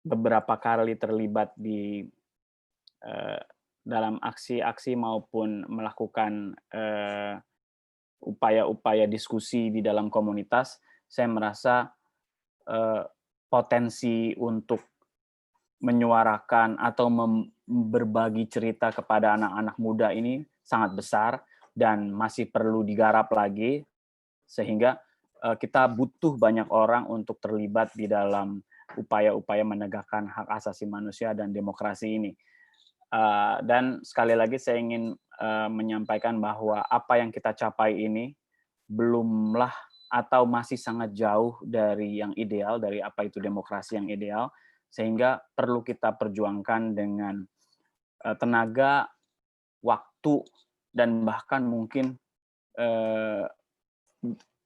[SPEAKER 11] beberapa kali terlibat di dalam aksi-aksi maupun melakukan upaya-upaya diskusi di dalam komunitas, saya merasa potensi untuk menyuarakan atau berbagi cerita kepada anak-anak muda ini sangat besar dan masih perlu digarap lagi, sehingga kita butuh banyak orang untuk terlibat di dalam upaya-upaya menegakkan hak asasi manusia dan demokrasi ini. Dan sekali lagi saya ingin menyampaikan bahwa apa yang kita capai ini belumlah atau masih sangat jauh dari yang ideal, dari apa itu demokrasi yang ideal, sehingga perlu kita perjuangkan dengan tenaga, waktu, dan bahkan mungkin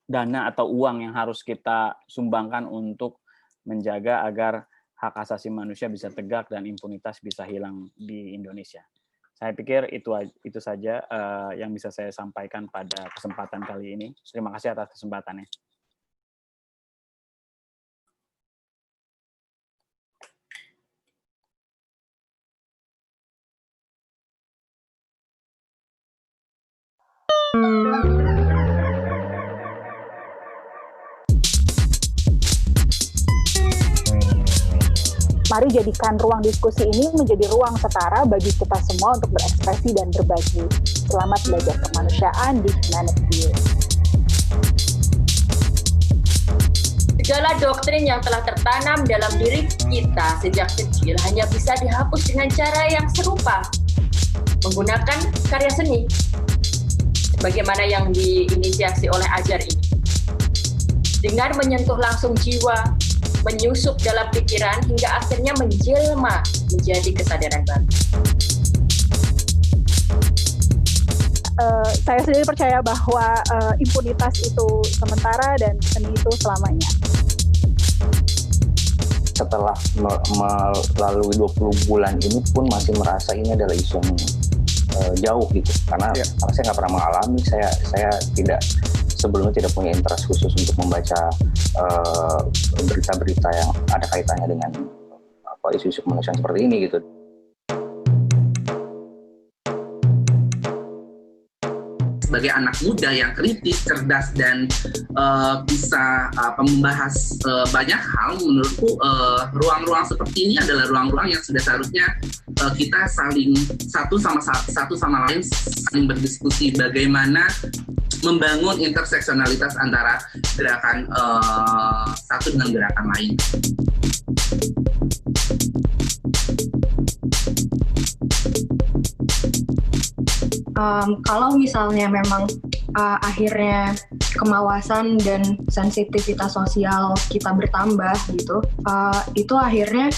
[SPEAKER 11] dana atau uang yang harus kita sumbangkan untuk menjaga agar hak asasi manusia bisa tegak dan impunitas bisa hilang di Indonesia. Saya pikir itu saja yang bisa saya sampaikan pada kesempatan kali ini. Terima kasih atas kesempatannya.
[SPEAKER 12] Mari jadikan ruang diskusi ini menjadi ruang setara bagi kita semua untuk berekspresi dan berbagi. Selamat belajar kemanusiaan di Humanity.
[SPEAKER 13] Segala doktrin yang telah tertanam dalam diri kita sejak kecil hanya bisa dihapus dengan cara yang serupa, menggunakan karya seni, sebagaimana yang diinisiasi oleh Ajar ini. Dengan menyentuh langsung jiwa, menyusup dalam pikiran hingga akhirnya menjelma menjadi kesadaran baru.
[SPEAKER 12] Saya sendiri percaya bahwa impunitas itu sementara dan seni itu selamanya.
[SPEAKER 14] Setelah melalui 20 bulan ini pun masih merasa ini adalah isu yang jauh gitu, karena saya nggak pernah mengalami, saya sebelumnya tidak punya interest khusus untuk membaca berita-berita yang ada kaitannya dengan isu-isu kemanusiaan seperti ini gitu.
[SPEAKER 15] Sebagai anak muda yang kritis, cerdas, dan bisa membahas banyak hal, menurutku ruang-ruang seperti ini adalah ruang-ruang yang sudah seharusnya kita saling satu sama lain saling berdiskusi bagaimana membangun interseksionalitas antara gerakan satu dengan gerakan lain.
[SPEAKER 16] Kalau misalnya memang akhirnya kemawasan dan sensitivitas sosial kita bertambah gitu, itu akhirnya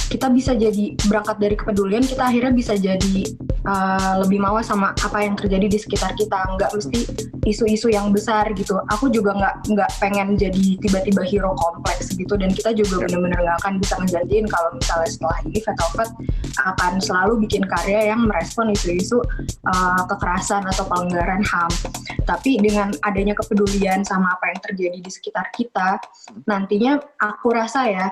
[SPEAKER 16] kita bisa jadi berangkat dari kepedulian, kita akhirnya bisa jadi lebih mawas sama apa yang terjadi di sekitar kita, nggak mesti isu-isu yang besar gitu. Aku juga nggak pengen jadi tiba-tiba hero kompleks gitu, dan kita juga benar-benar nggak akan bisa ngejanjiin kalau misalnya setelah ini Velvet akan selalu bikin karya yang merespon isu-isu kekerasan atau pelanggaran HAM. Tapi dengan adanya kepedulian sama apa yang terjadi di sekitar kita, nantinya aku rasa ya,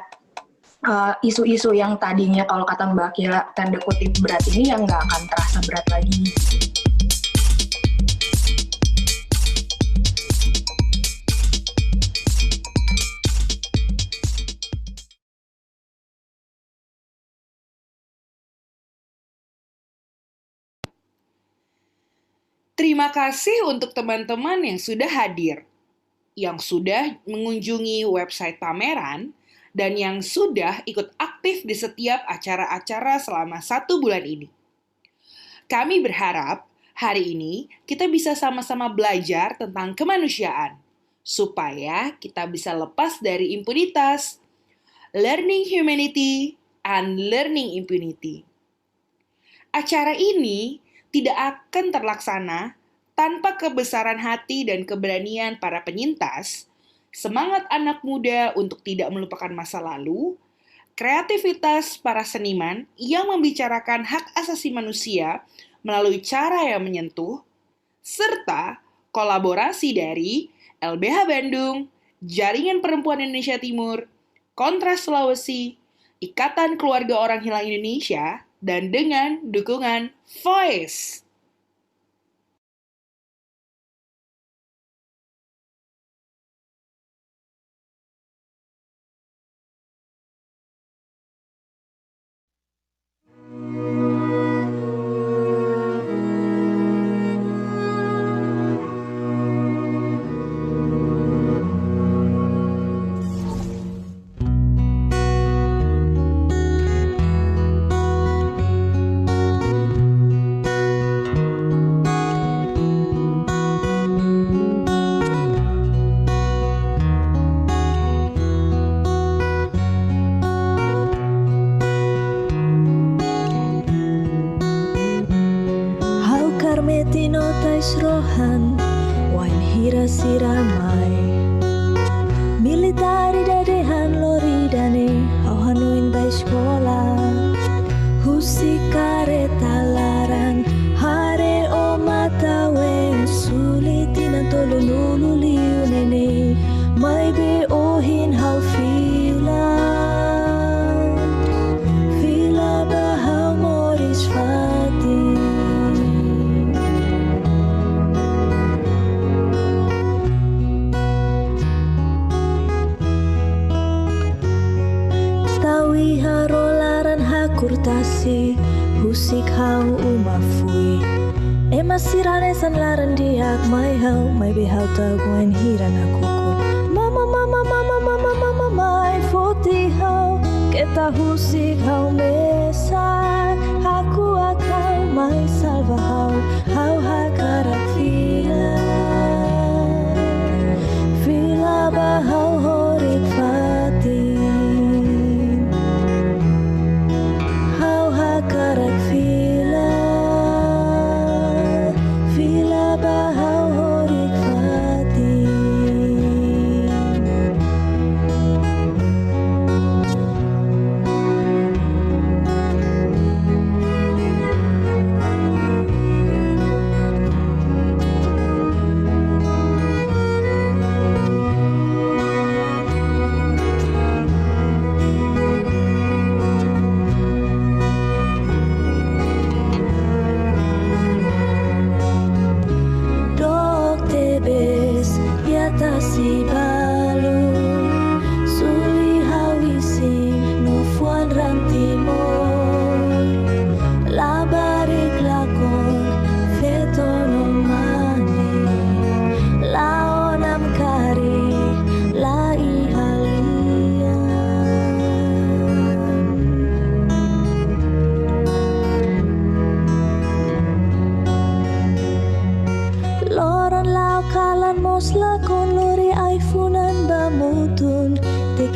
[SPEAKER 16] isu-isu yang tadinya kalau kata Mbak Kila tanda kutip berat ini yang nggak akan terasa berat lagi.
[SPEAKER 1] Terima kasih untuk teman-teman yang sudah hadir, yang sudah mengunjungi website pameran, dan yang sudah ikut aktif di setiap acara-acara selama 1 bulan ini. Kami berharap hari ini kita bisa sama-sama belajar tentang kemanusiaan, supaya kita bisa lepas dari impunitas, learning humanity, and learning impunity. Acara ini tidak akan terlaksana tanpa kebesaran hati dan keberanian para penyintas, semangat anak muda untuk tidak melupakan masa lalu, kreativitas para seniman yang membicarakan hak asasi manusia melalui cara yang menyentuh, serta kolaborasi dari LBH Bandung, Jaringan Perempuan Indonesia Timur, Kontras Sulawesi, Ikatan Keluarga Orang Hilang Indonesia, dan dengan dukungan Voice.
[SPEAKER 17] Rohan, wain hira siramai militari dadehan lori dane hau hanuin bai sekolah husi kareta larang hare o mata wen sulitin tolu nulu liu nene mai be ohin hau fila bahau moris fati. Kurtasi husik hau umafui ema sirane san laran diak mai hau mai behau taguen hiran akukun mama mai foti hau keta husik hau mesak aku akan mai salva hau hakarak fila bahau horik fati. Karak fila bahau horik fati.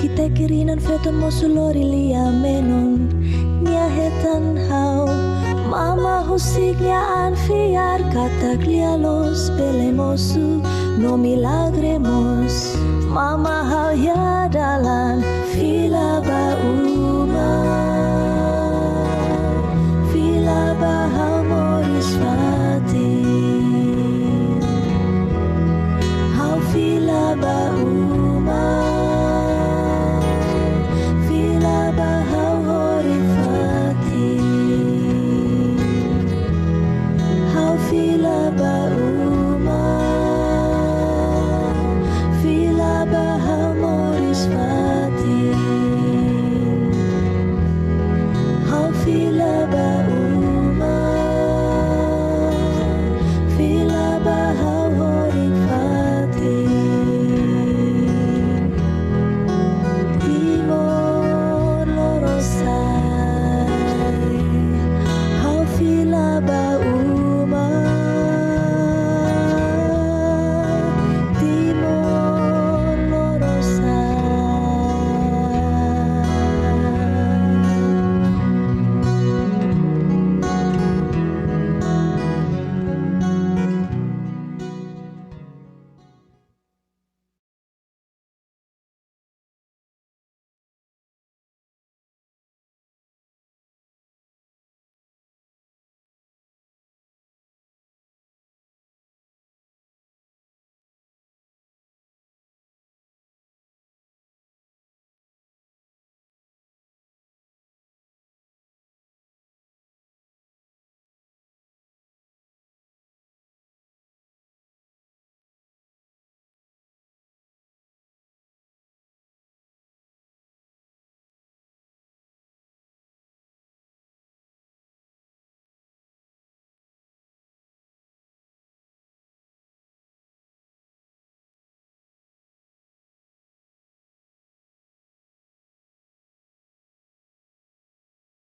[SPEAKER 17] Kita kirinan feton mosulori lia menon nia hetan hau mama husiknya anfiar kata klialos pelemosu no milagremos mama hau yada